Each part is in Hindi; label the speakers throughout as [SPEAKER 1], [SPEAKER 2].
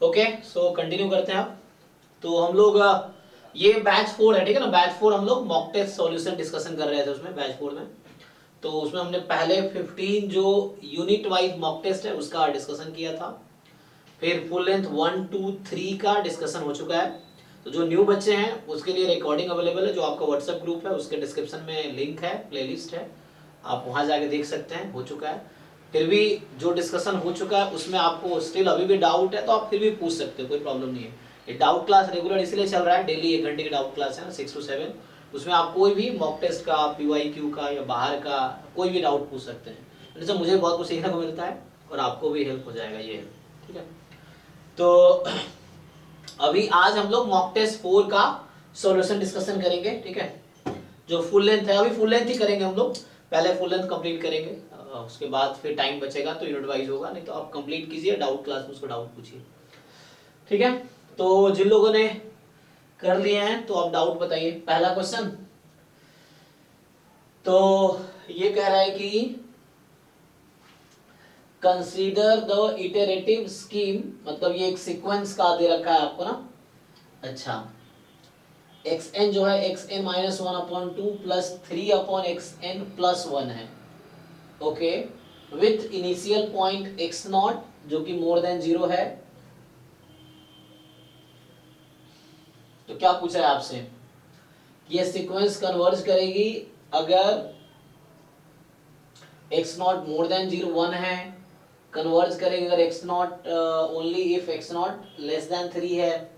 [SPEAKER 1] ओके, सो कंटिन्यू करते हैं आप। तो हम लोग ये बैच 4 है, ठीक है ना। बैच 4 हम लोग मॉक टेस्ट सॉल्यूशन डिस्कशन कर रहे थे उसमें, बैच 4 में। तो उसमें हमने पहले 15 जो यूनिट वाइज मॉक टेस्ट है उसका डिस्कशन किया था। फिर फुल लेंथ 1 2 3 का डिस्कशन हो चुका है। तो जो न्यू बच्चे हैं उसके लिए रिकॉर्डिंग अवेलेबल है, जो आपका व्हाट्सएप ग्रुप है उसके डिस्क्रिप्शन में लिंक है, प्लेलिस्ट है, आप वहां जाके देख सकते हैं, हो चुका है। फिर भी जो डिस्कशन हो चुका है उसमें आपको स्टिल अभी भी डाउट है तो आप फिर भी पूछ सकते हो, कोई प्रॉब्लम नहीं है। ये डाउट क्लास रेगुलर इसलिए चल रहा है, डेली 1 घंटे की डाउट क्लास है ना, 6 to 7। उसमें आप कोई भी मॉक टेस्ट का, PYQ का या बाहर का कोई भी डाउट पूछ सकते हैं। जैसे मुझे बहुत कुछ सीखने को मिलता है और आपको भी हेल्प हो जाएगा, ये है, ठीक है। तो अभी आज हम लोग मॉक टेस्ट 4 का सॉल्यूशन डिस्कशन करेंगे, ठीक है। जो फुल लेंथ है, अभी फुल लेंथ ही करेंगे हम लोग, पहले फुल लेंथ कंप्लीट करेंगे, उसके बाद फिर टाइम बचेगा तो यूनिट वाइज होगा, नहीं तो आप कंप्लीट कीजिए, डाउट क्लास में उसको डाउट पूछिए, ठीक है। तो जिन लोगों ने कर लिए हैं तो आप डाउट बताइए। पहला क्वेश्चन तो ये कह रहा है कि कंसीडर द इटरेटिव स्कीम, मतलब ये एक सीक्वेंस का दे रखा है आपको ना। अच्छा, xn जो है xn माइनस 1/2 प्लस 3/xn+1 है, okay, with initial point x0 जो कि मोर देन 0 है। तो क्या पूछा है आपसे कि ये सीक्वेंस कन्वर्ज करेगी अगर x0 मोर देन 0 1 है, कन्वर्ज करेगी अगर x0 only if x0 less than 3 है,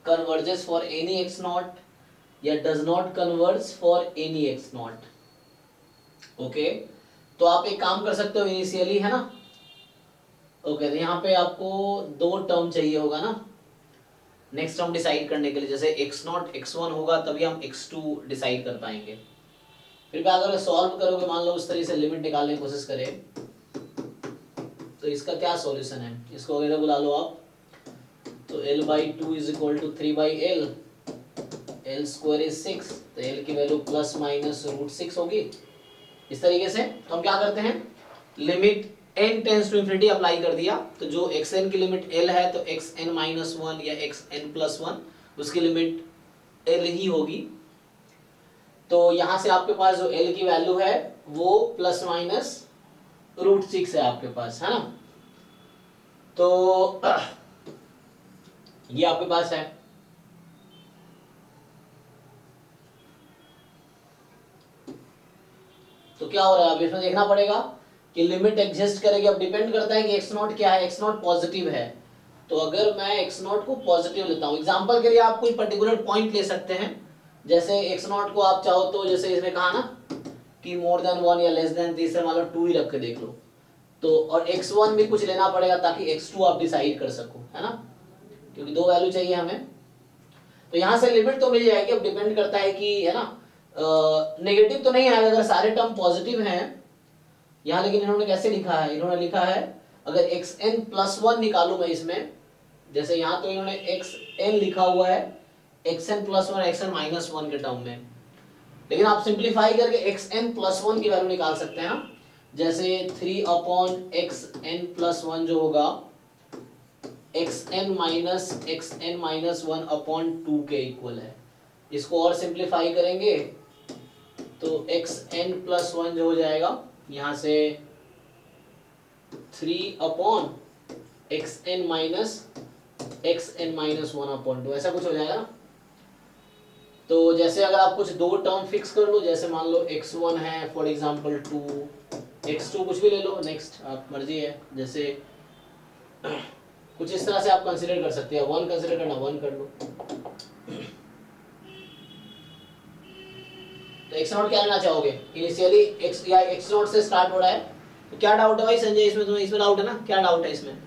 [SPEAKER 1] कन्वर्जेस फॉर एनी x0 या does not converge for any x0, okay. तो आप एक काम कर सकते हो इनिशियली, है ना, ओके। तो यहाँ पे आपको 2 टर्म चाहिए होगा ना नेक्स्ट टर्म डिसाइड करने के लिए, जैसे x0 x1 होगा तभी हम x2 डिसाइड कर पाएंगे। फिर भी अगर सॉल्व करोगे, मान लो उस तरीके से लिमिट निकालने की कोशिश करें, तो इसका क्या सॉल्यूशन है, इसको अगर बुला लो आप, तो l/2 is equal to 3/l, l square is 6, तो l की वैल्यू प्लस माइनस √6 होगी। इस तरीके से तो हम क्या करते हैं, limit n tends to infinity apply कर दिया, तो जो xn की लिमिट l है तो xn-1 या xn+1 उसकी लिमिट l ही होगी। तो यहां से आपके पास जो l की वैल्यू है वो प्लस माइनस √6 है आपके पास, है ना। तो ये आपके पास है। तो क्या हो रहा है, अब इसमें देखना पड़ेगा कि लिमिट एग्जिस्ट करेगी। अब डिपेंड करता है कि x0 क्या है, x0 पॉजिटिव है, तो अगर मैं x0 को पॉजिटिव लेता हूं, एग्जांपल के लिए आप कोई पर्टिकुलर पॉइंट ले सकते हैं, जैसे x0 को आप चाहो तो, जैसे इसने कहा ना कि मोर देन 1 या लेस देन 3 से मान लो 2 ही रख के देख लो, तो और x1 भी कुछ लेना पड़ेगा ताकि x2 आप डिसाइड कर सको, है ना, क्योंकि 2 वैल्यू चाहिए हमें। तो यहां से लिमिट तो मिल जाएगी, अब डिपेंड करता है कि, है ना, नेगेटिव तो नहीं आएगा अगर सारे टर्म पॉजिटिव हैं यहाँ। लेकिन इन्होंने कैसे लिखा है, इन्होंने लिखा है अगर xn+1 निकालू मैं इसमें, जैसे यहाँ तो इन्होंने xn लिखा हुआ है xn+1 xn-1 के टर्म में, लेकिन आप सिंप्लीफाई करके xn+1 की वैल्यू निकाल सकते हैं ना, जैसे 3/xn+1 जो होगा xn-1/2 के इक्वल है। इसको और सिंप्लीफाई करेंगे तो xn+1 जो हो जाएगा यहां से 3/xn-1/2 ऐसा कुछ हो जाएगा ना। तो जैसे अगर आप कुछ 2 टर्म फिक्स कर लो, जैसे मान लो x1 है फॉर एग्जांपल 2, x2 कुछ भी ले लो, नेक्स्ट आप मर्जी है, जैसे कुछ इस तरह से आप कंसीडर कर सकते हैं, 1 कंसीडर करना 1 कर लो। तो x0 क्या लेना चाहोगे इनिशियली, x या x0 से स्टार्ट हो रहा है, तो क्या डाउट है भाई संजय इसमें, तुम्हें इसमें डाउट है ना, क्या डाउट है इसमें?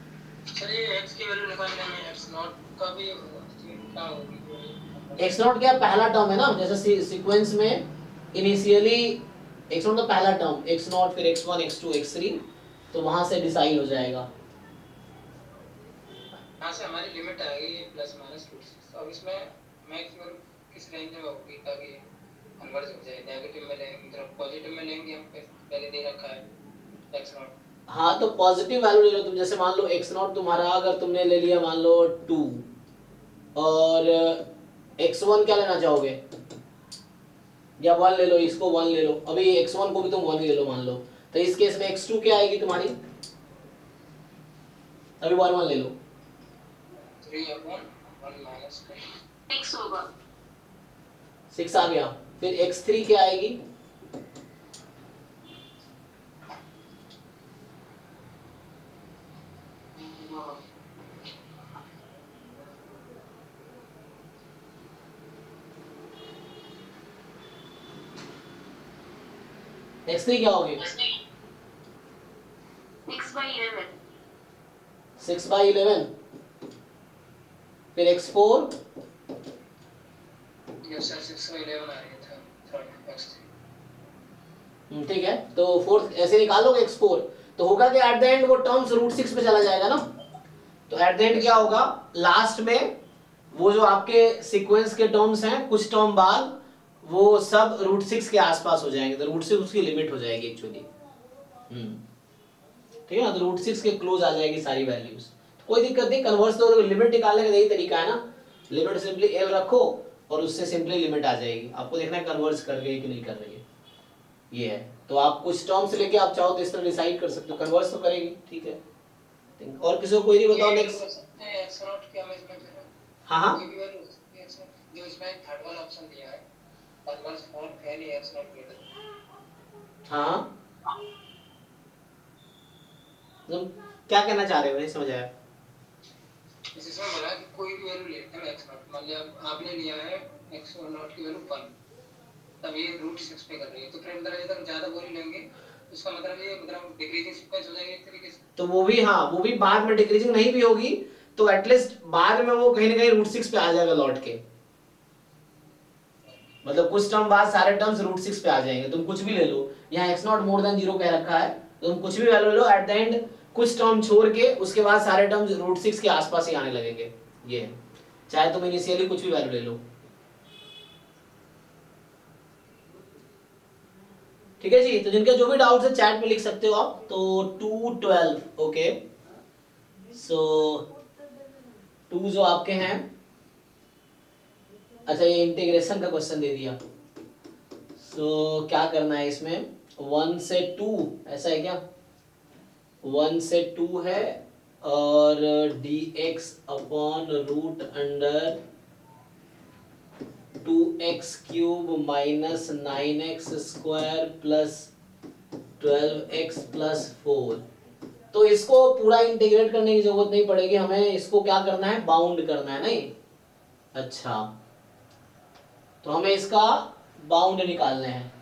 [SPEAKER 2] सर ये x की वैल्यू निकालने में x0 का भी क्या होगी,
[SPEAKER 1] x0 क्या पहला टर्म है ना, जैसे सीक्वेंस में इनिशियली x0 का पहला टर्म, x0 फिर x1 x2 x3, तो वहां से डिसाइड हो जाएगा।
[SPEAKER 2] यहाँ से हमारी लिमिट आएगी प्लस माइनस 2। अब इसमें मैक्सिमम किस रेंज में होगी ताकि कन्वर्ज हो जाए, नेगेटिव में लेंगे मतलब पॉजिटिव में लेंगे, हम पहले दे रखा है x0।
[SPEAKER 1] हाँ तो पॉजिटिव वैल्यू ले लो तुम, जैसे मान लो एक्स नॉट तुम्हारा अगर तुमने ले लिया मान लो 2 और x1 क्या लेना चाहोगे, या 1 ले लो, इसको 1 ले लो, अभी x1 को भी तुम 1 ले लो मान लो, तो इस केस में x2 क्या आएगी तुम्हारी, अभी 1 1 ले लो,
[SPEAKER 2] 3/1 माइनस
[SPEAKER 3] 6 होगा।
[SPEAKER 1] 6 आ गया, फिर x3 क्या आएगी, x3 क्या होगी
[SPEAKER 3] 6/11।
[SPEAKER 1] 6/11, फिर x4
[SPEAKER 2] ये सर 6/11 आ रही था थर्ड x3।
[SPEAKER 1] ठीक है, तो फोर्थ ऐसे निकालोगे x4, तो होगा कि एट द एंड वो टर्म्स √6 पे चला जाएगा ना, तो एट द एंड क्या होगा लास्ट में वो जो आपके सीक्वेंस के टर्म्स हैं कुछ टर्म बाद वो सब √6 के आसपास हो जाएंगे, तो √6 उसकी लिमिट हो जाएगी एक्चुअली, ठीक है ना, तो √6 के क्लोज आ जाएगी सारी वैल्यूज, कोई दिक्कत नहीं, कन्वर्स तो लिमिट निकालने का यही तरीका है ना, लिमिट सिंपली एल रखो और उससे सिंपली लिमिट आ जाएगी, आपको देखना है कन्वर्स कर रही है कि नहीं कर रही है, ये है, तो आप कुछ टर्म्स लेके आप चाहो तो इस तरह डिसाइड कर सकते हो, कन्वर्स तो करेगी, ठीक है, और किसी को कोई नहीं बताओ नेक्स्ट,
[SPEAKER 2] x0 क्या मैं इसमें फिर
[SPEAKER 1] हाँ हाँ
[SPEAKER 2] ये भी वैल्यू जो इसमें थर्ड वाला ऑप्शन दिया है कन्वर्स फॉर्म है नहीं x0 के,
[SPEAKER 1] हाँ, तुम क्या कहना चाह रहे हो, नहीं समझ आया,
[SPEAKER 2] इसमें बोला कि कोई भी वैल्यू लेते हैं x0, मान लिया आपने लिया है x0 की वैल्यू 1, तब ये √6 पे कर रही है, तो फिर मतलब इधर ज्यादा वैल्यू लेंगे, उसका मतलब ये मतलब डिक्रीजिंग सीक्वेंस हो जाएगी एक तरीके से,
[SPEAKER 1] तो वो भी हाँ, वो भी बाद में डिक्रीजिंग नहीं भी होगी, तो एटलीस्ट बाद में वो कहीं ना कहीं √6 पे आ जाएगा लौट के, मतलब कुछ टर्म बाद सारे टर्म्स √6 पे आ जाएंगे, तुम कुछ भी ले लो, यहाँ x0 मोर देन 0 कह रखा है, तो तुम कुछ भी वैल्यू ले लो, एट द एंड कुछ टर्म छोड़ के उसके बाद सारे टर्म्स √6 के आसपास ही आने लगेंगे, ये है, चाहे तुम इनिशियली कुछ भी वैल्यू ले लो, ठीक है जी, तो जिनके जो भी डाउट्स है चैट में लिख सकते हो आप, तो 212 ओके, सो 2 जो आपके हैं, अच्छा ये इंटीग्रेशन का क्वेश्चन दे दिया, सो क्या करना है इसमें 1 से 2 ऐसा है क्या, 1 से 2 है और dx upon root under 2x³ minus 9x² plus 12x plus 4, तो इसको पूरा इंटीग्रेट करने की जरूरत नहीं पड़ेगी हमें, इसको क्या करना है बाउंड करना है, नहीं अच्छा, तो हमें इसका बाउंड निकालने हैं,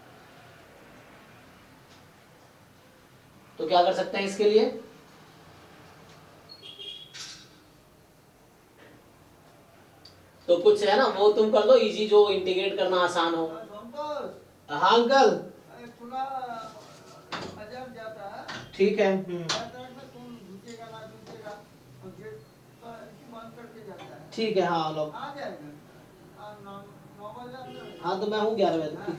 [SPEAKER 1] तो क्या कर सकते हैं इसके लिए, तो कुछ है ना वो तुम कर लो इजी, जो इंटीग्रेट करना आसान हो, हाँ अंकल, ठीक है, ठीक है, हाँ लोग, हाँ तो मैं हूँ 11 बजे तक,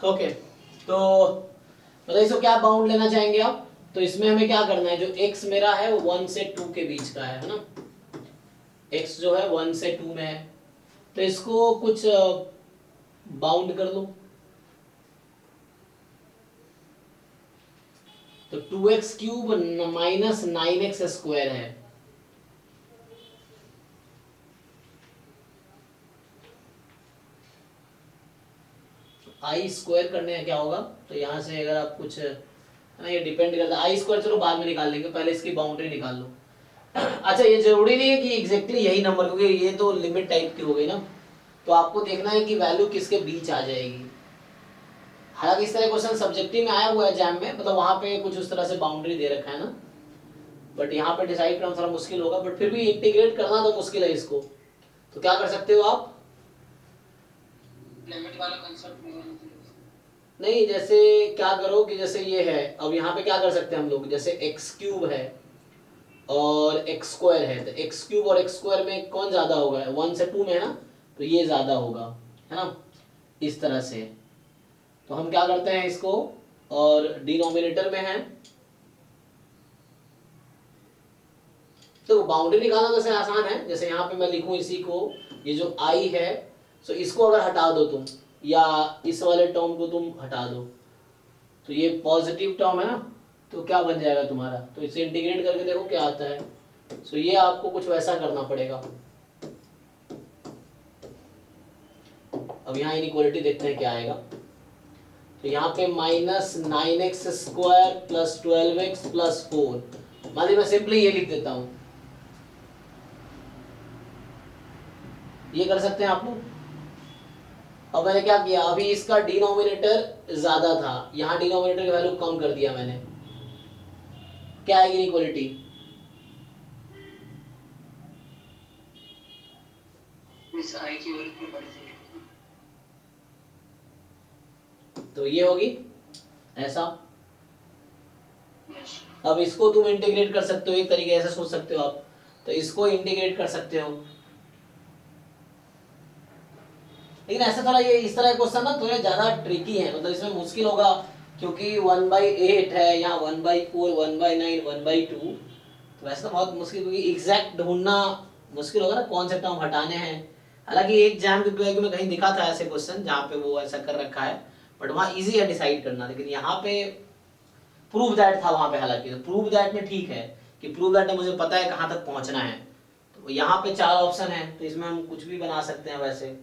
[SPEAKER 1] ओके, तो मतलब इसको क्या बाउंड लेना चाहेंगे आप, तो इसमें हमें क्या करना है, जो x मेरा है वो 1 से 2 के बीच का है ना, x जो है 1 से 2 में है, तो इसको कुछ बाउंड कर लो, तो 2x³ माइनस 9x² है, i² करने का क्या होगा, तो यहाँ से अगर आप कुछ ना, ये डिपेंड करता है, i² चलो बाद में निकाल लेंगे, पहले इसकी बाउंड्री निकाल लो, अच्छा ये जरूरी नहीं है कि एग्जैक्टली यही नंबर, क्योंकि ये तो लिमिट टाइप की हो गई ना, तो आपको देखना है कि वैल्यू किसके बीच आ जाएगी, हालांकि इस तरह क्वेश्चन सब्जेक्टिव में आया हुआ है एग्जाम में, मतलब वहां पे कुछ उस तरह से बाउंड्री दे रखा है ना, बट यहाँ पे डिसाइड करना थोड़ा मुश्किल होगा, बट फिर भी इंटीग्रेट करना तो मुश्किल है इसको, तो क्या कर सकते हो आप,
[SPEAKER 2] लिमिट वाला कांसेप्ट
[SPEAKER 1] नहीं जैसे क्या करो कि जैसे ये है, अब यहाँ पे क्या कर सकते हैं हम लोग, जैसे x³ है और एक्स स्क्वायर है, तो एक्स क्यूब और एक्स स्क्वायर में कौन ज़्यादा होगा? 1 से 2 में है ना, तो ये ज़्यादा होगा, है ना, इस तरह से। तो हम क्या करते हैं इसको, और डिनोमिनेटर में है, तो बाउंड्री निकालना वैसे आसान है। जैसे यहाँ पे मैं लिखूं इसी को, ये जो आई है, सो इसको अगर हटा दो तुम, या इस वाले टर्म को तुम हटा दो, तो ये पॉजिटिव टर्म है ना, तो क्या बन जाएगा तुम्हारा? तो इसे इंटीग्रेट करके देखो क्या आता है। सो ये आपको कुछ वैसा करना पड़ेगा। अब यहाँ इनइक्वालिटी देखते हैं क्या आएगा। तो यहाँ पे -9x² प्लस 12x प्लस 4, मान ली मैं सिंपली ये लिख देता हूँ, ये कर सकते हैं आप लोग। अब मैंने क्या किया, अभी इसका डिनोमिनेटर ज्यादा था, यहाँ डिनोमिनेटर की वैल्यू कम कर दिया मैंने, क्या आएगी इनइक्वालिटी?
[SPEAKER 2] इस आई की वैल्यू कितनी बड़ी थी?
[SPEAKER 1] तो ये होगी ऐसा।
[SPEAKER 2] यस।
[SPEAKER 1] अब इसको तुम इंटीग्रेट कर सकते हो, एक तरीके ऐसे सोच सकते हो आप, तो इसको इंटीग्रेट कर सकते हो। लेकिन ऐसा थोड़ा ये इस तरह क्वेश्चन ना थोड़े ज्यादा ट्रिकी है, मतलब इसमें मुश्किल होगा, क्योंकि 1/8 है, यहाँ 1/4, 1/9, 1/2, तो वैसे तो बहुत मुश्किल, क्योंकि एग्जैक्ट ढूंढना मुश्किल होगा ना, कौन से टर्म हटाने हैं। हालांकि एक एग्जाम के पीवाईक्यू में कहीं दिखा था ऐसे क्वेश्चन जहाँ पे वो ऐसा कर रखा है, बट वहाँ इजी है डिसाइड करना। लेकिन यहाँ पे प्रूव दैट था वहाँ पे, हालांकि तो प्रूव दैट में ठीक है कि प्रूव दैट में मुझे पता है कहाँ तक पहुँचना है। तो यहाँ पे 4 ऑप्शन है, तो इसमें हम कुछ भी बना सकते हैं वैसे।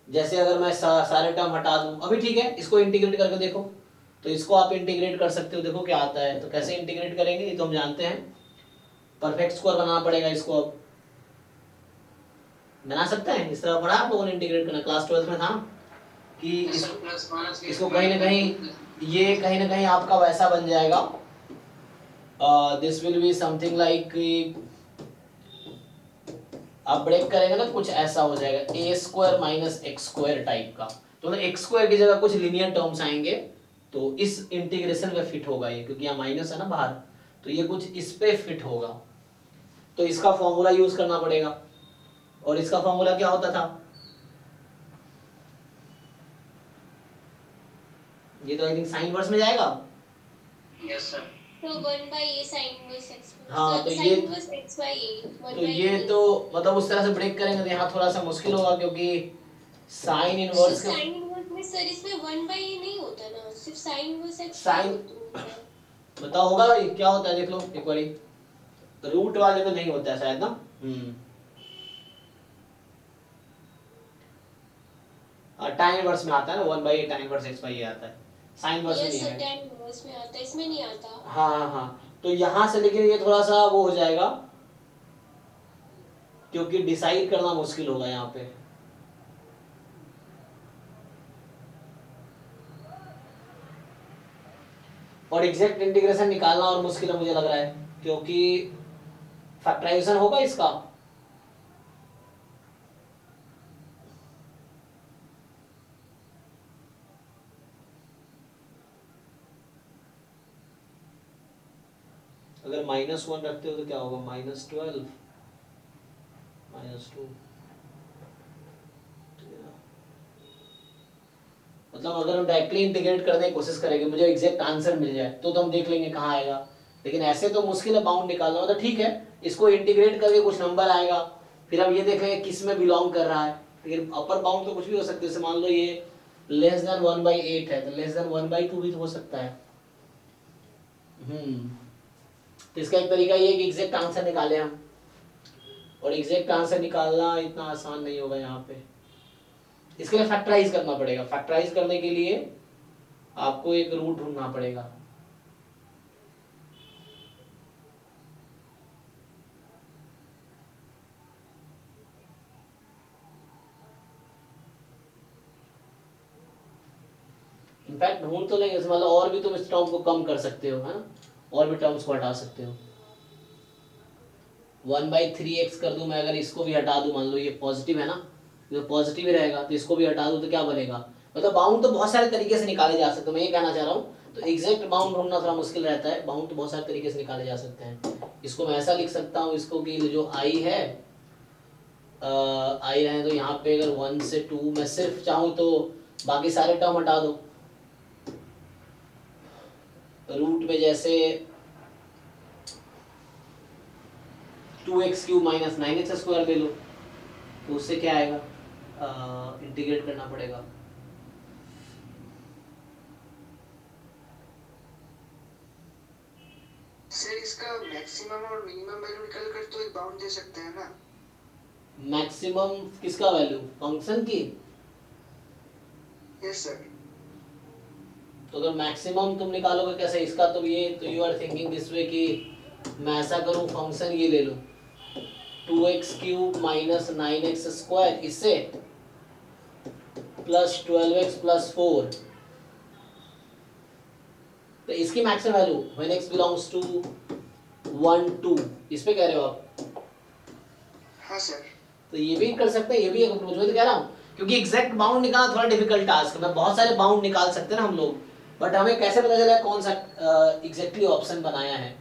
[SPEAKER 1] जैसे अगर मैं सारे टर्म हटा दूं, अभी ठीक है, इसको इंटीग्रेट करके देखो, तो इसको आप इंटीग्रेट कर सकते हो, देखो क्या आता है। तो कैसे इंटीग्रेट करेंगे ये तो हम जानते हैं, परफेक्ट स्क्वायर बनाना पड़ेगा इसको। अब बना सकते हैं, इस तरह पढ़ा आप लोगों ने इंटीग्रेट करना, क्लास 12 में था कि इसको कहीं ना कहीं, ये कहीं ना कहीं आपका वैसा बन जाएगा, this will be something like, आप ब्रेक करेंगे ना कुछ ऐसा हो जाएगा, a² - x² टाइप का। तो मतलब x² की जगह कुछ लीनियर टर्म्स आएंगे, तो इस इंटीग्रेशन में फिट होगा ये, क्योंकि यहाँ माइनस है ना बाहर, तो ये कुछ इस पे फिट होगा। तो इसका फॉर्मूला यूज करना पड़ेगा, और इसका फॉर्मूला क्या होता था? ये तो आई थिंक साइन इनवर्स में जाएगा।
[SPEAKER 2] Yes sir.
[SPEAKER 4] तो 1/a sin inverse x,
[SPEAKER 1] हाँ, तो
[SPEAKER 4] sin
[SPEAKER 1] ये
[SPEAKER 4] inverse x/a,
[SPEAKER 1] तो ये तो मतलब उस तरह से ब्रेक करेंगे तो यहाँ थोड़ा सा मुश्किल होगा, क्योंकि साइन इनवर्स का
[SPEAKER 4] sin inverse में सर इसमें 1/a नहीं होता ना, सिर्फ sin inverse x
[SPEAKER 1] Sin- बताओ होगा भाई क्या होता है, देख लो एक बारी। रूट वाले में नहीं होता है शायद ना। tan इनवर्स में आता है ना, 1/a tan इनवर्स x/a आता है, साइन इनवर्स में
[SPEAKER 4] यस
[SPEAKER 1] नहीं
[SPEAKER 4] सर,
[SPEAKER 1] है।
[SPEAKER 4] tan inverse में आता है, इसमें नहीं आता।
[SPEAKER 1] हाँ हाँ, तो यहाँ से लेकिन ये थोड़ा सा वो हो जाएगा, क्योंकि डिसाइड करना मुश्किल होगा यहाँ पे। और एग्जैक्ट इंटीग्रेशन निकालना और मुश्किल है मुझे लग रहा है, क्योंकि फैक्टराइजेशन होगा इसका। अगर -1 रखते हो तो क्या होगा, -12 -2, मतलब अगर हम डायरेक्टली इंटीग्रेट करने की कोशिश करेंगे, मुझे एग्जैक्ट आंसर मिल जाए तो हम देख लेंगे कहाँ आएगा। लेकिन ऐसे तो मुश्किल है बाउंड निकालना, मतलब ठीक है, इसको इंटीग्रेट करके कुछ नंबर आएगा, फिर हम ये देखेंगे किस में बिलोंग कर रहा है। लेकिन अपर बाउंड तो कुछ भी हो सकता है, जैसे मान लो ये <1/8 है, तो <1/2 भी तो हो सकता है। तो इसका एक तरीका ये है कि एग्जैक्ट आंसर निकाले हम, और एग्जैक्ट आंसर निकालना इतना आसान नहीं होगा यहाँ पे, इसके लिए फैक्टराइज करना पड़ेगा। फैक्टराइज करने के लिए आपको एक रूट ढूंढना पड़ेगा। इनफैक्ट ढूंढ तो लेंगे, मतलब और भी तुम इस टर्म को कम कर सकते हो, है ना, और भी टर्म्स को हटा सकते हो। 1/3x कर दूं मैं, अगर इसको भी हटा दूं, मान लो ये पॉजिटिव है ना, तो पॉजिटिव ही रहेगा, तो इसको भी हटा दूं तो क्या बनेगा। मतलब बाउंड तो बहुत सारे तरीके से निकाले जा सकते हैं, मैं ये कहना चाह रहा हूँ। तो एग्जैक्ट बाउंड ढूंढना थोड़ा मुश्किल रहता है, बाउंड तो बहुत सारे तरीके से निकाले जा सकते हैं। इसको मैं ऐसा लिख सकता हूँ इसको कि जो आई है आई रहे तो यहाँ पे अगर 1 से 2 मैं सिर्फ चाहूँ तो बाकी सारे टर्म हटा दो। रूट में जैसे 2x cube minus 9x square ले लो, तो उससे क्या आएगा, इंटीग्रेट करना पड़ेगा।
[SPEAKER 5] सर इसका मैक्सिमम और मिनिमम वैल्यू निकाल कर तो एक बाउंड दे सकते हैं ना?
[SPEAKER 1] मैक्सिमम किसका वैल्यू, फंक्शन की?
[SPEAKER 5] Yes sir.
[SPEAKER 1] तो अगर मैक्सिमम तुम निकालोगे कैसे इसका, तो ये तो you are thinking this way कि मैं ऐसा करूं फंक्शन ये ले लो 2x cube minus 9x square इससे प्लस 12x प्लस 4, तो इसकी maximum value when x belongs to 1 2 इस पे कह रहे हो आप?
[SPEAKER 5] हाँ सर।
[SPEAKER 1] तो ये भी कर सकते हैं, ये भी एक अप्रोच में तो कह रहा हूँ, क्योंकि एग्जैक्ट बाउंड निकालना थोड़ा डिफिकल्ट टास्क है। मैं बहुत सारे बाउंड निकाल सकते हैं ना हम लोग, बट हमें कैसे पता चलेगा कौन सा एग्जैक्टली ऑप्शन बनाया है,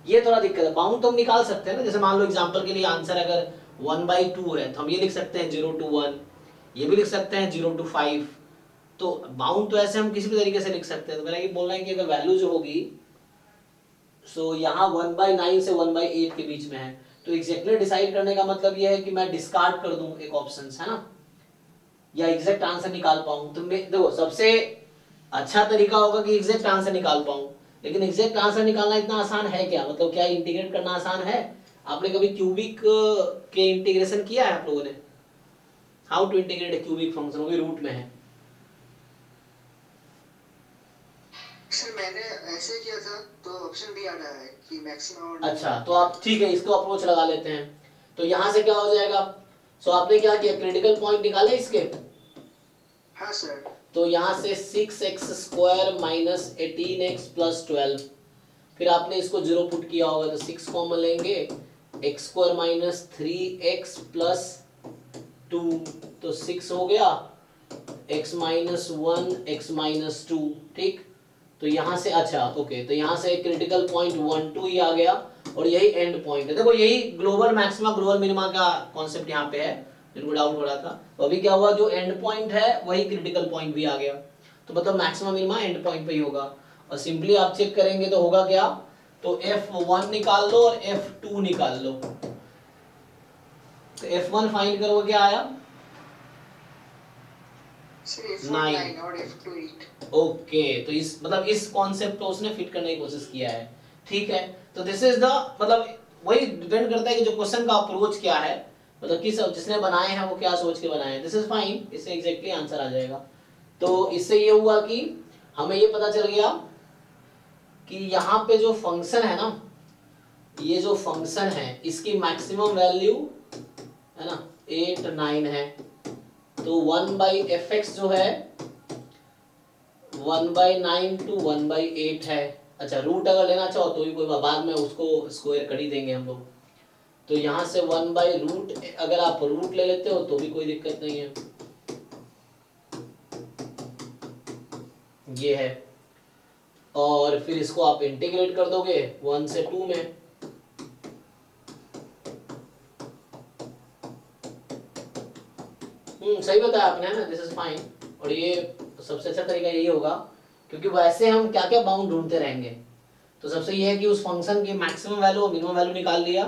[SPEAKER 1] ये थोड़ा दिक्कत है। बाउंड तो हम निकाल सकते हैं ना, जैसे मान लो एग्जांपल के लिए आंसर अगर 1/2 है तो हम ये लिख सकते हैं 0 to 1, ये भी लिख सकते हैं 0 to 5। तो बाउंड तो ऐसे हम किसी भी तरीके से लिख सकते हैं। तो मेरा ये बोलना है कि अगर वैल्यू जो होगी सो यहाँ 1/9 से 1/8 के बीच में है, तो एग्जैक्टली डिसाइड करने का मतलब ये है कि मैं डिस्कार्ड कर दूं एक ऑप्शन, है ना, या एग्जैक्ट आंसर निकाल पाऊं। तो देखो सबसे अच्छा तरीका होगा कि एग्जैक्ट आंसर निकाल पाऊं, लेकिन एग्जैक्ट आंसर निकालना इतना आसान है क्या, मतलब क्या इंटीग्रेट करना आसान है? आपने कभी क्यूबिक के इंटीग्रेशन किया है आप लोगों ने? How to integrate a cubic function, वो भी रूट में है।
[SPEAKER 5] सर मैंने ऐसे किया था तो ऑप्शन भी आ रहा है कि मैक्सिमम और
[SPEAKER 1] अच्छा, तो आप ठीक है इसको अप्रोच लगा लेते हैं। तो यहाँ से क्या हो जाएगा, सो आपने क्या किया, क्रिटिकल पॉइंट निकाले इसके।
[SPEAKER 5] हाँ सर।
[SPEAKER 1] तो यहाँ से 6x square minus 18x plus 12, फिर आपने इसको 0 पुट किया होगा तो 6 कॉमन लेंगे, x square minus 3x plus 2 तो 6 हो गया, x माइनस 1 x माइनस 2, ठीक। तो यहाँ से अच्छा ओके, तो यहाँ से क्रिटिकल पॉइंट 1 2 ही आ गया, और यही एंड पॉइंट है। देखो यही ग्लोबल मैक्सिमा ग्लोबल मिनिमा का कॉन्सेप्ट यहाँ पे है, जिनको डाउट हो रहा था। तो अभी क्या हुआ, जो एंड पॉइंट है वही क्रिटिकल पॉइंट भी आ गया, तो मतलब मैक्सिमम मिनिमा एंड पॉइंट पे ही होगा। और सिंपली आप चेक करेंगे तो होगा क्या, तो F1 निकाल लो और F2 निकाल लो। तो F1 फाइंड करोगे क्या आया,
[SPEAKER 5] सर F1 9 और F2 8।
[SPEAKER 1] ओके, तो इस मतलब इस कॉन्सेप्ट को उसने फिट करने की कोशिश किया है, ठीक है। तो दिस इज द मतलब वही डिपेंड करता है कि जो क्वेश्चन का अप्रोच क्या है, मतलब किस जिसने बनाए हैं वो क्या सोच के बनाए हैं। दिस इज फाइन, इससे एग्जैक्टली आंसर आ जाएगा। तो इससे ये हुआ कि हमें ये पता चल गया कि यहाँ पे जो फंक्शन है ना, ये जो फंक्शन है इसकी मैक्सिमम वैल्यू है ना 8 9 है। तो 1/fx जो है 1/9 to 1/8 है। अच्छा, रूट अगर लेना चाहो तो भी कोई बाद में उसको स्क्वायर कर ही देंगे हम लोग। तो यहाँ से 1/रूट अगर आप रूट ले लेते हो तो भी कोई दिक्कत नहीं है, ये है। और फिर इसको आप इंटीग्रेट कर दोगे 1 से 2 में। सही बताया आपने, है ना, दिस इज फाइन। और ये सबसे अच्छा तरीका यही होगा, क्योंकि वैसे हम क्या क्या बाउंड ढूंढते रहेंगे। तो सबसे ये है कि उस फंक्शन की मैक्सिमम वैल्यू और मिनिमम वैल्यू निकाल लिया,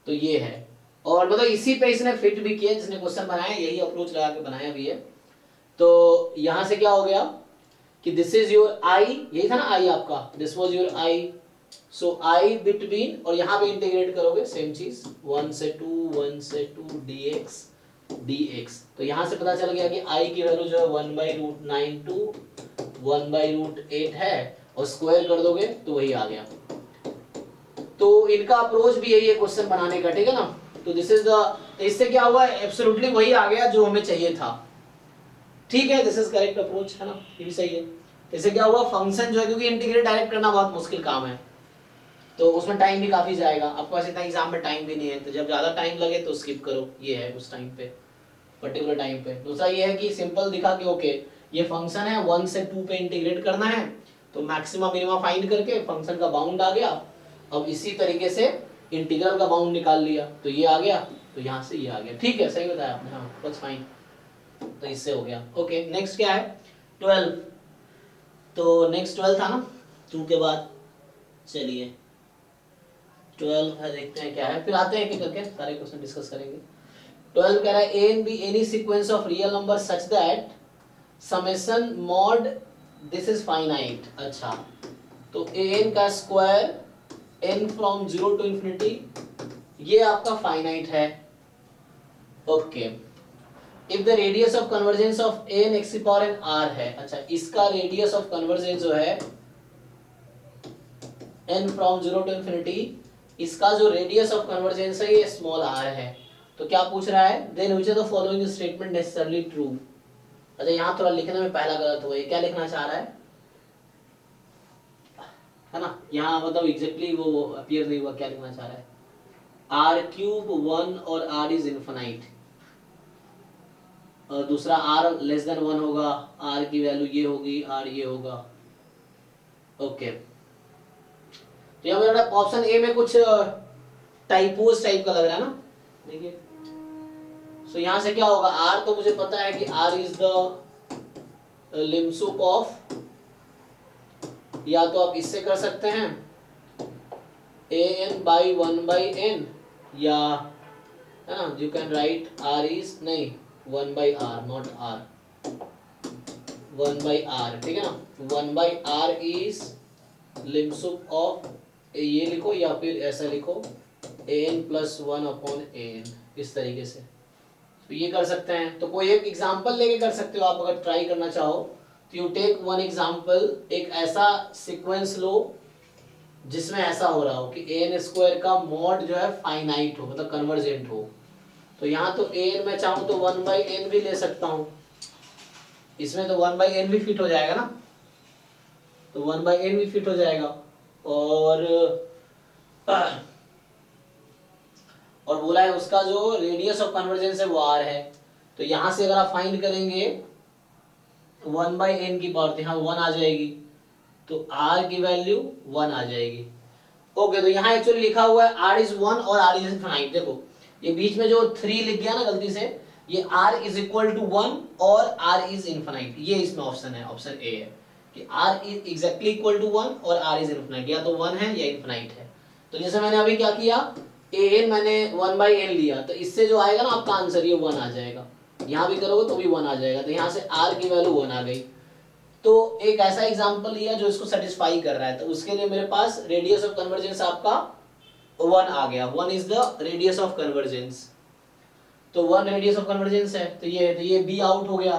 [SPEAKER 1] तो ये है। और मतलब इसी पे इसने फिट भी किया, जिसने क्वेश्चन बनाया यही अप्रोच लगा के बनाया भी है। तो यहाँ से क्या हो गया कि दिस इज योर आई, यही था ना आई आपका, this was your I. So I between, और यहाँ पे इंटीग्रेट करोगे सेम चीज 1 से 2 dx dx। तो यहाँ से पता चल गया कि i की वैल्यू जो है 1/√9 to 1/√8 है, और स्क्वायर कर दोगे तो वही आ गया। तो इनका अप्रोच भी यही है क्वेश्चन बनाने का, ठीक है ना। तो दिस इज द, तो इससे क्या हुआ, एब्सोल्युटली वही आ गया जो हमें चाहिए था, ठीक है। दिस इज करेक्ट अप्रोच, है ना, ये भी सही है। इससे क्या हुआ, फंक्शन जो है, क्योंकि इंटीग्रेट डायरेक्ट करना बहुत मुश्किल काम है, तो उसमें टाइम भी काफी जाएगा। आपके पास इतना एग्जाम में टाइम भी नहीं है, तो जब ज्यादा टाइम लगे तो स्किप करो, ये है उस टाइम पे, पर्टिकुलर टाइम पे। दूसरा ये है कि सिंपल दिखा कि ओके ये फंक्शन है 1 से 2 पे इंटीग्रेट करना है, तो मैक्सिमम मिनिमम फाइंड करके फंक्शन का बाउंड आ गया। अब इसी तरीके से इंटीग्रल का बाउंड निकाल लिया तो ये आ गया, तो यहाँ से ये आ गया। ठीक है, सही बताया आपने, हाँ बस फाइन। तो इससे हो गया। ओके नेक्स्ट क्या है 12। तो नेक्स्ट 12 था ना 2 के बाद, चलिए 12 है, देखते हैं क्या है, फिर आते हैं एक एक करके सारे क्वेश्चन डिस्कस करेंगे। 12 कह रहा है a and b any sequence of real number such that summation mod this is finite। अच्छा तो an का square n from 0 to infinity ये आपका फाइनाइट है। Okay if the radius of convergence of an x power n r है। अच्छा इसका रेडियस ऑफ कन्वर्जेंस जो है n from 0 to infinity, इसका जो रेडियस ऑफ कन्वर्जेंस है ये स्मॉल r है। तो क्या पूछ रहा है, then which of the following statement necessarily true. अच्छा यहाँ थोड़ा लिखने में पहला गलत हुआ, ये क्या लिखना चाह रहा है ना, यहाँ मतलब एग्जैक्टली वो अपीयर नहीं हुआ, क्या लिखना चाह रहा है आर क्यूब 1 और आर इज इनफाइनाइट, और दूसरा आर लेस देन 1 होगा, आर की वैल्यू ये होगी, आर ये होगा। ओके तो यहाँ मेरा ऑप्शन ए में कुछ टाइपोस टाइप का लग रहा है ना, देखिए सो यहाँ से क्या होगा, आर तो मुझे पता है कि आर इज द लिम्सुक ऑफ, या तो आप इससे कर सकते हैं an by 1 by n, या है ना you can write r is नहीं 1 by r not r 1 by r, ठीक है ना 1 by r इज लिम्सुक ऑफ, ये लिखो या फिर ऐसा लिखो an plus 1 upon an, इस तरीके से तो ये कर सकते हैं। तो कोई एक एग्जांपल लेके कर सकते हो आप, अगर ट्राई करना चाहो तो यू टेक वन एग्जांपल, एक ऐसा सीक्वेंस लो जिसमें ऐसा हो रहा हो कि an स्क्वायर का मॉड जो है फाइनाइट हो, मतलब कन्वर्जेंट हो। तो यहाँ तो an मैं चाहूँ तो 1 by n भी ले सकता हूँ, इसमें तो 1 by n भी फिट हो जाएगा ना, तो 1 by n भी फिट हो जाएगा। और बोला है उसका जो रेडियस ऑफ कन्वर्जेंस है वो r है। तो यहाँ से अगर आप फाइंड करेंगे 1 by n की पावर, यहाँ 1 आ जाएगी, तो r की वैल्यू 1 आ जाएगी। ओके तो यहाँ एक्चुअली लिखा हुआ है r इज 1 और r इज इनफाइनाइट। देखो ये बीच में जो 3 लिख गया ना गलती से, ये r इज इक्वल टू 1 और r इज इनफाइनाइट, ये इसमें ऑप्शन है, ऑप्शन ए है कि r is exactly equal to 1 और r इज इनफाइनाइट, या तो 1 है या इनफाइनाइट है। तो जैसे मैंने अभी क्या किया, an मैंने 1 by n लिया, तो इससे जो आएगा ना आपका आंसर ये 1 आ जाएगा, यहाँ भी करोगे तो भी 1 आ जाएगा, तो यहाँ से r की वैल्यू 1 आ गई। तो एक ऐसा एग्जांपल लिया जो इसको सेटिस्फाई कर रहा है, तो उसके लिए मेरे पास रेडियस ऑफ कन्वर्जेंस आपका 1 आ गया, 1 is the radius of convergence. तो 1 रेडियस ऑफ कन्वर्जेंस है, तो ये b आउट हो गया।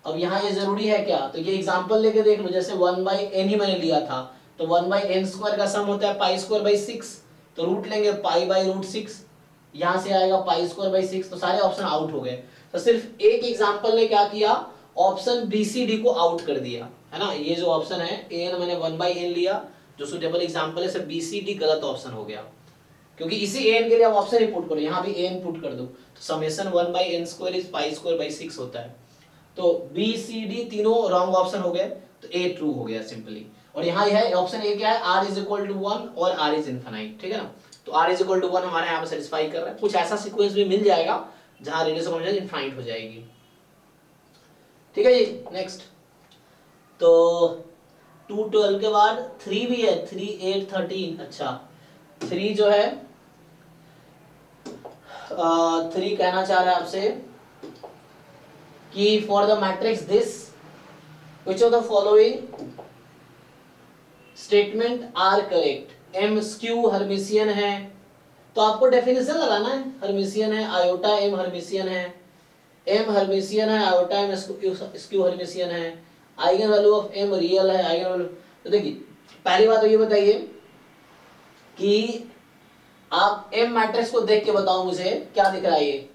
[SPEAKER 1] अब यहाँ ये जरूरी है क्या, तो ये एग्जांपल लेके देख लो, जैसे 1 by n ही मैंने लिया था, तो 1 by n स्क्वायर का सम होता है पाई स्क्वायर बाई 6, तो रूट लेंगे पाई बाई रूट 6, यहाँ से आएगा पाई स्क्वायर बाई 6, तो सारे ऑप्शन आउट हो गए। तो सिर्फ एक एग्जांपल ने क्या किया, ऑप्शन बी सी डी को आउट कर दिया, है ना। ये जो ऑप्शन है an मैंने 1 by n लिया, जो सुटेबल एग्जांपल है, सिर्फ बी सी डी गलत ऑप्शन हो गया, क्योंकि इसी an के लिए आप ऑप्शन ही पुट करो, यहाँ भी an पुट कर दो, तो summation 1 by n square is pi square by 6 होता है। तो बी सी डी तीनों रॉन्ग ऑप्शन हो गए, तो ए ट्रू हो गया सिंपली। और यहाँ है ऑप्शन ए क्या है, r इज इक्वल टू 1 और r इज इनफाइनाइट, ठीक है ना। तो r इज इक्वल टू 1 हमारे यहाँ पे सेटिस्फाई कर रहा है। कुछ ऐसा सीक्वेंस भी मिल जाएगा जहाँ रेडियस ऑफ कन्वर्जेंस इनफाइनाइट हो जाएगी, ठीक है जी। नेक्स्ट तो 2 12 के बाद 3 भी है, 3 8 13। अच्छा 3 जो है 3 कहना चाह रहा है आपसे कि for the matrix this which of the following statement are correct. m skew Hermitian है, तो आपको डेफिनेशन लगाना है, हर्मिशियन है, आयोटा m हर्मिशियन है, m हर्मिशियन है, आयोटा m स्क्यू हर्मिशियन है, eigen value of m real है, आइगन वैल्यू। तो देखिए पहली बात तो ये बताइए कि आप m मैट्रिक्स को देख के बताओ मुझे क्या दिख रहा है ये।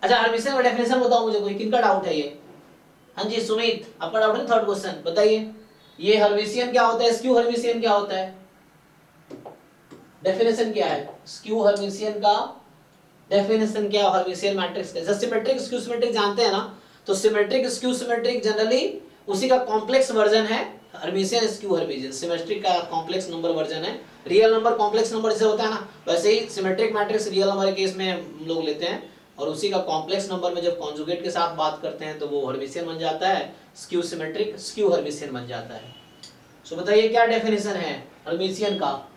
[SPEAKER 1] अच्छा हर्मिशियन का डेफिनेशन बताओ मुझे, कोई किनका डाउट है ये। हाँ जी सुमित आपका डाउट है, थर्ड क्वेश्चन बताइए, ये हर्मिशियन क्या होता है, स्क्यू हर्मिशियन क्या होता है, डेफिनेशन क्या है स्क्यू हर्मिशियन का, डेफिनेशन क्या है हर्मिशियन मैट्रिक्स का। सिमेट्रिक स्क्यू सिमेट्रिक जानते हैं ना, तो सिमेट्रिक स्क्यू सिमेट्रिक जनरली उसी का कॉम्प्लेक्स वर्जन है हर्मिशियन स्क्यू हर्मिशियन सिमेट्रिक का कॉम्प्लेक्स नंबर वर्जन है। रियल नंबर कॉम्प्लेक्स नंबर जैसे होता है ना, वैसे ही सिमेट्रिक मैट्रिक्स रियल नंबर के केस में हम लोग लेते हैं, और उसी का कॉम्प्लेक्स नंबर में जब कॉन्जुगेट के साथ बात करते हैं तो वो हर्मिशियन बन जाता है, स्क्यू सिमेट्रिक स्क्यू हर्मिशियन बन जाता है। सो बताइए क्या डेफिनेशन है हर्मिशियन का,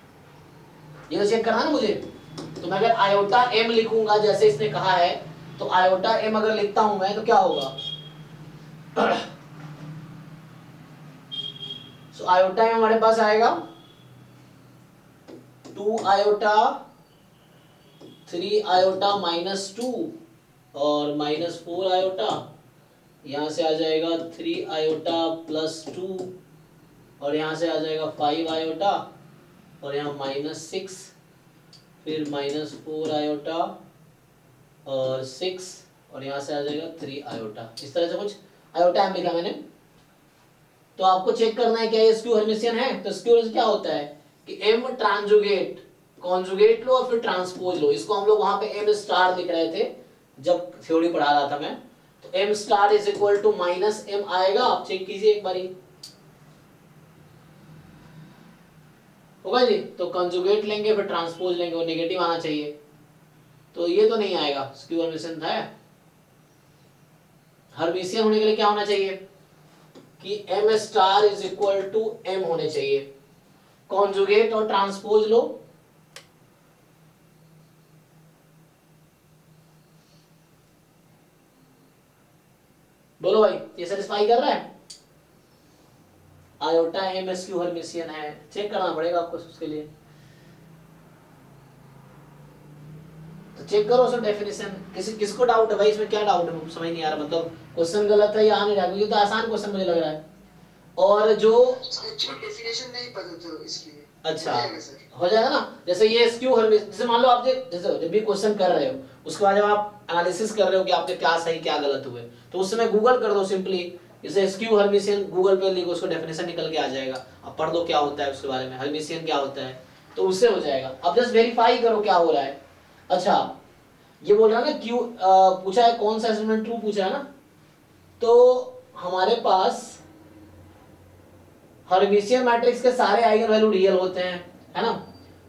[SPEAKER 1] ये तो चेक करना ना मुझे। तो मैं अगर आयोटा एम लिखूंगा जैसे इसने कहा है, तो आयोटा एम अगर लिखता हूं मैं तो क्या होगा, सो आयोटा में हमारे पास आएगा 2 आयोटा 3 आयोटा -2 और -4 आयोटा, यहां से आ जाएगा 3 आयोटा +2 और यहां से आ जाएगा 5 आयोटा और यहाँ -6, फिर -4 आयोटा और 6 और यहाँ से आ जाएगा 3 आयोटा। इस तरह से कुछ आयोटा एम लिखा मैंने। तो आपको चेक करना है क्या ये स्क्यू हर्मिशियन है। तो स्क्यू हर्मिशियन क्या होता है कि एम ट्रांजुगेट कॉन्जुगेट लो और फिर ट्रांसपोज लो। इसको हम लोग वहां पे एम स्टार लिख रहे थे जब थ्योरी पढ़ा रहा था मैं। तो M star is equal to -m आएगा, आप चेक कीजिए एक बारी, होगा जी। तो कंजुगेट लेंगे फिर ट्रांसपोज लेंगे, वो नेगेटिव आना चाहिए, तो ये तो नहीं आएगा। स्क्यू हर्मिशियन था, हर्मिशियन होने के लिए क्या होना चाहिए कि m star is equal to m होने चाहिए। कॉन्जुगेट और ट्रांसपोज लो, बोलो भाई ये सेटिस्फाई कर रहा है। आयोटा एम स्क्यू हर्मिशियन है, चेक करना पड़ेगा आपको उसके लिए। तो चेक करो सब डेफिनेशन। किसको डाउट है भाई इसमें, क्या डाउट है समझ नहीं आ रहा, मतलब क्वेश्चन गलत है या आ नहीं रहा, क्योंकि तो आसान क्वेश्चन मुझे लग रहा है। और जो
[SPEAKER 5] डेफिनेशन नहीं पता तो इसलिए
[SPEAKER 1] अच्छा
[SPEAKER 5] हो जाएगा सर।
[SPEAKER 1] हो जाएगा ना। जैसे ये स्क्यू हर्मिशियन, जैसे मान लो आप जैसे जब भी क्वेश्चन कर रहे हो उसके बाद जब आप एनालिसिस कर रहे हो कि आपके क्या सही क्या गलत हुए, तो उस समय गूगल कर दो सिंपली, जैसे स्क्यू हर्मिशियन गूगल पे लिखो, उसको डेफिनेशन निकल के आ जाएगा, आप पढ़ दो क्या होता है उसके बारे में, हर्मिशियन क्या होता है, तो उससे हो जाएगा। अब जस्ट वेरीफाई करो क्या हो रहा है। अच्छा ये बोल रहा है ना क्यू पूछा है कौन सा एस्टिमेट ट्रू पूछा है ना, तो हमारे पास हर्मिशियन मैट्रिक्स के सारे आइगन वैल्यू रियल होते हैं, है ना,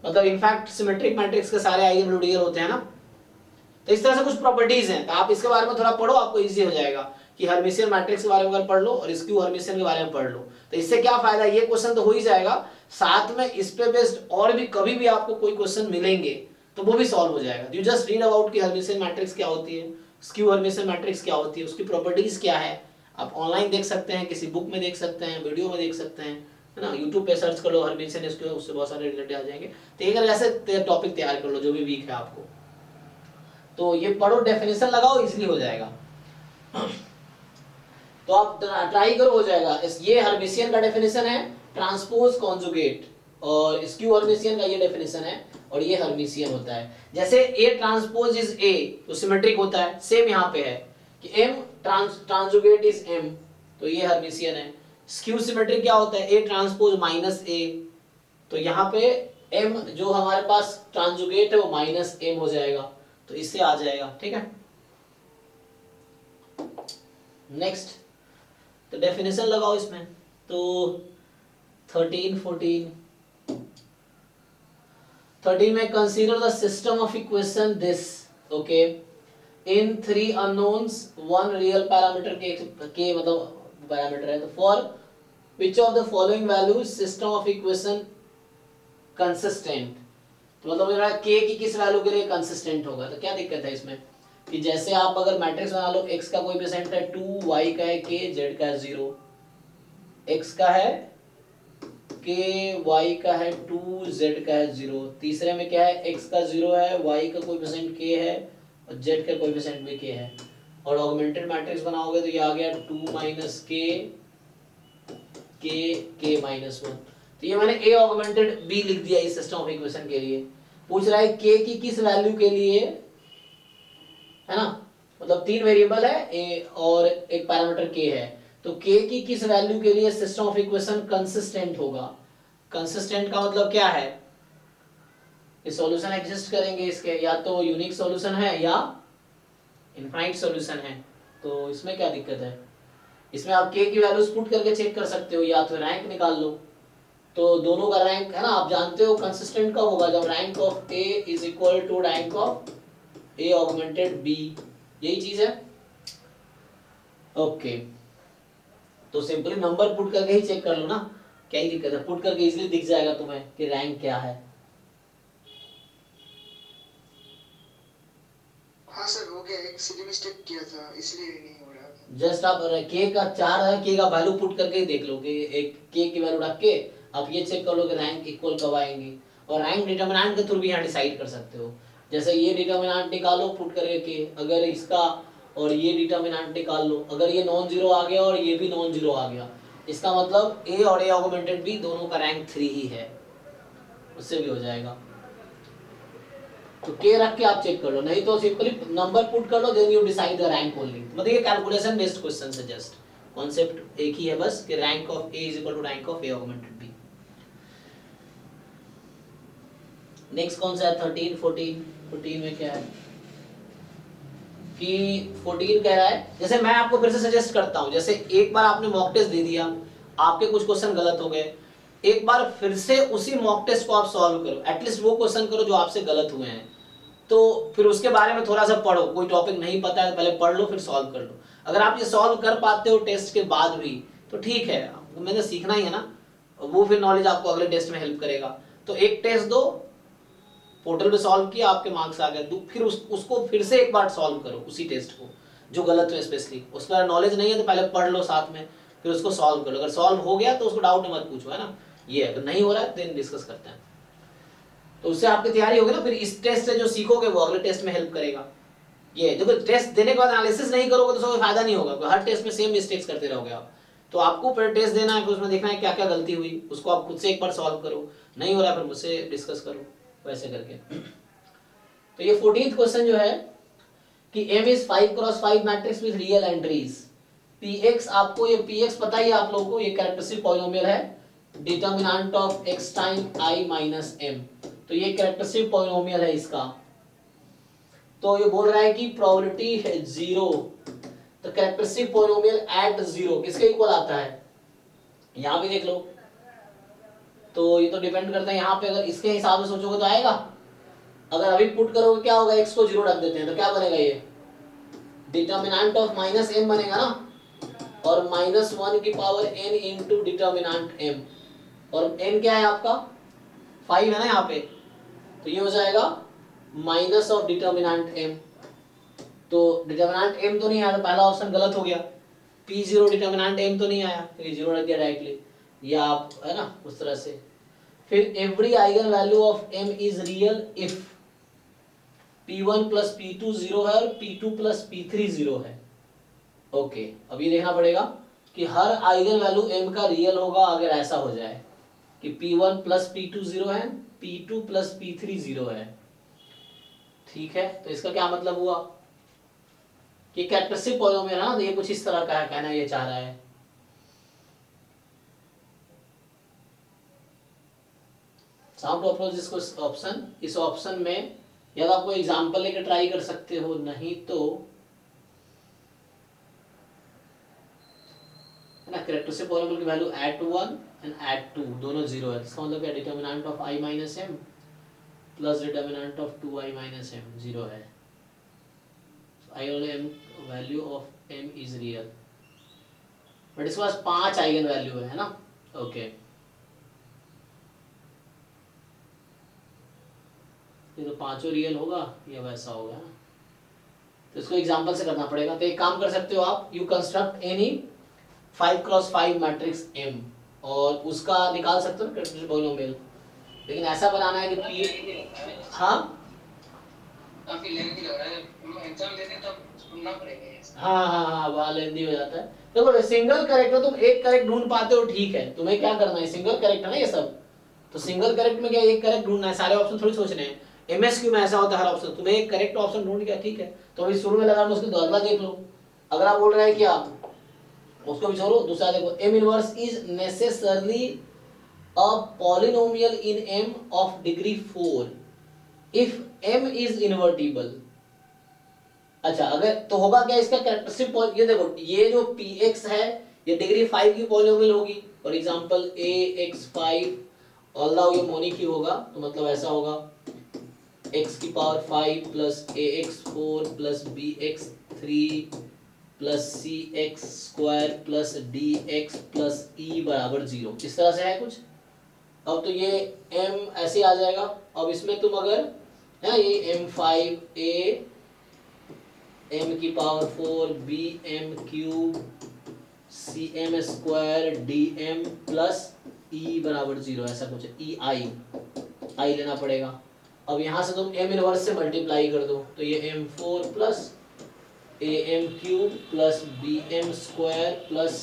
[SPEAKER 1] मतलब इनफैक्ट सिमेट्रिक मैट्रिक्स के सारे आइगन वैल्यू रियल होते हैं ना। तो इस तरह से कुछ प्रॉपर्टीज हैं, तो आप इसके बारे में थोड़ा पढ़ो, आपको इजी हो जाएगा कि हर्मिशियन मैट्रिक्स के बारे में अगर पढ़ लो और स्क्यू हर्मिशियन के बारे में पढ़ लो, तो इससे क्या फायदा, ये क्वेश्चन तो हो ही जाएगा, साथ में इस पे बेस्ड और भी कभी भी आपको कोई क्वेश्चन मिलेंगे तो वो भी सॉल्व हो जाएगा। यू जस्ट रीड अबाउट कि हर्मिशियन मैट्रिक्स क्या होती है, स्क्यू हर्मिशियन मैट्रिक्स क्या होती है, उसकी प्रॉपर्टीज क्या है, आप ऑनलाइन देख सकते हैं, किसी बुक में देख सकते हैं, वीडियो में देख सकते हैं, है ना, यूट्यूब पे सर्च कर लो हर्मिशियन स्क्यू, उससे बहुत सारे रिलेटेड आ जाएंगे। तो एक ऐसे टॉपिक तैयार कर लो जो भी वीक है आपको, तो ये पढ़ो, डेफिनेशन लगाओ, इजीली हो जाएगा। तो आप ट्राई करो, हो जाएगा। ये हर्मिशियन का डेफिनेशन है, ट्रांसपोज कॉन्जुगेट, और स्क्यू हर्मिशियन का ये डेफिनेशन है, और ये हर्मिशियन होता है। जैसे A ट्रांसपोज इज A तो सिमेट्रिक होता है, सेम यहाँ पे है कि M ट्रांसजुगेट इज M, तो ये हर्मिशियन है। स्क्यू सिमेट्रिक क्या होता है, A ट्रांसपोज -A, तो यहाँ पे M जो हमारे पास ट्रांसजुगेट है वो -M हो जाएगा, तो इससे आ जाएगा, ठीक है। नेक्स्ट, तो डेफिनेशन लगाओ इसमें, तो 13 14 में consider the system of equation this, okay, in 3 unknowns 1 real parameter के मतलब पैरामीटर है, तो for which of the following values system of equation consistent, तो मतलब मेरा k की किस वैल्यू के लिए कंसिस्टेंट होगा। तो क्या दिक्कत है इसमें कि जैसे आप अगर मैट्रिक्स बना लो, x का कोएफिशिएंट है 2, y का है k, z का है 0, x का है k, y का है 2, z का है 0, तीसरे में क्या है, x का 0 है, y का कोएफिशिएंट k है और z का कोएफिशिएंट भी k है, और ऑगमेंटेड मैट्रिक्स बनाओगे तो ये आ गया 2 - k -1। तो ये मैंने a ऑगमेंटेड b लिख दिया इस सिस्टम ऑफ इक्वेशन के लिए। पूछ रहा है k की किस वैल्यू के लिए, है ना, मतलब 3 वेरिएबल है a और एक पैरामीटर k है, तो k की किस वैल्यू के लिए सिस्टम ऑफ इक्वेशन कंसिस्टेंट होगा। कंसिस्टेंट का मतलब क्या है, ये सॉल्यूशन एग्जिस्ट करेंगे इसके, या तो यूनिक सॉल्यूशन है या इनफाइनाइट सॉल्यूशन है, तो इसमें क्या दिक्कत है, इसमें आप k की वैल्यूज पुट करके चेक कर सकते हो या तो रैंक निकाल लो। तो दोनों का रैंक है ना, आप जानते हो कंसिस्टेंट कब होगा, जब rank of a is equal to rank of a augmented b, यही चीज है। ओके, तो सिंपली नंबर पुट करके ही चेक कर लो ना, क्या ही दिक्कत है, पुट करके इजीली दिख जाएगा तुम्हें कि रैंक क्या है।
[SPEAKER 5] हाँ सर हो गया, एक सिली मिस्टेक किया था इसलिए नहीं हो रहा था।
[SPEAKER 1] जस्ट आप k का 4 है, k का वैल्यू पुट करके ही देख लो कि एक k की वैल्यू रख के आप ये चेक कर लो कि रैंक इक्वल कब आएंगी, और रैंक डिटरमिनेंट के थ्रू भी यहाँ डिसाइड कर सकते हो। जैसे ये डिटरमिनेंट निकालो पुट करके k, अगर इसका और ये डिटरमिनेंट निकाल लो, अगर ये नॉन जीरो आ गया और ये भी नॉन जीरो आ गया, इसका मतलब a और a ऑगमेंटेड b दोनों का रैंक 3 ही है, उससे भी हो जाएगा। तो k रख के आप चेक कर लो, नहीं तो सिंपली नंबर पुट कर लो, then you decide the rank only. मतलब ये कैलकुलेशन बेस्ड क्वेश्चन है, जस्ट कॉन्सेप्ट एक ही है बस कि rank of a is equal to rank of a augmented b। Next कौन सा है 13 14? 14 में क्या है कि 14 कह रहा है, जैसे मैं आपको फिर से सजेस्ट करता हूं, जैसे एक बार आपने मॉक टेस्ट दे दिया, आपके कुछ क्वेश्चन गलत हो गए, एक बार फिर से उसी मॉक टेस्ट को आप सॉल्व करो, एटलीस्ट वो क्वेश्चन करो जो आपसे गलत हुए हैं, तो फिर उसके बारे में थोड़ा सा पढ़ो, कोई टॉपिक नहीं पता है पहले पढ़ लो फिर सॉल्व कर लो। अगर आप ये सॉल्व कर पाते हो टेस्ट के बाद भी तो ठीक है, मैंने सीखना ही है ना, वो फिर नॉलेज आपको अगले टेस्ट में हेल्प करेगा। तो एक टेस्ट दो, पोर्टल पे सॉल्व किया, आपके मार्क्स आ गए, फिर उसको फिर से एक बार सॉल्व करो उसी टेस्ट को जो गलत हो, स्पेशली उस पर नॉलेज नहीं है तो पहले पढ़ लो साथ में, फिर उसको सॉल्व कर लो, अगर सॉल्व हो गया तो उसको डाउट मत पूछो, है ना, ये अगर नहीं हो रहा है देन डिस्कस करते हैं। तो उससे आपकी तैयारी होगी ना, फिर इस टेस्ट से जो सीखोगे वो अगले टेस्ट में हेल्प करेगा। ये देखो टेस्ट देने के बाद एनालिसिस नहीं करोगे तो कोई फायदा नहीं होगा, हर टेस्ट में सेम मिस्टेक्स करते रहोगे आप। तो आपको फिर टेस्ट देना है, फिर उसमें देखना है क्या क्या गलती हुई, उसको आप खुद से एक बार सॉल्व करो, नहीं हो रहा फिर मुझसे डिस्कस करो, वैसे करके। तो ये 14th क्वेश्चन जो है कि M is 5x5 matrix with real entries, Px आपको ये Px पता ही है आप लोगों को, ये कैरेक्टरिस्टिक पॉलिनोमियल है, determinant of x time i minus m, तो ये कैरेक्टरिस्टिक पॉलिनोमियल है इसका। तो ये बोल रहा है कि प्रोबेबिलिटी है 0, तो कैरेक्टरिस्टिक पॉलिनोमियल एट 0 किसके इक्वल आता है, यहां भी देख लो। तो ये तो डिपेंड करता है, यहाँ पे अगर इसके हिसाब से सोचोगे तो आएगा, अगर अभी पुट करोगे क्या होगा, x को 0 रख देते हैं तो क्या बनेगा, ये डिटरमिनेंट ऑफ माइनस m बनेगा ना, और -1 की power n into determinant m, और n क्या है आपका 5 है ना यहाँ पे, तो ये हो जाएगा माइनस ऑफ डिटरमिनेंट m। तो डिटरमिनेंट m तो नहीं आया, तो पहला ऑप्शन गलत हो गया, p0 डिटरमिनेंट m तो नहीं आया, ये 0 रख दिया डायरेक्टली, या आप है ना उस तरह से। फिर every eigen value of m is real if p1 plus p2 0 है और p2 प्लस p3 0 है। ओके, अब ये देखना पड़ेगा कि हर आइगन वैल्यू m का रियल होगा अगर ऐसा हो जाए कि p1 प्लस p2 0 है, p2 प्लस p3 0 है, ठीक है। तो इसका क्या मतलब हुआ कि कैरेक्टरिस्टिक पॉलिनोमियल है ना, तो ये कुछ इस तरह का है, कहना ये चाह रहा है। Sound to approach this option, इस ऑप्शन में या तो आपको एग्जांपल लेकर ट्राई कर सकते हो, नहीं तो है ना कैरेक्टरिस्टिक पॉलिनोमियल की वैल्यू एट 1 एंड एट 2 दोनों 0 है, इसका मतलब क्या determinant of i minus m plus determinant of 2i minus m 0 है, i और m value of m is real, but इसके पास 5 आइगन वैल्यू है ना। ओके, ये तो पांचों रियल होगा या वैसा होगा, तो इसको एग्जांपल से करना पड़ेगा। तो एक काम कर सकते हो आप, you construct any 5x5 matrix M और उसका निकाल सकते हो कैरेक्टरिस्टिक पॉलिनोमियल, लेकिन ऐसा बनाना है कि P हाँ
[SPEAKER 2] काफी लेंथी लग रहा है, एग्जाम देते तब सुनना पड़ेगा।
[SPEAKER 1] हाँ वहाँ लेंदी हो जाता है। देखो सिंगल करेक्ट हो, तुम एक करेक्ट ढूंढ पाते हो ठीक है, तुम्हें क्या करना है, सिंगल करेक्ट है ना ये सब, तो सिंगल करेक्ट में क्या एक करेक्ट ढूंढना है, सारे ऑप्शन थोड़ी सोचने हैं। MSQ में ऐसा होता है हर ऑप्शन, तुम्हें एक करेक्ट ऑप्शन ढूंढ गया ठीक है, तो अभी शुरू में लगा उसको अगला देख लो, अगर आप बोल रहे हैं कि आप उसको भी छोड़ो, दूसरा देखो, M inverse is necessarily a polynomial in M of degree 4 if M is invertible. अच्छा अगर तो होगा क्या इसका कैरेक्टरिस्टिक पॉइंट, ये देखो ये जो px है ये डिग्री 5 की पॉलिनोमियल होगी, फॉर एग्जांपल ax5 ऑल्दो ये मोनिक ही होगा, तो मतलब ऐसा होगा x की power 5 plus ax4 plus bx3 plus cx square plus dx plus e बराबर 0, इस तरह से है कुछ। अब तो ये m ऐसे आ जाएगा, अब इसमें तुम अगर है ना ये m5a m की power 4 bm cube cm square dm plus e बराबर 0 ऐसा कुछ है, ei लेना पड़ेगा। अब यहाँ से तुम m इनवर्स से मल्टीप्लाई कर दो तो ये m4 plus am cube plus bm square plus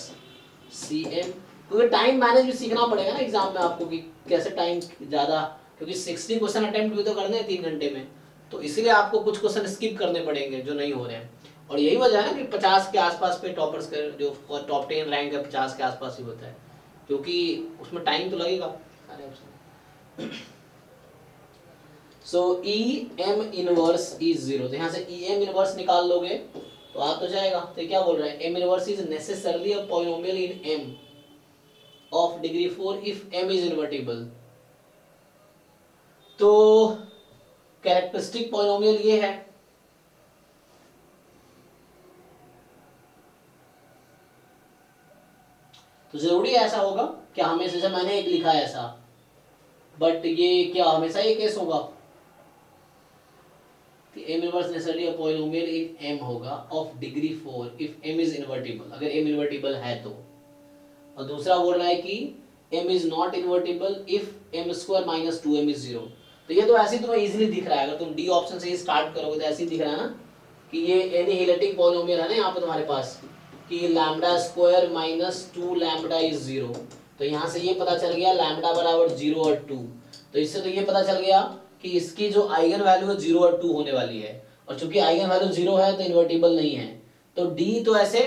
[SPEAKER 1] cm, क्योंकि टाइम मैनेज भी सीखना पड़ेगा ना एग्जाम में आपको कि कैसे टाइम ज़्यादा, क्योंकि 60 क्वेश्चन अटेम्प्ट भी तो करने हैं 3 घंटे में, तो इसीलिए आपको कुछ क्वेश्चन स्किप करने पड़ेंगे जो नहीं हो रहे हैं। और यही वजह है ना कि 50 के आसपास पे टॉपर्स के जो टॉप 10 रैंक है 50 के आसपास ही होता है, क्योंकि उसमें टाइम तो लगेगा सारे option. So E M inverse is 0, तो यहाँ से ई एम इनवर्स निकाल लोगे तो आ तो जाएगा। तो क्या बोल रहा है, M inverse is necessarily a polynomial in M of degree 4 if M is invertible. तो कैरेक्टरिस्टिक पॉलिनोमियल ये है, तो जरूरी ऐसा होगा क्या हमेशा, जैसे मैंने एक लिखा है ऐसा, बट ये क्या हमेशा ये केस होगा कि m inverse necessarily a polynomial in m होगा of degree 4 if m is invertible, अगर m इनवर्टिबल है तो। और दूसरा बोल रहा है कि m is not invertible if m square minus 2m is 0। तो ये तो ऐसे ही तुम्हें इजीली दिख रहा है, अगर तुम डी ऑप्शन से ही स्टार्ट करोगे तो ऐसे ही दिख रहा है ना कि ये एनिहिलेटिक पॉलिनोमियल है ना यहाँ पे तुम्हारे पास कि lambda square minus 2 lambda is 0, तो यहाँ से ये पता चल गया लैम्डा बराबर 0 और 2, तो इससे तो ये पता चल गया कि इसकी जो आइगन वैल्यू है 0 और 2 होने वाली है, और चूंकि आइगन वैल्यू 0 है तो इन्वर्टिबल नहीं है, तो डी तो ऐसे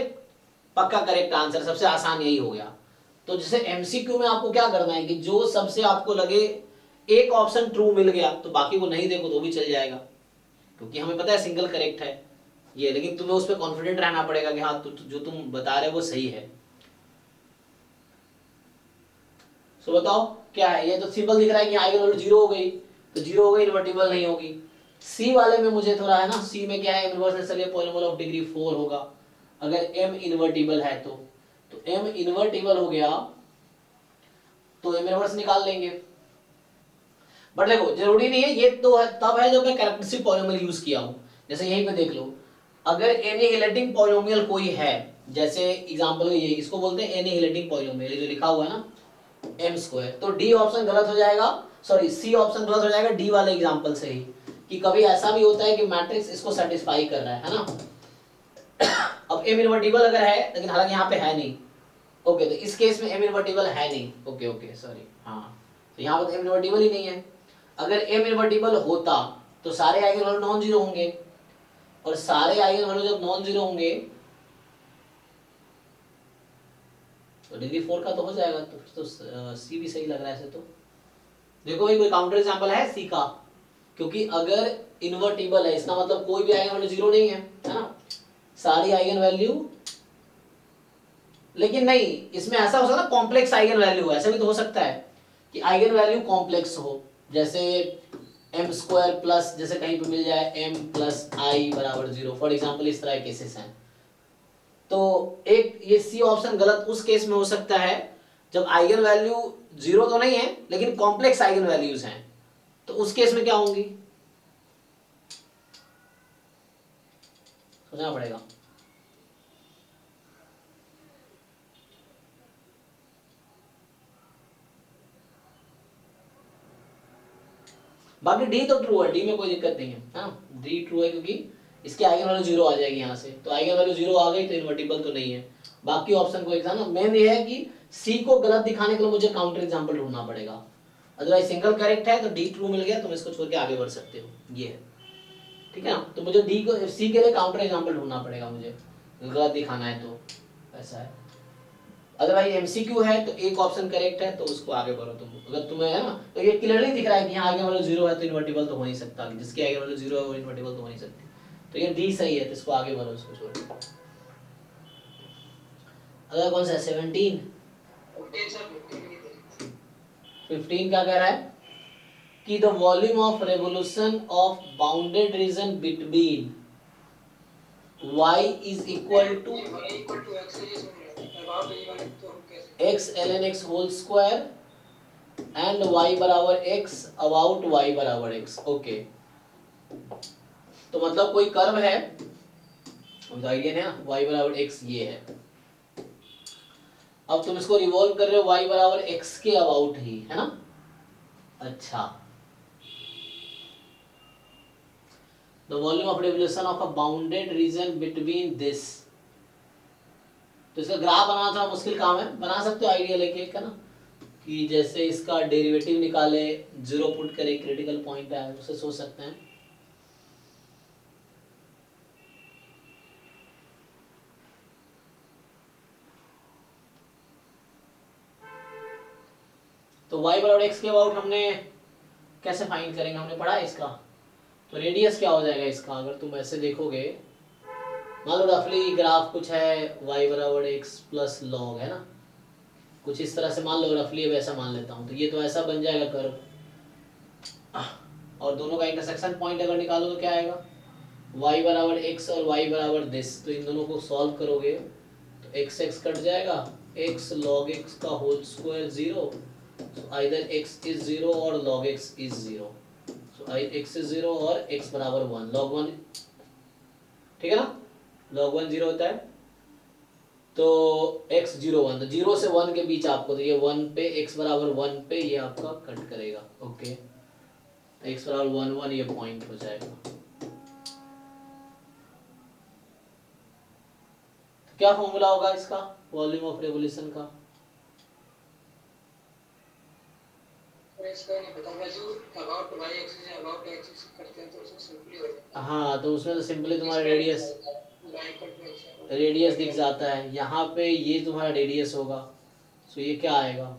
[SPEAKER 1] पक्का करेक्ट आंसर, सबसे आसान यही हो गया। तो जैसे एमसीक्यू में आपको क्या करना है कि जो सबसे आपको लगे एक ऑप्शन ट्रू मिल गया तो बाकी को नहीं देखो तो भी चल जाएगा, क्योंकि हमें पता है सिंगल करेक्ट है ये, लेकिन तुम्हें उस पर कॉन्फिडेंट रहना पड़ेगा कि हाँ जो तुम बता रहे हो वो सही है। सो बताओ क्या है, ये तो सिंपल दिख रहा है कि आइगन वैल्यू 0 हो गई, तो 0 हो गई इन्वर्टिबल नहीं होगी। सी वाले में मुझे थोड़ा है ना, सी में क्या है inverse necessarily polynomial of degree 4 होगा अगर m इन्वर्टिबल है तो m इन्वर्टिबल हो गया तो m इनवर्स निकाल लेंगे। बट देखो जरूरी नहीं है, ये तो है तब है जब मैं कैरेक्टरिस्टिक पॉलिनोमियल यूज किया हूं। जैसे यहीं पे देख लो, अगर एनिहिलेटिंग पॉलिनोमियल कोई है, जैसे एग्जांपल ये इसको बोलते हैं एनिहिलेटिंग पॉलिनोमियल, जो लिखा हुआ है ना m स्क्वायर, तो डी ऑप्शन गलत हो जाएगा, सॉरी सी ऑप्शन गलत हो जाएगा डी वाले एग्जांपल से ही, कि कभी ऐसा भी होता है कि मैट्रिक्स इसको सेटिस्फाई कर रहा है ना। अब m इनवर्टिबल अगर है, लेकिन हालांकि यहाँ पे है नहीं, ओके, तो इस केस में m इनवर्टिबल है नहीं, ओके ओके सॉरी, हाँ तो यहाँ पर m इनवर्टिबल ही नहीं है। अगर m इनवर्टिबल होता तो सारे आइगन वैल्यू नॉन जीरो होंगे, और सारे आइगन वैल्यू जब नॉन जीरो होंगे तो डिग्री 4 का तो हो जाएगा, तो सी भी सही लग रहा है ऐसे तो। देखो भाई कोई काउंटर एग्जांपल है सी का, क्योंकि अगर इन्वर्टिबल है इसका मतलब कोई भी आइगन वैल्यू जीरो नहीं है ना, सारी आइगन वैल्यू, लेकिन नहीं इसमें ऐसा हो सकता है कॉम्प्लेक्स आइगन वैल्यू, ऐसा भी तो हो सकता है कि आइगन वैल्यू कॉम्प्लेक्स हो, जैसे m स्क्वायर प्लस जैसे कहीं पे मिल जाए m प्लस आई बराबर 0, फॉर एग्जांपल इस तरह केसेस हैं। तो एक ये सी ऑप्शन गलत उस केस में हो सकता है जब आइगन वैल्यू 0 तो नहीं है लेकिन कॉम्प्लेक्स आइगन वैल्यूज हैं, तो उस केस में क्या होंगी सोचना पड़ेगा। बाकी डी तो ट्रू है, डी में कोई दिक्कत नहीं है, हाँ डी ट्रू है क्योंकि इसकी आइगन वैल्यू 0 आ जाएगी यहाँ से, तो आइगन वैल्यू 0 आ गई तो इन्वर्टिबल तो नहीं है। बाकी ऑप्शन को एग्जाम मेन ये है कि सी को गलत दिखाने के लिए मुझे काउंटर एग्जांपल ढूंढना पड़ेगा, अदरवाइज सिंगल करेक्ट है तो डी ट्रू मिल गया, तुम इसको छोड़ के आगे बढ़ सकते हो, ये है ठीक है ना। तो मुझे डी को सी के लिए काउंटर एग्जांपल ढूंढना पड़ेगा मुझे, गलत दिखाना है तो ऐसा है। अदरवाइज एमसीक्यू है तो एक ऑप्शन करेक्ट है तो उसको आगे बढ़ो तुम, अगर तुम्हें है ना तो ये क्लियरली दिख रहा है कि यहाँ आगे वाला 0 है तो इन्वर्टिबल तो हो नहीं सकता, जिसकी आगे वाला 0 है वो इन्वर्टिबल तो हो नहीं सकती, तो ये डी सही है, तो इसको आगे बढ़ो, इसको छोड़। अगला कौन सा है? 17। 15 क्या कह रहा है कि the volume of revolution of bounded region between y is equal to x ln x whole square and y बराबर x अबाउट y बराबर x। ओके, तो मतलब कोई कर्व है, आइडिया है ना, y बराबर x ये है। अब तुम इसको रिवॉल्व कर रहे हो y बराबर x के अबाउट ही, है ना। अच्छा, the volume of revolution of a bounded region between this. तो इसका ग्राफ बनाना थोड़ा मुश्किल काम है, बना सकते हो आइडिया लेके, है ना, कि जैसे इसका डेरिवेटिव निकाले, जीरो पुट करे, क्रिटिकल पॉइंट है, उसे सोच सकते हैं। तो y बराबर x के अबाउट हमने कैसे फाइंड करेंगे, हमने पढ़ा है इसका। तो रेडियस क्या हो जाएगा इसका, अगर तुम ऐसे देखोगे, मान लो रफली ग्राफ कुछ है y बराबर x प्लस लॉग, है ना, कुछ इस तरह से मान लो, रफली वैसा मान लेता हूँ, तो ये तो ऐसा बन जाएगा कर्व, और दोनों का इंटरसेक्शन पॉइंट अगर निकालो तो क्या आएगा, y बराबर x और y बराबर दिस। तो इन दोनों को सॉल्व करोगे तो x x कट जाएगा, x log x का whole square 0, so either x is 0 और log x is 0, so x is 0 और x बराबर 1, log 1, ठीक है ना, log 1 0 होता है, तो x 0 1, तो 0 से 1 के बीच आपको, तो ये 1 पे x बराबर 1 पे ये आपका कट करेगा। ओके, x बराबर 1 1 ये पॉइंट हो जाएगा। तो क्या फॉर्मूला होगा इसका वॉल्यूम ऑफ रेवोल्यूशन का? हाँ, तो उसमें तो सिंपली तुम्हारा रेडियस दिख जाता है, यहाँ पे ये तुम्हारा रेडियस होगा, सो ये क्या आएगा,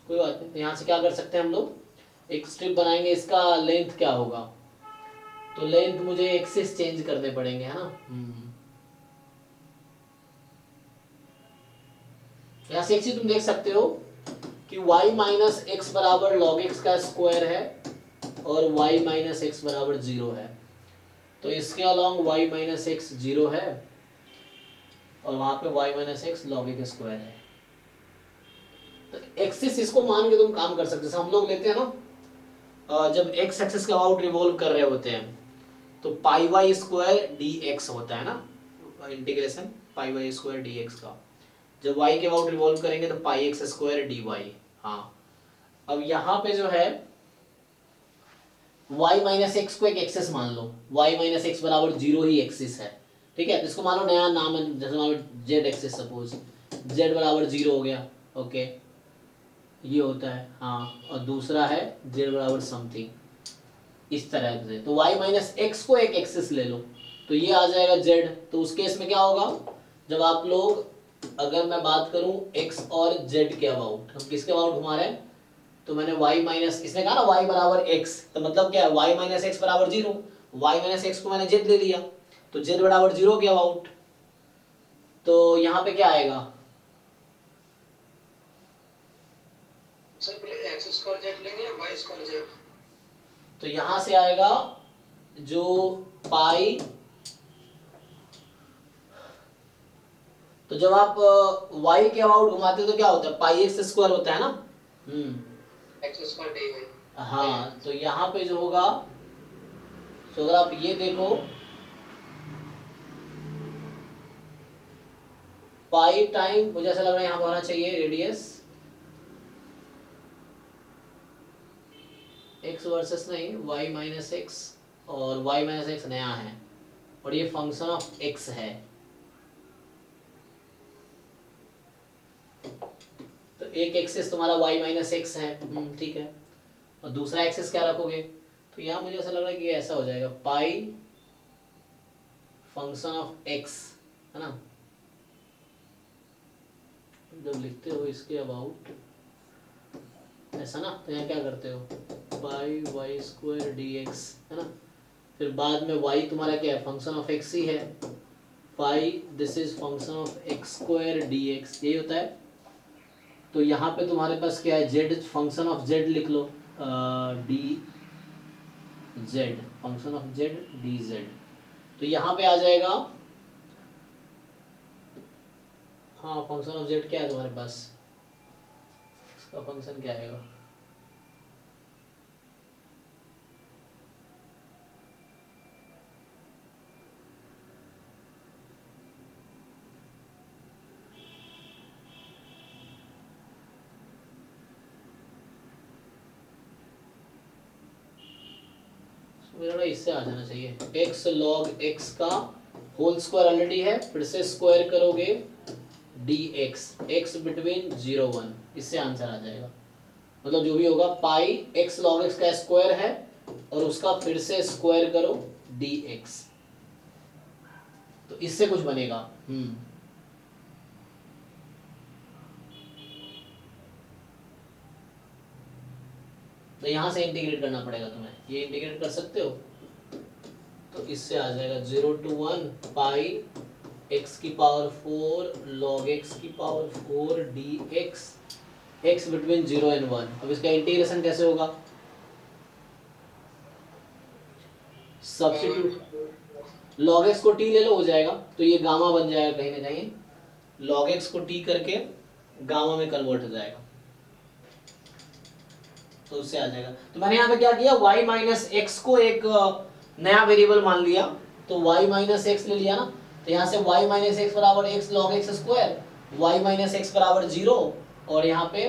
[SPEAKER 1] कोई बात नहीं। तो यहाँ से क्या कर सकते हैं हम लोग, एक स्ट्रिप बनाएंगे, इसका लेंथ क्या होगा, तो लेंथ मुझे एक्सिस चेंज करने पड़ेंगे, है ना। यहाँ से एक चीज तुम देख सकते हो कि y माइनस एक्स बराबर लॉग एक्स का स्क्वायर है और y माइनस एक्स बराबर 0 है, तो इसके अलॉन्ग y माइनस एक्स 0 है और वहां पे y minus x log x square है। तो एक्सिस इसको मान के तुम काम कर सकते हो, हम लोग लेते हैं ना, जब x एक्सिस के अबाउट रिवॉल्व कर रहे होते हैं तो पाई वाई स्क्वायर डी एक्स होता है ना, इंटीग्रेशन पाई वाई स्क्वायर डी एक्स का, जब y के अबाउट रिवॉल्व करेंगे तो पाई एक्स स्क्वायर डी वाई। हाँ, अब यहाँ पे जो है y माइनस एक्स को एक एक्सिस मान लो, y माइनस एक्स बराबर 0 ही एक्सिस है, ठीक है, तो इसको मान लो नया नाम है, जैसे मान लो z एक्सिस, सपोज z बराबर 0 हो गया। ओके, ये होता है, हाँ, और दूसरा है z बराबर समथिंग, इस तरह से। तो y माइनस एक्स को एक एक्सिस ले लो, तो ये आ जाएगा z। तो उस केस में क्या होगा, जब आप लोग, अगर मैं बात करूं x और z के अबाउट, हम किसके अबाउट घुमा रहे हैं, तो मैंने y माइनस, इसने कहा ना y बराबर x, तो मतलब क्या है, y माइनस एक्स बराबर 0, y माइनस एक्स को मैंने z ले लिया, तो z बराबर 0 के अबाउट, तो यहाँ पे क्या आएगा, तो यहाँ से आएगा जो पाई, तो जब आप y के अबाउट घुमाते हो तो क्या होता है, पाई एक्स स्क्वायर होता है ना। हाँ, तो यहाँ पे जो होगा, तो अगर आप ये देखो, पाई टाइम, मुझे ऐसा लग रहा है यहाँ पर होना चाहिए रेडियस, x वर्सेस नहीं, y माइनस एक्स, और y माइनस एक्स नया है और ये फंक्शन ऑफ x है, तो एक एक्सिस तुम्हारा y माइनस एक्स है, ठीक है, और दूसरा एक्सिस क्या रखोगे, तो यहाँ मुझे ऐसा लग रहा है कि ऐसा हो जाएगा पाई फंक्शन ऑफ एक्स, है ना, जब लिखते हो इसके अबाउट ऐसा ना, तो यहाँ क्या करते हो पाई वाई स्क्वायर डी एक्स, है ना, फिर बाद में y तुम्हारा क्या है, फंक्शन ऑफ x ही है, pi this is function of x square d x, यही होता है। तो यहाँ पे तुम्हारे पास क्या है, z फंक्शन ऑफ z लिख लो, d z, function of z d z, तो यहाँ पे आ जाएगा, हाँ फंक्शन ऑफ z क्या है तुम्हारे पास, इसका फंक्शन क्या आएगा, मेरा इससे आ जाना चाहिए, x log x का होल स्क्वायर ऑलरेडी है, फिर से स्क्वायर करोगे dx, x बिटवीन 0 1, इससे आंसर आ जाएगा। मतलब जो भी होगा पाई x log x का स्क्वायर है और उसका फिर से स्क्वायर करो dx, तो इससे कुछ बनेगा। तो यहां से इंटीग्रेट करना पड़ेगा तुम्हें, ये इंटीग्रेट कर सकते हो, तो इससे आ जाएगा 0 to 1 पाई x की पावर 4 log x की power 4 dx, x between 0 and 1। अब इसका इंटीग्रेशन कैसे होगा, सब्स्टिट्यूट log x को t ले लो, हो जाएगा, तो ये गामा बन जाएगा कहीं ना कहीं, log x को t करके गामा में कन्वर्ट हो जाएगा, तो उससे आ जाएगा। तो मैंने यहाँ पे क्या किया, y माइनस एक्स को एक नया वेरिएबल मान लिया, तो y माइनस एक्स ले लिया ना, तो यहाँ से y माइनस एक्स बराबर x log x स्क्वायर, y माइनस एक्स बराबर 0, और यहाँ पे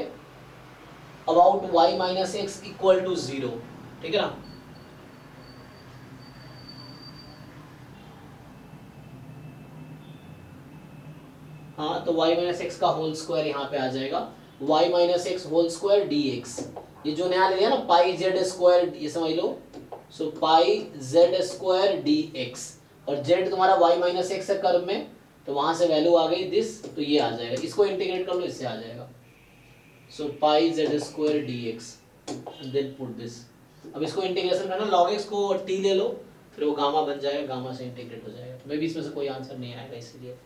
[SPEAKER 1] about y minus X equal to 0, ठीक है ना। हाँ, तो y माइनस एक्स का होल स्क्वायर यहाँ पे आ जाएगा, y minus X whole square dx, ये जो नया ले लिया ना पाई जेड स्क्वायर, ये समझ लो, सो पाई जेड स्क्वायर dx, और z तुम्हारा y माइनस एक्स है कर्व में, तो वहां से वैल्यू आ गई दिस, तो ये आ जाएगा, इसको इंटीग्रेट कर लो, इससे आ जाएगा, so pi z square dx, then put this. अब इसको इंटीग्रेशन करना, log x को t ले लो, फिर वो गामा बन जाएगा, गामा से इंटीग्रेट हो जाएगा, मे भी इसमें से कोई आंसर नहीं आएगा, इसलिए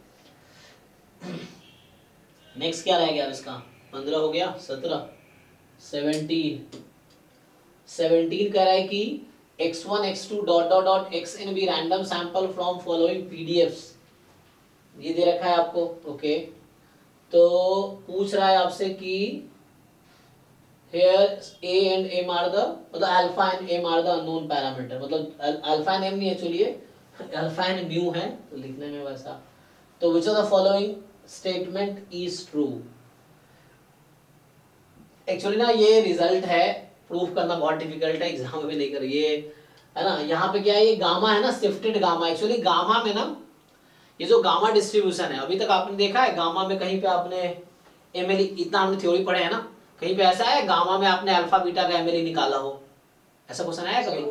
[SPEAKER 1] नेक्स्ट क्या रह गया इसका, 15 हो गया, 17 17 कह रहा है कि x1 x2 dot dot dot xn भी random sample from following PDFs, ये दे रखा है आपको, ओके। तो पूछ रहा है आपसे कि here a and m are the, मतलब alpha and m are the unknown parameter, मतलब अल्फा एंड m नहीं एक्चुअली है, अल्फा एंड म्यू है, तो लिखने में वैसा। तो which of the following statement is true, actually ना ये रिजल्ट है, प्रूफ करना बहुत डिफिकल्ट है, एग्जाम में नहीं कर, ये है ना, यहाँ पे क्या है, ये गामा है ना, शिफ्टेड गामा, एक्चुअली गामा में ना, ये जो गामा डिस्ट्रीब्यूशन है, अभी तक आपने देखा है गामा में कहीं पे आपने एमएलई, इतना हमने थ्योरी पढ़े है ना, कहीं पे ऐसा है गामा में आपने अल्फा बीटा का एमएलई निकाला हो, ऐसा क्वेश्चन आया कभी?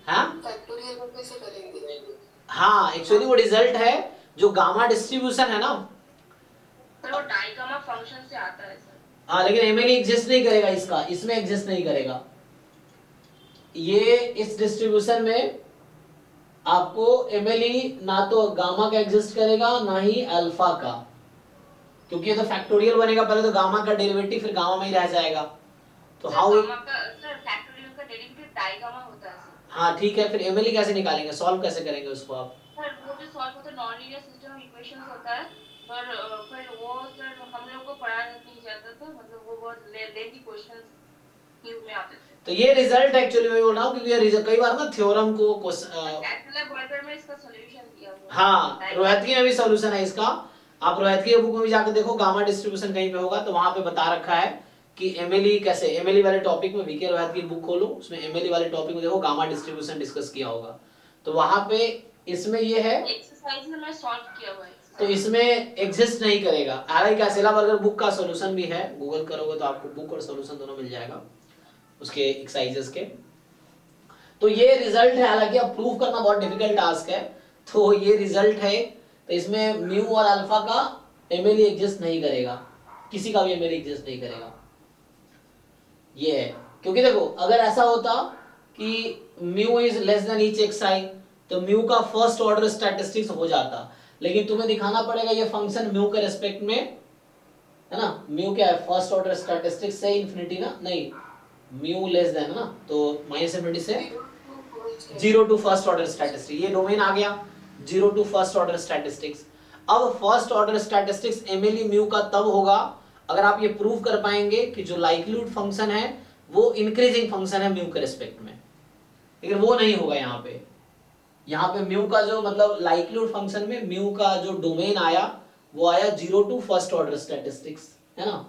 [SPEAKER 1] हाँ
[SPEAKER 4] फैक्टोरियल को कैसे करेंगे?
[SPEAKER 1] हाँ, एक्चुअली वो रिजल्ट है जो गामा डिस्ट्रीब्यूशन है ना,
[SPEAKER 3] वो डाइगामा फंक्शन से आता है सर।
[SPEAKER 1] हाँ, लेकिन एमएलई एग्जिस्ट नहीं करेगा, इसका इसमें एग्जिस्ट नहीं करेगा, ये इस डिस्ट्रीब्यूशन में आपको एमएलई ना तो गामा का एग्जिस्ट करेगा ना ही अल्फा का, क्योंकि ये तो फैक्टोरियल बनेगा, पहले तो गामा का डेरिवेटिव फिर गामा में ही रह जाएगा, तो हाउ
[SPEAKER 3] गामा का सर फैक्टोरियल का डेरिवेटिव डाइगामा होता है सर।
[SPEAKER 1] हाँ ठीक है, फिर एमएलई कैसे निकालेंगे, सॉल्व कैसे करेंगे उसको आप?
[SPEAKER 3] सर वो जो सॉल्व होता है non linear system of equations होता है, पर फिर वो सर हम लोग को पढ़ाया नहीं जाता था, मतलब वो बहुत लेंथी क्वेश्चंस क्यूब में आते थे।
[SPEAKER 1] तो ये रिजल्ट एक्चुअली मैं बोल रहा हूँ, क्योंकि ये कई बार ना थ्योरम को
[SPEAKER 3] कैलकुलस बॉयलर में इसका सॉल्यूशन दिया हुआ है।
[SPEAKER 1] हाँ, रोहतगी में भी सॉल्यूशन है इसका, आप रोहतगी के बुक में भी जाकर देखो, गामा डिस्ट्रीब्यूशन कहीं पे होगा तो वहां पे बता रखा है कि एमएलई कैसे, एमएलई वाले टॉपिक में वीके रोहतगी की बुक खोलो, उसमें एमएलई वाले टॉपिक में देखो गामा डिस्ट्रीब्यूशन डिस्कस किया होगा, तो वहां पे इसमें ये है,
[SPEAKER 3] एक्सरसाइज में मैं सॉल्व किया हुआ है,
[SPEAKER 1] तो इसमें एग्जिस्ट नहीं करेगा। आरआई का सेला बर्गर बुक का सॉल्यूशन भी है, गूगल करोगे तो आपको बुक और सॉल्यूशन दोनों मिल जाएगा, उसके एक्सरसाइजेस के। तो ये रिजल्ट है, हालांकि अब प्रूव करना बहुत डिफिकल्ट टास्क है। तो ये रिजल्ट है, तो इसमें म्यू और अल्फा का एमएलई एग्जिस्ट नहीं करेगा, किसी का भी एमएलई एग्जिस्ट नहीं करेगा। ये है, क्योंकि देखो अगर ऐसा होता कि mu is less than each XI तो म्यू का फर्स्ट ऑर्डर स्टैटिस्टिक्स हो जाता, लेकिन तुम्हें दिखाना पड़ेगा ये फंक्शन म्यू के रेस्पेक्ट में, है ना, म्यू क्या है फर्स्ट ऑर्डर स्टैटिस्टिक्स से इन्फिनिटी ना, नहीं म्यू लेस देन है ना, तो माइनस इन्फिनिटी से 0 टू फर्स्ट ऑर्डर स्टैटिस्टिक्स, ये डोमेन आ गया 0 टू फर्स्ट ऑर्डर स्टैटिस्टिक्स। अब first order statistics MLE mu का तब होगा अगर आप ये प्रूव कर पाएंगे कि जो लाइक्लीहुड फंक्शन है वो इंक्रीजिंग फंक्शन है म्यू के रेस्पेक्ट में, लेकिन वो नहीं होगा यहाँ पे। यहाँ पे म्यू का जो मतलब लाइक्लीहुड फंक्शन में म्यू का जो डोमेन आया वो आया 0 टू फर्स्ट ऑर्डर स्टैटिस्टिक्स, है ना,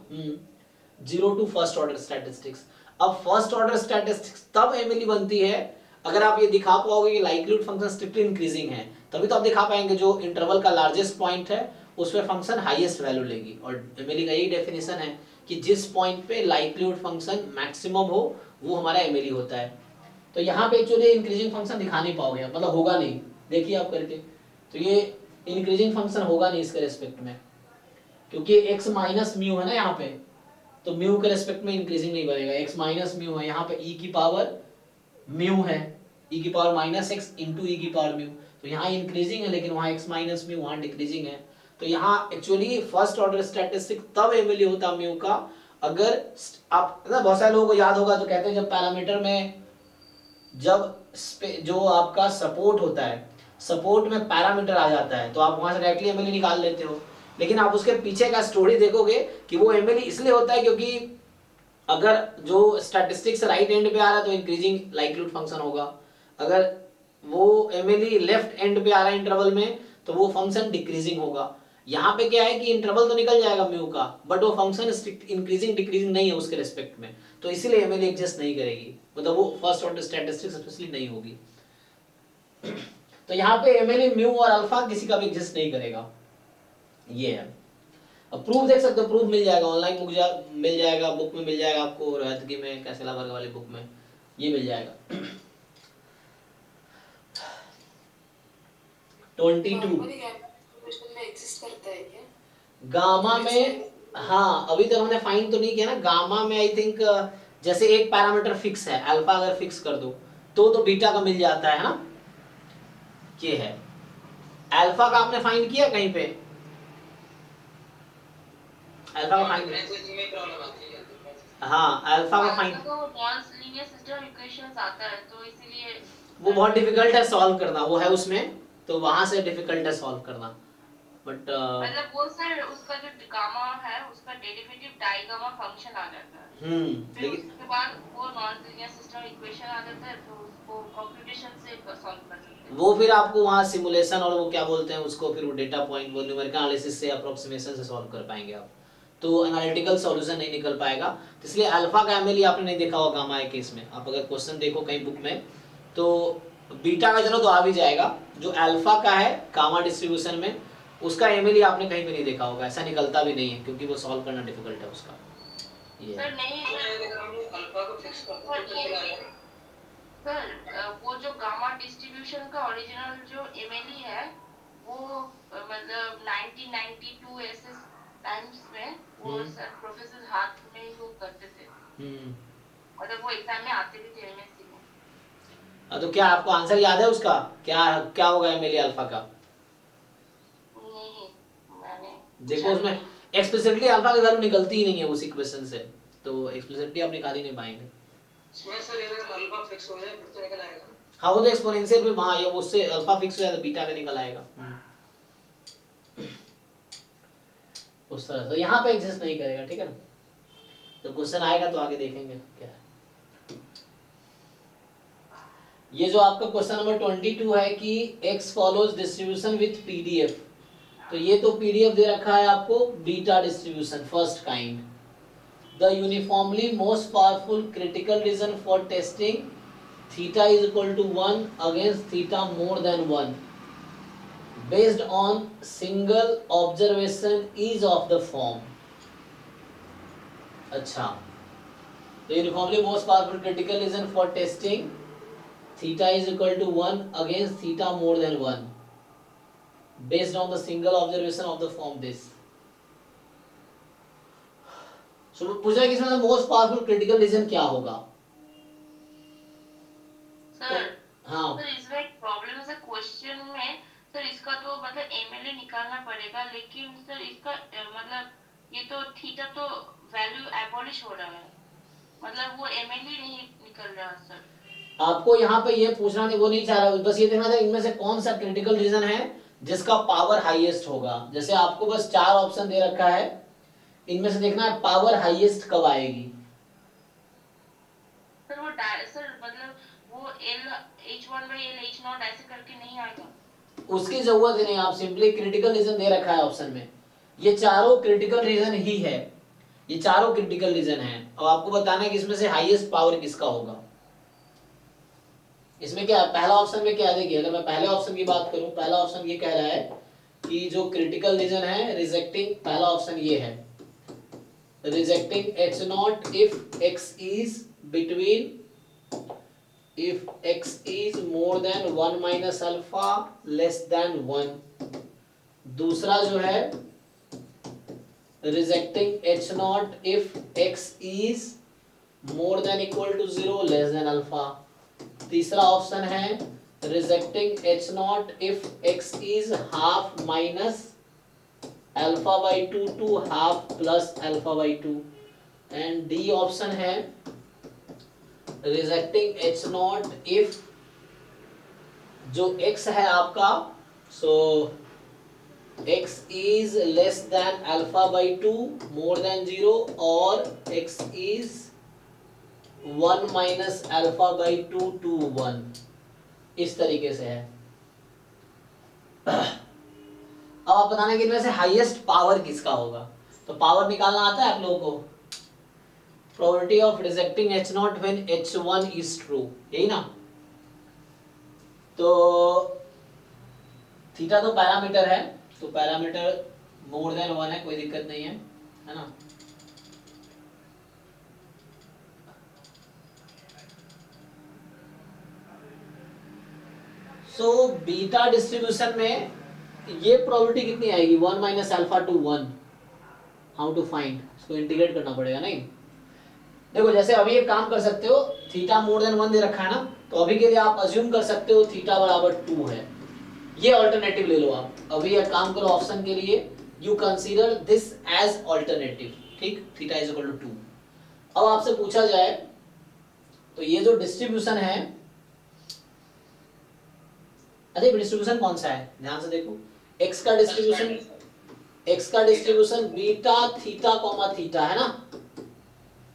[SPEAKER 1] 0 टू फर्स्ट ऑर्डर स्टैटिस्टिक्स। अब फर्स्ट ऑर्डर स्टैटिस्टिक्स तब एमएलई बनती है अगर आप ये दिखा पाओगे कि लाइक्लीहुड फंक्शन स्ट्रिक्टली इंक्रीजिंग है, तभी तो आप दिखा पाएंगे जो इंटरवल का लार्जेस्ट पॉइंट है उसमें फंक्शन हाईएस्ट वैल्यू लेगी। और एमएलई का यही डेफिनेशन है कि जिस पॉइंट पे लाइक्लीहुड फंक्शन मैक्सिमम हो वो हमारा एमएलई होता है। तो यहाँ पे एक्चुअली इंक्रीजिंग फंक्शन दिखा नहीं पाओगे, मतलब होगा नहीं, देखिए आप करके, तो ये इंक्रीजिंग फंक्शन होगा नहीं इसके रेस्पेक्ट में, क्योंकि x माइनस म्यू है ना यहाँ पे, तो म्यू के रेस्पेक्ट में इंक्रीजिंग नहीं बनेगा, x माइनस म्यू है, यहाँ पे e की पावर म्यू है, e की पावर माइनस एक्स इंटू ई की पावर म्यू, तो यहाँ इंक्रीजिंग है लेकिन वहाँ x माइनस म्यू वहाँ डिक्रीजिंग है। तो यहाँ एक्चुअली फर्स्ट ऑर्डर स्टैटिस्टिक तब एमएलई होता म्यू का अगर आप ना, बहुत सारे लोगों को याद होगा तो कहते हैं जब पैरामीटर में जब जो आपका सपोर्ट होता है, सपोर्ट में पैरामीटर आ जाता है तो आप वहां से डायरेक्टली एमएलई निकाल लेते हो, लेकिन आप उसके पीछे का स्टोरी देखोगे कि वो एमएलई इसलिए होता है क्योंकि अगर जो स्टैटिस्टिक्स राइट एंड पे आ रहा है तो इंक्रीजिंग लाइक्लीहुड फंक्शन होगा, अगर वो एमएलई लेफ्ट एंड पे आ रहा है इंटरवल में तो वो फंक्शन डिक्रीजिंग होगा। यहाँ पे क्या है कि इंटरवल तो निकल जाएगा म्यू का, बट वो फंक्शन इंक्रीजिंग डिक्रीजिंग नहीं है उसके रेस्पेक्ट में, तो इसीलिए एमएलई एग्जिस्ट नहीं करेगी, मतलब वो फर्स्ट ऑर्डर स्टैटिस्टिक्स स्पेशली नहीं होगी। तो यहाँ पे एमएलई म्यू और अल्फा किसी का भी एग्जिस्ट नहीं करेगा, ये है। अब प्रूफ देख सकते हो, प्रूफ मिल जाएगा ऑनलाइन मिल जाएगा, बुक में मिल जाएगा आपको, रहतगी में कैसेला वर्ग वाली बुक में ये मिल जाएगा। 22 गामा में, हाँ अभी तक हमने फाइंड तो नहीं किया ना, गामा में आई थिंक जैसे एक पैरामीटर फिक्स है, अल्फा अगर फिक्स कर दो तो बीटा का मिल जाता है ना, ये है। अल्फा का आपने फाइंड किया कहीं पे, अल्फा का फाइंड, हाँ अल्फा का फाइंड,
[SPEAKER 3] नॉनलीनियर सिस्टम इक्वेशंस आता है तो इसीलिए
[SPEAKER 1] वो बहुत डिफिकल्ट है सॉल्व करना, वो है उसमें, तो वहां से डिफिकल्ट है सॉल्व करना, बट
[SPEAKER 3] मतलब वो सर उसका जो गामा है उसका डेरिवेटिव डाइगामा फंक्शन आ जाता है, फिर
[SPEAKER 1] लेकिन
[SPEAKER 3] उसके बाद वो नॉनलीनियर सिस्टम इक्वेशन आ जाता है, तो उसको कंप्यूटेशन से सॉल्व कर सकते हैं।
[SPEAKER 1] वो फिर आपको वहाँ सिमुलेशन और वो क्या बोलते हैं उसको, फिर वो डेटा पॉइंट वो न्यूमेरिकल एनालिसिस से अप्रोक्सीमेशन से सॉल्व कर पाएंगे आप, तो एनालिटिकल सॉल्यूशन नहीं निकल पाएगा। तो इसलिए अल्फा का एमएलई आपने नहीं देखा होगा गामा के केस में, आप अगर क्वेश्चन देखो कहीं बुक में तो बीटा का चलो तो आ भी जाएगा, जो अल्फा का है गामा डिस्ट्रीब्यूशन में उसका एमएलई आपने कहीं भी नहीं देखा होगा, ऐसा निकलता भी नहीं है क्योंकि वो सॉल्व करना डिफिकल्ट है उसका। ये
[SPEAKER 3] सर नहीं
[SPEAKER 2] अल्फा को फिक्स करते हैं तो चला जाएगा।
[SPEAKER 3] सर वो जो गामा डिस्ट्रीब्यूशन का ओरिजिनल जो एमएलई है वो मतलब 1992 एसएस टाइम्स में वो सर प्रोफेसर हाथ में ही वो करते थे, मतलब वो एग्जाम में आते भी थे एमएससी में।
[SPEAKER 1] तो क्या आपको आंसर याद है उसका, क्या होगा एमएलई अल्फा का?
[SPEAKER 3] नहीं मैंने
[SPEAKER 1] देखो उसमें एक्सप्लिसिटली अल्फा की वैल्यू निकलती ही नहीं है उस इक्वेशन से, तो एक्सप्लिसिटली आप निकाल ही नहीं पाएंगे।
[SPEAKER 2] इसमें सर ये अगर अल्फा फिक्स हो जाए फिर तो निकल आएगा।
[SPEAKER 1] हाँ वो तो एक्सपोनेंशियल भी वहां ये उससे अल्फा फिक्स हो जाए तो बीटा का निकल आएगा उस तरह से, यहाँ पे एग्जिस्ट नहीं करेगा, ठीक है ना। तो क्वेश्चन आएगा तो आगे देखेंगे क्या है। ये जो आपका क्वेश्चन नंबर 22 है कि x follows distribution with PDF, तो ये तो पीडीएफ दे रखा है आपको beta distribution first kind, the uniformly most powerful critical region for testing theta is equal to 1 against theta more than 1 based on single observation is of the form। अच्छा The uniformly most powerful critical reason for testing theta is equal to 1 against theta more than 1 based on the single observation of the form this. So पूछा है कि इसमें मोस्ट पावरफुल क्रिटिकल रीजन क्या होगा?
[SPEAKER 3] सर
[SPEAKER 1] हाँ
[SPEAKER 3] सर इसमें एक प्रॉब्लम है क्वेश्चन में सर इसका तो मतलब एमएलए निकालना पड़ेगा लेकिन सर इसका मतलब ये तो थीटा तो वैल्यू एबॉलिश हो रहा है मतलब वो एमएलए नहीं निकल रहा सर।
[SPEAKER 1] आपको यहाँ पे ये पूछना नहीं, वो नहीं चाह रहा, बस ये देखना था इनमें से कौन सा क्रिटिकल रीजन है जिसका पावर हाईएस्ट होगा। जैसे आपको बस 4 ऑप्शन दे रखा है, इनमें से देखना है पावर हाईएस्ट कब आएगी।
[SPEAKER 3] सर वो सर मतलब वो एल h1/l h0 ऐसे करके नहीं आएगा,
[SPEAKER 1] उसकी जरूरत ही नहीं, आप सिंपली क्रिटिकल रीजन दे रखा है ऑप्शन में, ये चारों क्रिटिकल रीजन ही है, ये चारों क्रिटिकल रीजन है। अब आपको बताना है कि इसमें से हाईएस्ट पावर किसका होगा। इसमें क्या पहला ऑप्शन में क्या देखिए, अगर मैं पहले ऑप्शन की बात करूं, पहला ऑप्शन ये कह रहा है कि जो क्रिटिकल रीजन है रिजेक्टिंग, पहला ऑप्शन ये है rejecting h0 if x is between if x is more than 1 minus alpha less than 1। दूसरा जो है rejecting h0 if x is more than equal to 0 less than alpha। तीसरा ऑप्शन है rejecting h0 if x is half minus alpha by 2 to half plus alpha by 2। And D option है rejecting h0 if जो x है आपका, so x is less than alpha by 2 more than 0 और x is 1 minus alpha by 2 to 1, इस तरीके से है। अब आप बताना कि इनमें से हाईएस्ट पावर किसका होगा। तो पावर निकालना आता है आप लोगों को, probability of rejecting h0 when h1 is true, यही ना। तो थीटा तो पैरामीटर है, तो पैरामीटर मोर देन 1 है, कोई दिक्कत नहीं है ना। सो बीटा डिस्ट्रीब्यूशन में ये प्रोबेबिलिटी कितनी आएगी, 1 minus alpha to 1। How to find, इसको इंटीग्रेट करना पड़ेगा। नहीं देखो, जैसे अभी एक काम कर सकते हो, थीटा मोर देन 1 दे रखा है ना, तो अभी के लिए आप अज्यूम कर सकते हो थीटा बराबर 2 है। ये अल्टरनेटिव ले लो आप। अभी एक काम करो ऑप्शन के लिए, you consider this as alternative, ठीक, थीटा इज इक्वल टू 2। अब आपसे पूछा जाए तो ये जो डिस्ट्रीब्यूशन है, अरे डिस्ट्रीब्यूशन कौन सा है, ध्यान से देखो, x का distribution beta theta comma theta है ना,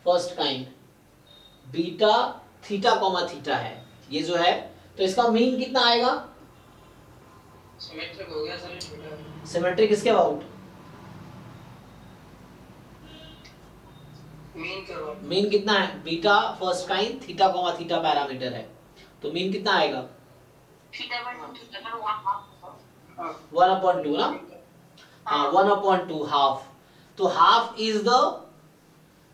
[SPEAKER 1] first kind beta theta comma theta है ये जो है। तो इसका मीन कितना आएगा,
[SPEAKER 2] सिमेट्रिक हो गया सर, छोटा
[SPEAKER 1] सिमेट्रिक इसके अबाउट,
[SPEAKER 2] मीन के अबाउट।
[SPEAKER 1] मीन कितना है, beta first kind theta comma theta parameter है, तो मीन कितना आएगा,
[SPEAKER 3] थीटा बाय 2 थीटा बाय
[SPEAKER 1] 1/2 ना, हाँ 1/2 हाफ। तो half is the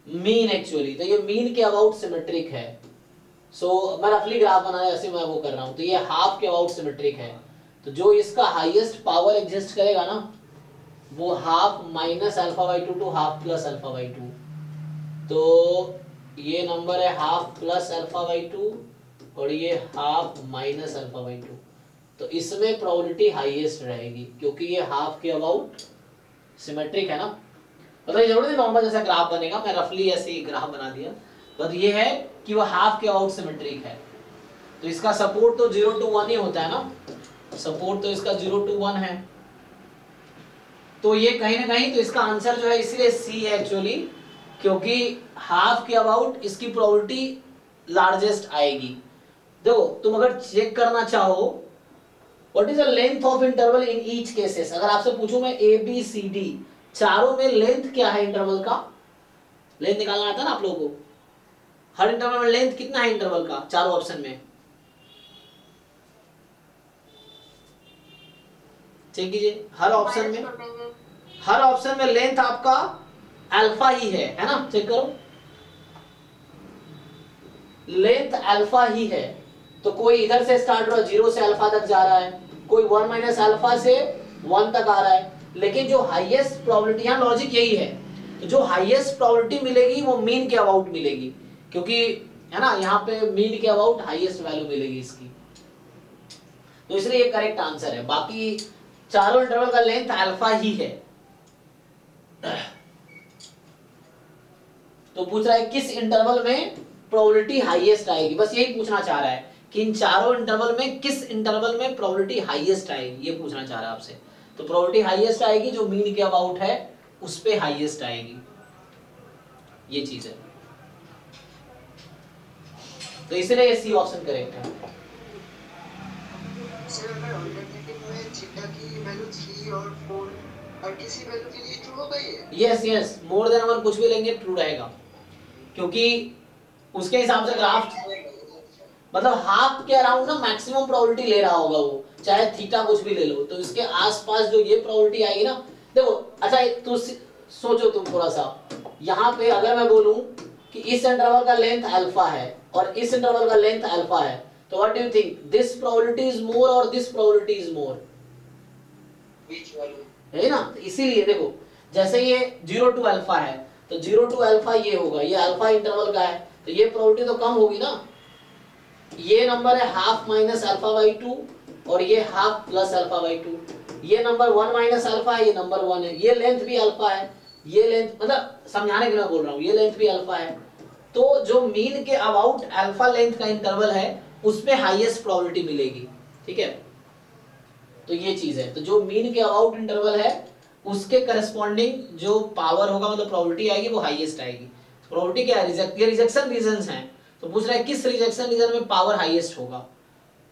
[SPEAKER 1] mean actually, तो ये मीन के अबाउट सिमेट्रिक है। सो मैं रफली ग्राफ बनाया ऐसे मैं वो कर रहा हूं, तो ये हाफ के अबाउट सिमेट्रिक है। तो जो इसका हाईएस्ट पावर एग्जिस्ट करेगा ना, वो half minus alpha by 2 to half plus alpha by 2। तो ये नंबर है हाफ प्लस अल्फा बाई 2 और ये हाफ माइनस अल्फा बाई 2। तो इसमें प्रोबेबिलिटी हाईएस्ट रहेगी क्योंकि ये हाफ के अबाउट सिमेट्रिक है ना। मतलब ये जरूरी नॉर्मल जैसा ग्राफ बनेगा, मैं रफली ऐसे ही ग्राफ बना दिया, बट ये है कि वो हाफ के अबाउट सिमेट्रिक है। तो इसका सपोर्ट तो 0 to 1 ही होता है ना, सपोर्ट तो इसका 0 to 1 है। तो ये कहीं ना कहीं तो इसका आंसर जो है इसलिए सी है एक्चुअली, क्योंकि हाफ के अबाउट इसकी प्रोबेबिलिटी लार्जेस्ट आएगी। देखो तुम अगर चेक करना चाहो what is the length of interval in each cases, अगर आपसे पूछूं मैं ए बी सी डी चारों में लेंथ क्या है इंटरवल का, लेंथ निकालना आता है ना आप लोगों को, हर इंटरवल में लेंथ कितना है इंटरवल का, चारों ऑप्शन में चेक कीजिए। हर ऑप्शन में लेंथ आपका अल्फा ही है ना, चेक करो लेंथ अल्फा ही है, तो कोई इधर से स्टार्ट हो रहा है 0 से अल्फा तक जा रहा है, कोई 1 माइनस अल्फा से 1 तक आ रहा है, लेकिन जो हाईएस्ट प्रोबेबिलिटी, यहाँ लॉजिक यही है, तो जो हाईएस्ट प्रोबेबिलिटी मिलेगी वो मीन के अबाउट मिलेगी, क्योंकि है ना यहाँ पे मीन के अबाउट हाईएस्ट वैल्यू मिलेगी इसकी, तो इसलिए ये करेक्ट आंसर है। बाकी चारों इंटरवल का लेंथ अल्फा ही है। तो पूछ रहा है किस इंटरवल में प्रोबेबिलिटी हाईएस्ट आएगी, बस यही पूछना चाह रहा है कि इन चारों इंटरवल में किस इंटरवल में प्रोबेबिलिटी हाईएस्ट आएगी, ये पूछना चाह रहा है आपसे। तो प्रोबेबिलिटी हाईएस्ट आएगी जो मीन के अबाउट है उस पे हाईएस्ट आएगी, ये चीज है, तो इसलिए ये सी ऑप्शन करेक्ट है।
[SPEAKER 5] सर अगर अल्टरनेटिव में थीटा की वैल्यू 3 और 4 और किसी वैल्यू के लिए ट्रू होगा ये?
[SPEAKER 1] यस यस, मोर देन और कुछ भी लेंगे ट्रू रहेगा, क्योंकि उसके हिसाब से ग्राफ मतलब हाफ के अराउंड ना मैक्सिमम प्रोबेबिलिटी ले रहा होगा वो, चाहे थीटा कुछ भी ले लो, तो इसके आसपास जो ये प्रोबेबिलिटी आएगी ना, देखो अच्छा तो सोचो तुम थोड़ा सा, यहाँ पे अगर मैं बोलूं कि इस इंटरवल का लेंथ अल्फा है और इस इंटरवल का लेंथ अल्फा है, तो what do you think, this probability is more और दिस प्रोबेबिलिटी इज मोर,
[SPEAKER 2] बीच वाली
[SPEAKER 1] है ना? तो इसीलिए देखो जैसे ये 0 टू अल्फा है, तो 0 टू अल्फा ये होगा, ये अल्फा इंटरवल का है, तो ये प्रोबेबिलिटी तो कम होगी ना, ये नंबर है हाफ माइनस अल्फा बाई 2 और ये हाफ प्लस अल्फा बाई 2, ये नंबर 1 माइनस अल्फा है, ये नंबर 1 है, ये लेंथ भी अल्फा है, ये लेंथ मतलब समझाने के लिए मैं बोल रहा हूँ, ये लेंथ भी अल्फा है, तो जो मीन के अबाउट अल्फा लेंथ का इंटरवल है उसमें हाईएस्ट प्रोबेबिलिटी मिलेगी, ठीक है? तो ये चीज है, तो जो मीन के अबाउट इंटरवल है उसके करस्पॉन्डिंग जो पावर होगा मतलब प्रोबेबिलिटी आएगी वो हाईएस्ट आएगी। प्रोबेबिलिटी क्या है, ये रिजेक्शन रीजंस हैं, तो पूछ रहा है किस रिजेक्शन रीजन में पावर हाईएस्ट होगा,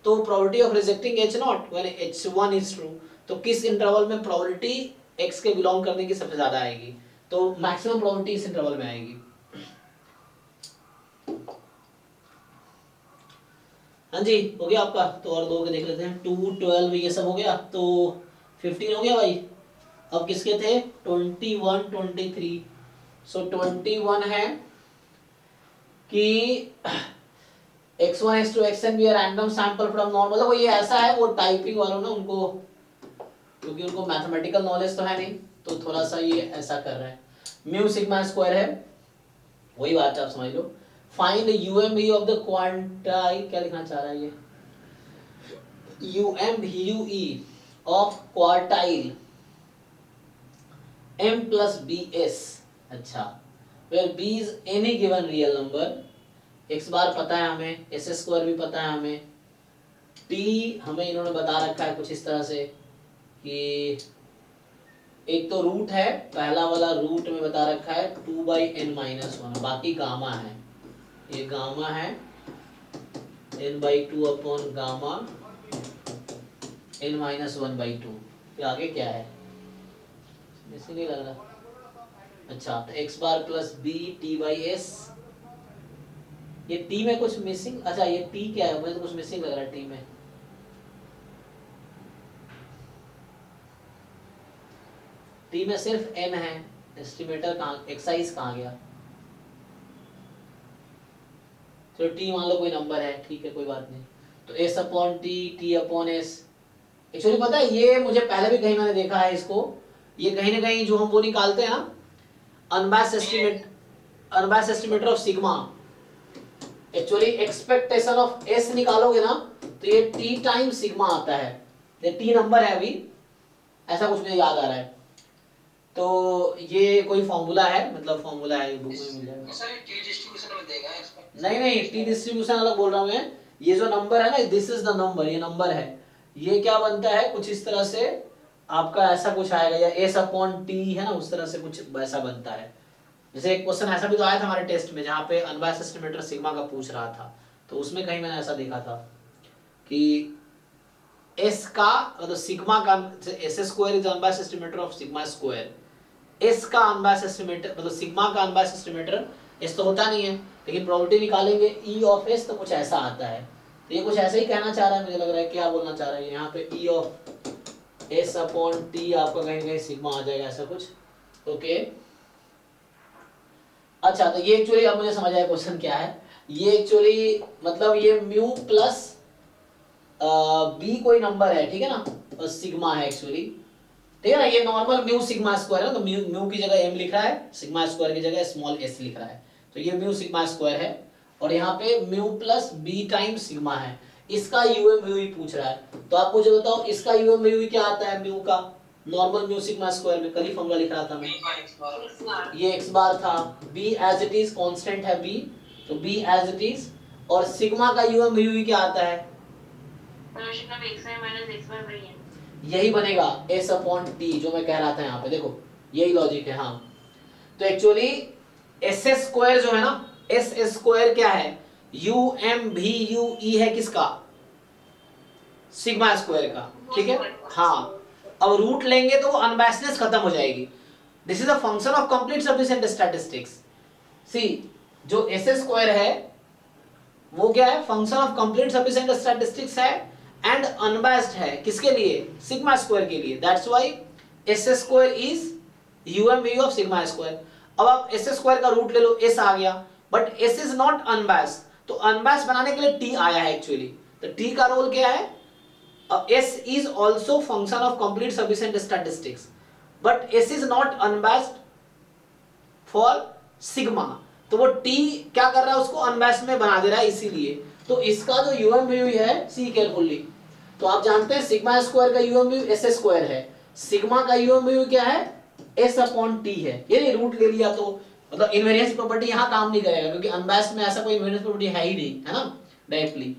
[SPEAKER 1] तो probability of rejecting H0 when H1 is true, तो किस इंटरवल में प्रोबेबिलिटी x के बिलोंग करने की सबसे ज्यादा आएगी, तो मैक्सिमम प्रोबेबिलिटी इस इंटरवल में आएगी। हाँ जी हो गया आपका, तो और दो के देख लेते हैं, 2 12 ये सब हो गया, तो 15 हो गया भाई। अब किसके थे 21 23, सो 21 है कि x1 x2 xn भी रैंडम सैंपल फ्रॉम नॉर्मल, वो ये ऐसा है, वो टाइपिंग वालों ना उनको, क्योंकि उनको मैथमेटिकल नॉलेज तो है नहीं, तो थोड़ा सा ये ऐसा कर रहे हैं। म्यू सिग्मा स्क्वायर है, वही बात आप समझ लो। Find UME of the quantile, क्या लिखना चाह रहा है ये, UME of quartile M plus BS, अच्छा where B is any given real number, x बार पता है हमें, s स्क्वायर भी पता है हमें, t हमें इन्होंने बता रखा है कुछ इस तरह से कि एक तो रूट है, पहला वाला रूट में बता रखा है 2/n-1, बाकी गामा है, ये गामा है n/2 अपॉन गामा n-1/2, फिर आगे क्या है इसे नहीं लग रहा। अच्छा तो x बार प्लस b t/s, ये t में कुछ मिसिंग, अच्छा ये t क्या है, मुझे तो कुछ मिसिंग लग रहा है t में, t में सिर्फ n है, एस्टिमेटर कहाँ, एक्साइज कहाँ गया, चलो t मान लो कोई नंबर है, ठीक है कोई बात नहीं, तो s upon t, t upon s, actually पता है ये मुझे पहले भी कहीं मैंने देखा है इसको, ये कहीं ना कहीं जो हम वो निकालते हैं ना unbiased estimator of sigma, actually expectation of S निकालोगे ना तो ये टी टाइम सिग्मा आता है, ये टी नंबर है अभी, ऐसा कुछ मुझे याद आ रहा है, तो ये कोई फॉर्मूला है, मतलब फॉर्मूला है, बुक में मिल जाएगा।
[SPEAKER 2] सर ये टी डिस्ट्रीब्यूशन में देगा एक्सपेक्ट,
[SPEAKER 1] नहीं टी डिस्ट्रीब्यूशन अलग बोल रहा हूँ मैं, ये जो नंबर है ना, दिस इज द नंबर, ये नंबर है, ये क्या बनता है कुछ इस तरह से, आपका ऐसा कुछ आएगा, या एस अपॉन टी है ना, उस तरह से कुछ वैसा बनता है। जैसे एक क्वेश्चन ऐसा भी तो आया था हमारे टेस्ट में जहाँ पे अनबायस्ड एस्टिमेटर सिग्मा का पूछ रहा था, तो उसमें कहीं मैंने ऐसा देखा था कि एस का मतलब सिग्मा का S square is unbiased estimator of sigma square, S का अनबायस्ड एस्टिमेटर मतलब सिग्मा का अनबायस्ड एस्टिमेटर एस तो होता नहीं है, लेकिन प्रोबेबिलिटी निकालेंगे ई ऑफ एस तो कुछ ऐसा आता है, तो ये कुछ ऐसा ही कहना चाह रहा है, मुझे लग रहा है क्या बोलना चाह रहा है यहाँ पे, ई ऑफ एस अपॉन टी आपका कहीं कहीं सिग्मा आ जाएगा ऐसा कुछ, ओके। अच्छा तो ये एक्चुअली अब मुझे समझ आया क्वेश्चन क्या है, ये एक्चुअली मतलब ये म्यू प्लस बी कोई नंबर है, ठीक है ना, और सिग्मा है एक्चुअली, ठीक है ना। ये नॉर्मल म्यू सिग्मा स्क्वायर है, तो म्यू की जगह एम लिख रहा है, सिग्मा स्क्वायर की जगह स्मॉल एस लिख रहा है, तो ये म्यू सिग्मा स्क्वायर है। और यहाँ पे mu plus B time sigma है, इसका यूएम म्यू ही पूछ रहा है। तो आप मुझे बताओ इसका यूएम म्यू क्या आता है म्यू का, नॉर्मल म्यू सिग्मा स्क्वायर में कल ही फॉर्मूला लिख रहा था मैं, ये एक्स बार था, B as it is constant है बी, तो बी एज इट इज, और सिग्मा का यूएम म्यू क्या आता है, यही बनेगा s अपॉन टी, जो मैं कह रहा था यहाँ पे, देखो यही लॉजिक है। हाँ, तो एक्चुअली एस स्क्वायर जो है ना, एस स्क्वायर क्या है, यू एम भी यू ई है किसका, सिग्मा स्क्वायर का, ठीक है। हाँ, अब रूट लेंगे तो वो अनबैलेंसनेस खत्म हो जाएगी। This is a function of complete sufficient statistics. See, जो एस स्क्वायर है वो क्या है, function of complete sufficient statistics है एंड अनबायस्ड है, किसके लिए, सिग्मा स्क्वायर के लिए। That's why S square is UMV of sigma square. अब आप एस स्क्वायर का रूट ले लो, एस आ गया, but S is not unbiased, तो अनबायस्ड बनाने के लिए टी आया है एक्चुअली। तो टी का रोल क्या है, S is also function of complete sufficient statistics, but S is not unbiased for sigma, तो वो टी क्या कर रहा है, उसको अनबायस्ड में बना दे रहा है, इसीलिए। तो इसका जो यूएमवी है, सी केयरफुली, तो आप जानते हैं सिग्मा स्क्वायर का यूएमवी एस स्क्वायर है, सिग्मा का यूएमवी क्या है, एस अपॉन टी है। ये रूट ले लिया तो मतलब इनवेरियंस प्रॉपर्टी यहाँ काम नहीं करेगा, क्योंकि अनबायस्ड में ऐसा कोई इनवेरियंस प्रॉपर्टी है ही नहीं, है ना, डायरेक्टली।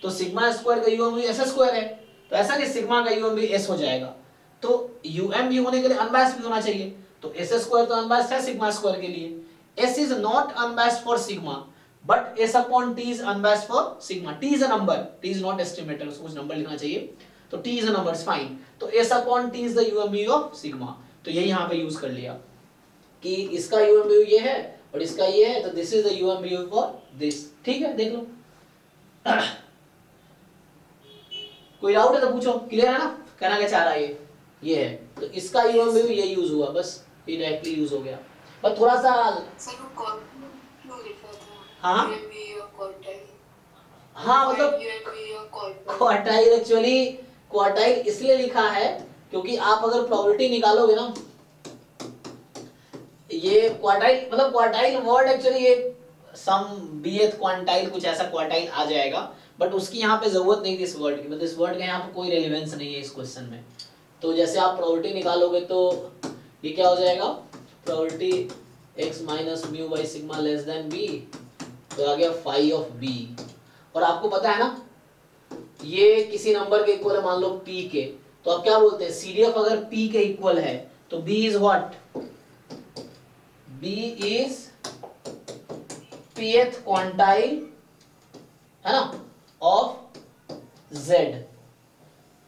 [SPEAKER 1] तो सिग्मा स्क्वायर का यूएमवी एस स्क्वायर है, तो ऐसा नहीं सिग्मा का यूएमवी एस हो जाएगा, तो यूएमवी होने के लिए अनबायस्ड भी होना चाहिए, तो एस स्क्वायर तो अनबायस्ड है सिग्मा स्क्वायर के लिए। S is not unbiased for sigma, but S upon T is unbiased for sigma. T is a number, T is not estimator, उसको कुछ नंबर लिखना चाहिए, तो T is a number, fine. तो S upon T is the UMU of sigma. तो यही यहाँ पे यूज कर लिया कि इसका UMU ये है और इसका ये है, तो this is the UMU for this. ठीक है, देख लो। कोई डाउट है तो पूछो, क्लियर है ना, कहना क्या चाह रहा है ये है, तो इसका UMU ये यूज हुआ, बस ये डायरेक्टली यूज हो गया। पर थोड़ा सा हाँ हाँ, मतलब क्वार्टाइल, एक्चुअली क्वार्टाइल इसलिए लिखा है क्योंकि आप अगर प्रोबेबिलिटी निकालोगे ना, ये क्वार्टाइल मतलब क्वार्टाइल वर्ड एक्चुअली ये सम बीएथ क्वांटाइल कुछ ऐसा क्वार्टाइल आ जाएगा, बट उसकी यहाँ पे जरूरत नहीं थी इस वर्ड की, मतलब इस वर्ड का यहाँ पे कोई रेलेवेंस नहीं है इस क्वेश्चन में। तो जैसे आप प्रोबेबिलिटी निकालोगे तो ये क्या हो जाएगा, probability x minus mu by sigma less than B, तो आ गया फाई ऑफ बी। और आपको पता है ना ये किसी नंबर के इक्वल है, मान लो p के, तो आप क्या बोलते हैं, CDF अगर p के इक्वल है तो b is what, b is pth quantile, है ना, ऑफ z।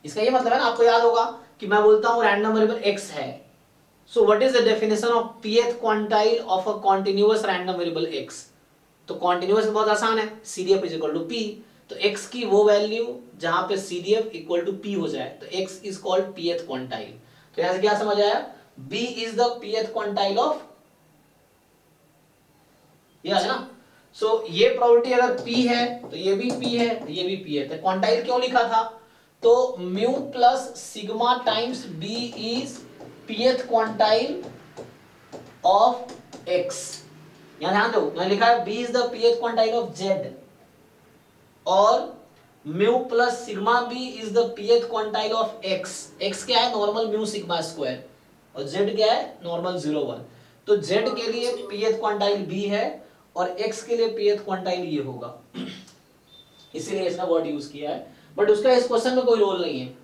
[SPEAKER 1] इसका ये मतलब है ना, आपको याद होगा कि मैं बोलता हूं रैंडम वेरिएबल x है, so what is the definition of pth quantile of a continuous random variable x? तो continuous बहुत आसान है, CDF is equal to p, तो x की वो वैल्यू जहां पे CDF equal to p हो जाए, तो x is called pth quantile। तो यहां से क्या समझ आया, b is the pth quantile of, ये है ना। so ये प्रोबेबिलिटी अगर p है तो ये भी p है, तो ये भी p है, तो क्वांटाइल क्यों लिखा था, तो mu plus sigma times b is pth quantile of x। यहां ध्यान दो, मैंने लिखा है b is the pth quantile of z, और mu plus sigma b is the pth quantile of x। x क्या है, नॉर्मल म्यू सिग्मा स्क्वायर, और z क्या है, नॉर्मल 0 1। तो z के लिए pth क्वांटाइल b है और x के लिए pth क्वांटाइल ये होगा, इसीलिए इसने वर्ड यूज किया है, बट उसका इस क्वेश्चन में कोई रोल नहीं है,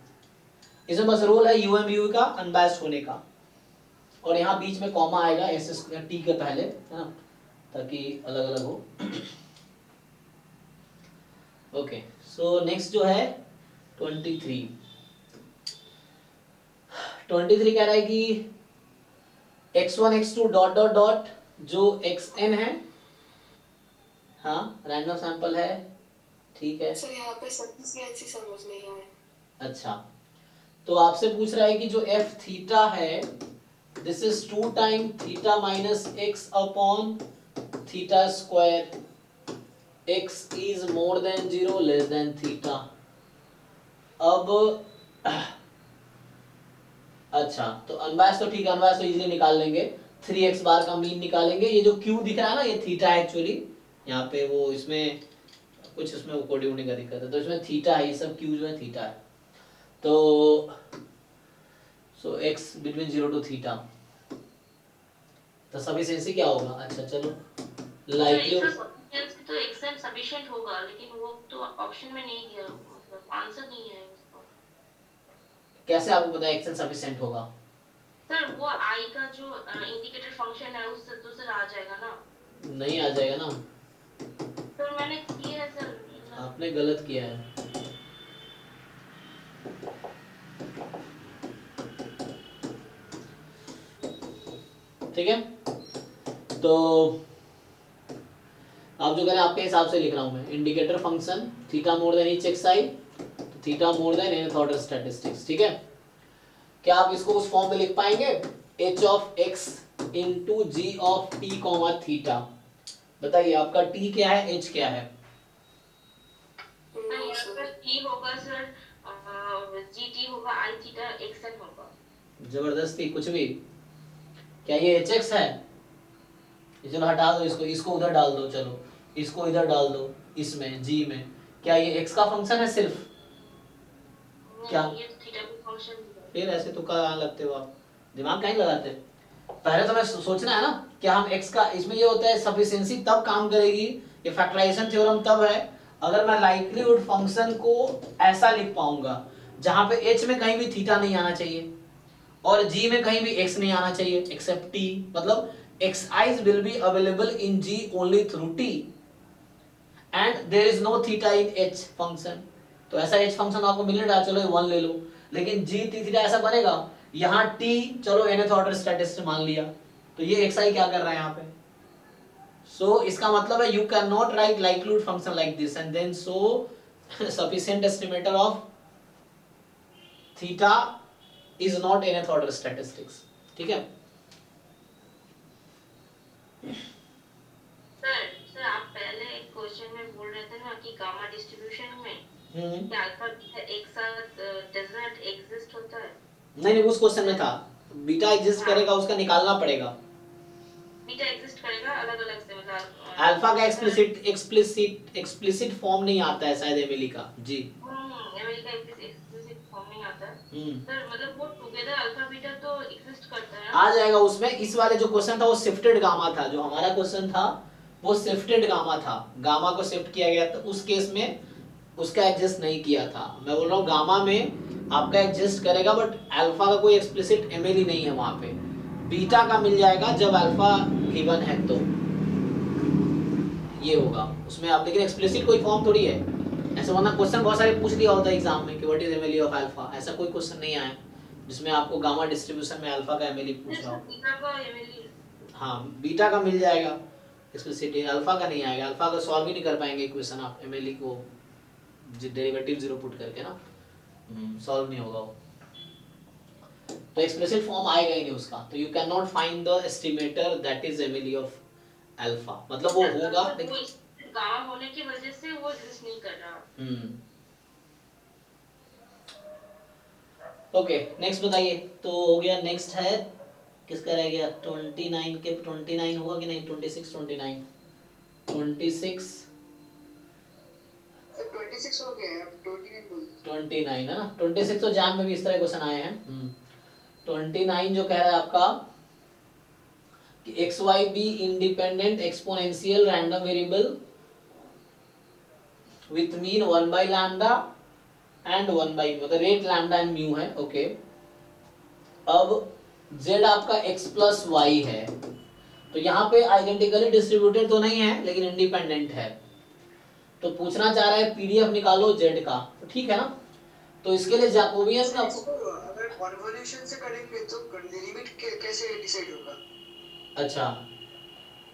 [SPEAKER 1] इसमें बस रोल है यूएमयू का अनबायस्ड होने का, और यहाँ बीच में कॉमा आएगा एस स्क्वायर टी के पहले, है ना, ताकि अलग अलग हो। ओके, सो नेक्स्ट जो है 23 कह रहा है कि x1 x2 dot dot dot जो xn है, हाँ रैंडम सैंपल है, ठीक है
[SPEAKER 4] सर यहाँ पे सफिशिएंसी समझ नहीं आया।
[SPEAKER 1] अच्छा, तो आपसे पूछ रहा है कि जो f थीटा है, this is 2 time theta minus x upon theta square x is more than 0 less than theta. अब अच्छा तो अनबायस तो ठीक है, अनबायस तो इजीली निकाल लेंगे। 3x बार का मीन निकालेंगे। ये जो q दिख रहा है ना ये थीटा है एक्चुअली, यहाँ पे वो इसमें कुछ इसमें वो कोडिंग होने का दिक्कत है, तो इसमें थीटा है, ये सब q जो है थीटा है। तो सो x बिटवीन 0 टू थीटा, तो सफिशिएंसी क्या होगा? अच्छा चलो लाइक्लीहुड
[SPEAKER 3] तो एक्सेल सफिशिएंट होगा, लेकिन वो तो ऑप्शन में नहीं दिया, मतलब आंसर नहीं है उसका।
[SPEAKER 1] कैसे आपको पता है एक्सेल सफिशिएंट होगा?
[SPEAKER 3] सर वो आई का जो इंडिकेटर फंक्शन है उससे तो सर आ जाएगा ना?
[SPEAKER 1] नहीं आ जाएगा ना,
[SPEAKER 3] सर मैंने किया है सर।
[SPEAKER 1] आपने गलत किया है। ठीक है, तो आप जो करें आपके हिसाब से लिख रहा हूं मैं। Indicator function theta more then each xi, तो theta more then nth order statistics. ठीक है, क्या आप इसको उस फॉर्म में लिख पाएंगे? h of x into G of t comma theta. बताइए आपका t क्या है, h क्या है?
[SPEAKER 3] तो यहाँ पर t होगा सर, gt होगा, i थीटा xn होगा।
[SPEAKER 1] जबरदस्ती कुछ भी। क्या ये hx है? चलो हटा दो इसको, इसको उधर डाल दो, चलो इसको इधर डाल दो, इसमें जी में। क्या ये x का फंक्शन है सिर्फ? क्या
[SPEAKER 3] ये तो थीटा का फंक्शन है।
[SPEAKER 1] फिर ऐसे तो कहाँ लगते हो आप, दिमाग कहीं लगाते? पहले तो मैं सोचना है ना कि हम x का, इसमें ये होता है सफिशिएंसी तब काम करेगी, ये फैक्टराइजेशन थ्योरम तब है अगर मैं लाइक्लीहुड फंक्शन को ऐसा लिख पाऊंगा जहां पे h में कहीं भी थीटा नहीं आना चाहिए और g में कहीं भी x नहीं आना चाहिए एक्सेप्ट t, मतलब xi's will be available in g only through t and there is no theta in h function। तो ऐसा h फंक्शन आपको मिल रहा है, चलो ये 1 ले लो, लेकिन g t थीटा ऐसा बनेगा यहाँ t, चलो nth ऑर्डर स्टैटिस्टिक्स मान लिया, तो ये xi क्या कर रहा है यहाँ पे? सो इसका मतलब है you can not write likelihood function like this and then so sufficient estimator of theta is not nth order statistics. ठीक है,
[SPEAKER 3] सर आप पहले एक क्वेश्चन में बोल रहे थे ना कि गामा डिस्ट्रीब्यूशन में क्या अल्फा बीटा एक साथ डज नॉट एग्जिस्ट होता है?
[SPEAKER 1] नहीं उस क्वेश्चन में था बीटा एग्जिस्ट करेगा, उसका निकालना पड़ेगा।
[SPEAKER 3] बीटा एग्जिस्ट करेगा अलग अलग से, मतलब
[SPEAKER 1] अल्फा का एक्सप्लिसिट फॉर्म नहीं आता है शायद एमिली का। जी
[SPEAKER 3] एमिली का एक्सप्लिसिट फॉर्म नहीं आता है सर, मतलब वो टुगेदर अल्फा बीटा तो एग्जिस्ट करता है,
[SPEAKER 1] आ जाएगा उसमें। इस वाले जो क्वेश्चन था वो शिफ्टेड गामा था, जो हमारा क्वेश्चन था वो शिफ्टेड गामा था, गामा को शिफ्ट किया गया था, उस केस में उसका एग्जिस्ट नहीं किया था। मैं बोल रहा हूँ गामा में आपका एग्जिस्ट करेगा बट अल्फा का कोई एक्सप्लिसिट एमिली नहीं है वहां पे। बीटा का मिल जाएगा जब अल्फा गिवन है तो ये होगा उसमें आप, लेकिन एक्सप्लिसिट कोई फॉर्म थोड़ी है ऐसे, वरना क्वेश्चन बहुत सारे पूछ लिया होता है एग्जाम में कि what is Emily of alpha, ऐसा कोई क्वेश्चन नहीं आया जिसमें आपको गामा डिस्ट्रीब्यूशन में अल्फा का एमिली पूछ रहा हो।
[SPEAKER 3] बीटा का एमिली,
[SPEAKER 1] हाँ बीटा का मिल जाएगा एक्सप्लिसिट, अल्फा का नहीं आएगा, अल्फा का सॉल्व ही नहीं कर पाएंगे इक्वेशन आप एमिली को डेरिवेटिव जीरो पुट करके ना, सॉल्व नहीं होगा वो, तो एक्सप्लिसिट फॉर्म आएगा ही नहीं उसका, तो you can not find the estimator that is Emily of alpha, मतलब वो होगा लेकिन
[SPEAKER 3] गामा होने की वजह से वो एग्जिस्ट नहीं कर रहा।
[SPEAKER 1] ओके नेक्स्ट बताइए। तो हो गया, नेक्स्ट है किसका रह गया? 29 के 29 हुआ कि नहीं? 26 29 26
[SPEAKER 5] 26 हो गया है, 29 बोल
[SPEAKER 1] 29 है ना, 26 तो जैम में भी इस तरह क्वेश्चन आए हैं। 29 जो कह रहा है आपका कि X Y be independent exponential random variable with mean 1 by lambda and 1 by, मतलब रेट लैम्डा एंड म्यू है। ओके अब z आपका x प्लस वाई है, तो यहाँ पे आइडेंटिकली डिस्ट्रीब्यूटेड तो नहीं है लेकिन इंडिपेंडेंट है, तो पूछना चाह रहा है पीडीएफ निकालो z का, तो ठीक है ना, तो इसके लिए जैकोबियन का
[SPEAKER 5] अगर कन्वोल्यूशन से करेंगे तो लिमिट कैसे डिसाइड होगा?
[SPEAKER 1] अच्छा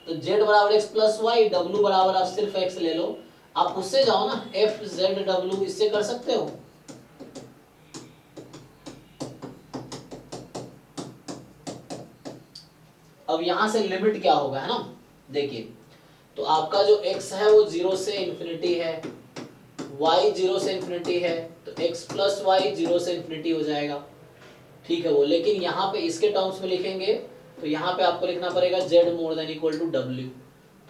[SPEAKER 1] तो z बराबर x प्लस वाई, w बराबर आप सिर्फ x ले लो, आप उससे जाओ ना f z w, इससे कर सकते हो। अब यहां से लिमिट क्या होगा है ना, देखिए तो आपका जो x है वो 0 से इन्फिनिटी है, y 0 से इन्फिनिटी है, तो x प्लस वाई 0 से इन्फिनिटी हो जाएगा, ठीक है वो। लेकिन यहाँ पे इसके टर्म्स में लिखेंगे तो यहाँ पे आपको लिखना पड़ेगा z more than equal to w।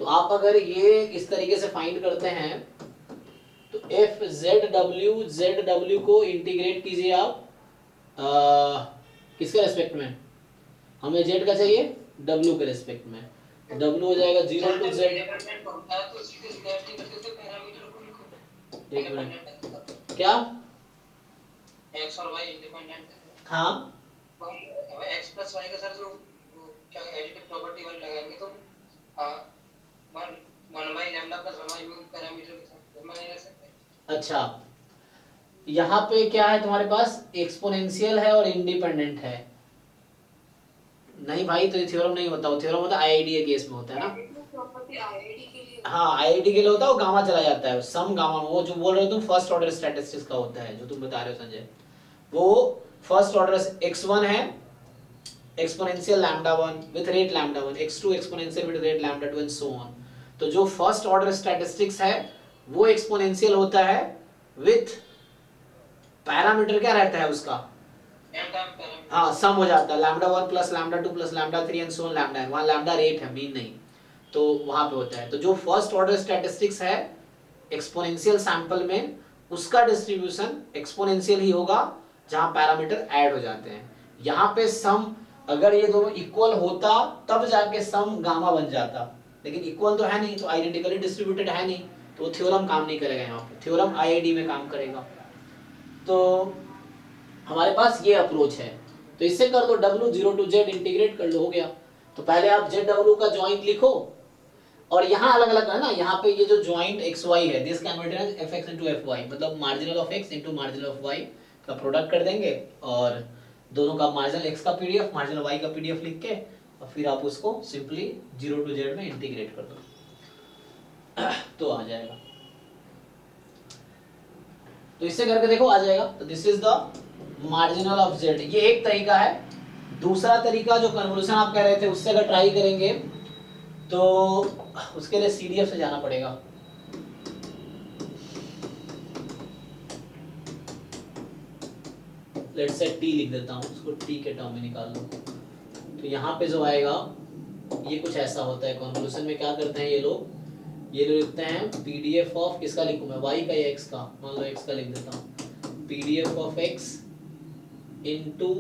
[SPEAKER 1] तो आप अगर ये इस तरीके से फाइंड करते हैं तो f z w को इंटीग्रेट कीजिए आप किसके रेस्पेक्ट में, हमें z का चाहिए w के रेस्पेक्ट में, w हो जाएगा 0 टू z।
[SPEAKER 2] इंडिपेंडेंट होता है तो सीधे सीधे करके पैरामीटर को लिखो।
[SPEAKER 1] एक मिनट, क्या
[SPEAKER 2] x और y इंडिपेंडेंट है।
[SPEAKER 1] हाँ
[SPEAKER 2] अब x प्लस y का सर जो क्या एडिटिव प्रॉपर्टी वाले लगाएंगे तो 1 by lambda plus 1 by mu parameter के साथ जमा नहीं कर सकते।
[SPEAKER 1] अच्छा, यहाँ पे क्या है तुम्हारे पास, एक्सपोनेंशियल है और इंडिपेंडेंट है। नहीं भाई, तो ये थ्योरम नहीं होता, वो थ्योरम होता है आईआईडी के केस में होता है ना।
[SPEAKER 4] प्रॉपर्टी आईआईडी के लिए
[SPEAKER 1] हाँ आईआईडी के लिए होता है, वो गामा चला जाता है, सम गामा, वो जो बोल रहे हो तुम फर्स्ट ऑर्डर स्टैटिस्टिक्स का होता है जो तुम बता रहे हो संजय, वो फर्स्ट ऑर्डर x1 है exponential lambda 1 with rate lambda 1, x2 exponential with rate lambda 2 and so on. तो जो फर्स्ट ऑर्डर स्टैटिस्टिक्स है वो एक्सपोनेंशियल होता है विथ पैरामीटर क्या रहता है उसका, हाँ सम हो जाता है, lambda 1 plus lambda 2 plus lambda 3 and so on lambda, वहां लैम्डा रेट है मीन नहीं, तो वहां पे होता है। तो जो फर्स्ट ऑर्डर स्टैटिस्टिक्स है एक्सपोनेंशियल सैंपल में उसका डिस्ट्रीब्यूशन एक्सपोनेंशियल ही होगा जहां पैरामीटर ऐड हो जाते हैं। यहाँ पे सम अगर ये दोनों इक्वल होता तब जाके सम गामा बन जाता, लेकिन इक्वल तो है नहीं, तो आइडेंटिकली डिस्ट्रीब्यूटेड है नहीं, तो थ्योरम काम नहीं करेगा यहाँ पे, थ्योरम आईआईडी में काम करेगा। तो हमारे पास ये अप्रोच है, तो इससे कर दो w 0 टू z इंटीग्रेट कर लो, हो गया। तो पहले आप zw का जॉइंट लिखो, और यहाँ अलग अलग है ना, यहाँ पे ये जो जॉइंट xy है this converted as fx into fy, मतलब marginal of x into marginal of y का प्रोडक्ट कर देंगे, और दोनों का मार्जिनल x का पीडीएफ मार्जिनल y का पीडीएफ लिख के, और फिर आप उसको सिंपली 0 टू z में इंटीग्रेट कर दो तो आ जाएगा। तो इससे करके देखो आ जाएगा। तो this is the marginal of z, ये एक तरीका है। दूसरा तरीका जो कन्वोल्यूशन आप कह रहे थे उससे अगर ट्राई करेंगे तो उसके लिए सीडीएफ से जाना पड़ेगा। लेट्स से t लिख देता हूं, उसको t के टर्म में निकाल लो। तो यहाँ पे जो आएगा ये कुछ ऐसा होता है, कन्वोल्यूशन में क्या करते हैं ये लोग लिखते हैं पीडीएफ ऑफ, किसका लिखूं मैं, y का या x का, मान लो x का लिख देता हूं, PDF of x into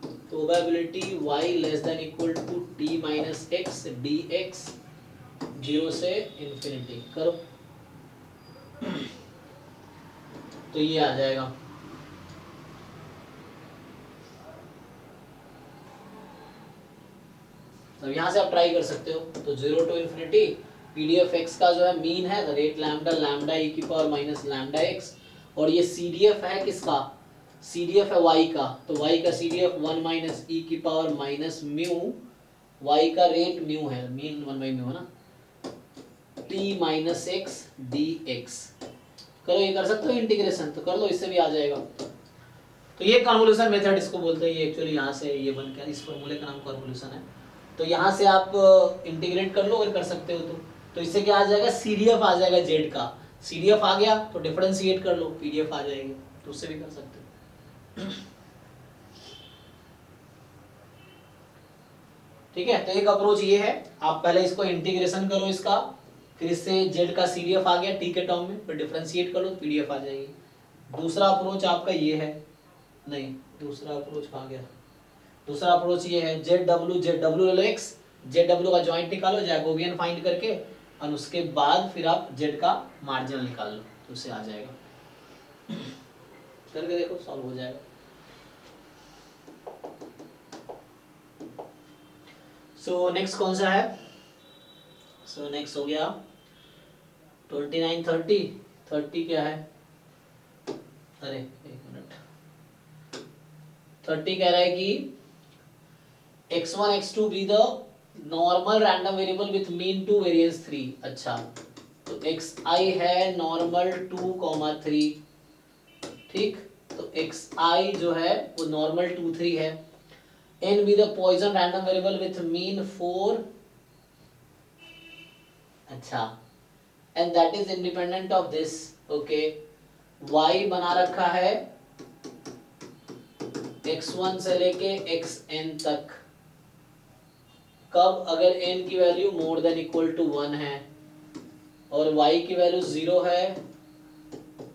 [SPEAKER 1] probability y less than equal to t minus x dx 0 से इंफिनिटी करो तो ये आ जाएगा। तो यहाँ से आप ट्राई कर सकते हो। तो 0 टू इंफिनिटी पीडीएफ x का जो है मीन है रेट लैम्डा लैम्डा e की पावर माइनस लैम्डा x, और ये सीडीएफ है किसका, सीडीएफ है y का, तो y का सीडीएफ 1 माइनस e की पावर माइनस म्यू, y का रेट म्यू है, मीन 1 बाई म्यू है ना, t माइनस x dx करो, ये कर सकते हो इंटीग्रेशन, तो कर लो, इससे भी आ जाएगा। तो ये कन्वोल्यूशन मेथड इसको बोलते हैं, ये एक्चुअली यहाँ से ये बन के इस फॉर्मूले का नाम कन्वोल्यूशन है। तो यहाँ से आप इंटीग्रेट कर लो अगर कर सकते हो तो इससे क्या आ जाएगा, सीडीएफ आ जाएगा जेड का, सीडीएफ आ गया तो डिफरेंशिएट कर लो, पीडीएफ आ जाएगी, तो उससे भी कर सकते हो। ठीक है, तो एक अप्रोच ये है, आप पहले इसको इंटीग्रेशन करो इसका, फिर इससे जेड का सीडीएफ आ गया टी के टर्म में, फिर डिफरेंशिएट कर लो पीडीएफ आ जाएगी। दूसरा अप्रोच आपका ये है, नहीं दूसरा अप्रोच कहाँ गया, दूसरा अप्रोच ये है जेड डब्ल्यू ले लो एक्स, जेड डब्ल्यू का जॉइंट निकालो जैकोबियन फाइंड करके, और उसके बाद फिर आप जेड का मार्जिनल निकाल लो, तो उससे आ जाएगा। करके देखो सॉल्व हो जाएगा। सो नेक्स्ट कौन सा है, सो नेक्स्ट हो गया 29 30 क्या है, अरे एक मिनट, 30 कह रहा है कि x1 x2 be the normal random variable with mean 2 variance 3। अच्छा, तो xi है नॉर्मल 2,3, ठीक, तो xi जो है वो नॉर्मल 2 3 है। n be the Poisson random variable with mean 4 अच्छा, and that is independent of this. Okay, y बना रखा है x1 से लेके xn तक। कब? अगर n की value more than equal to 1 है और y की वैल्यू 0 है,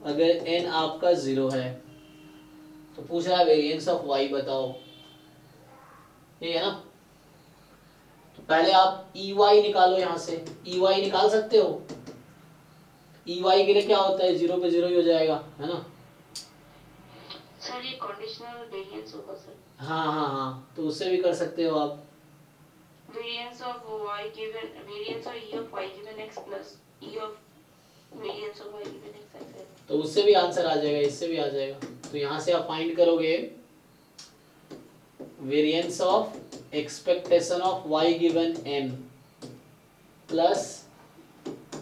[SPEAKER 1] अगर n आपका 0 है। तो पूछ रहा है वेरिएंस ऑफ y बताओ, ये है ना। तो पहले आप EY निकालो, यहाँ से EY निकाल सकते हो। EY के लिए क्या होता है, 0 पे 0 ही हो जाएगा, है ना।
[SPEAKER 3] सर ये कंडीशनल वेरिएंस होगा सर।
[SPEAKER 1] हाँ हाँ हाँ, तो उससे भी कर सकते हो आप।
[SPEAKER 3] Variance of y given, variance of e of y given x plus e of variance of y given x ऐसे।
[SPEAKER 1] तो उससे भी आंसर आ जाएगा, इससे भी आ जाएगा। तो यहाँ से आप फाइंड करोगे variance of expectation of y given n plus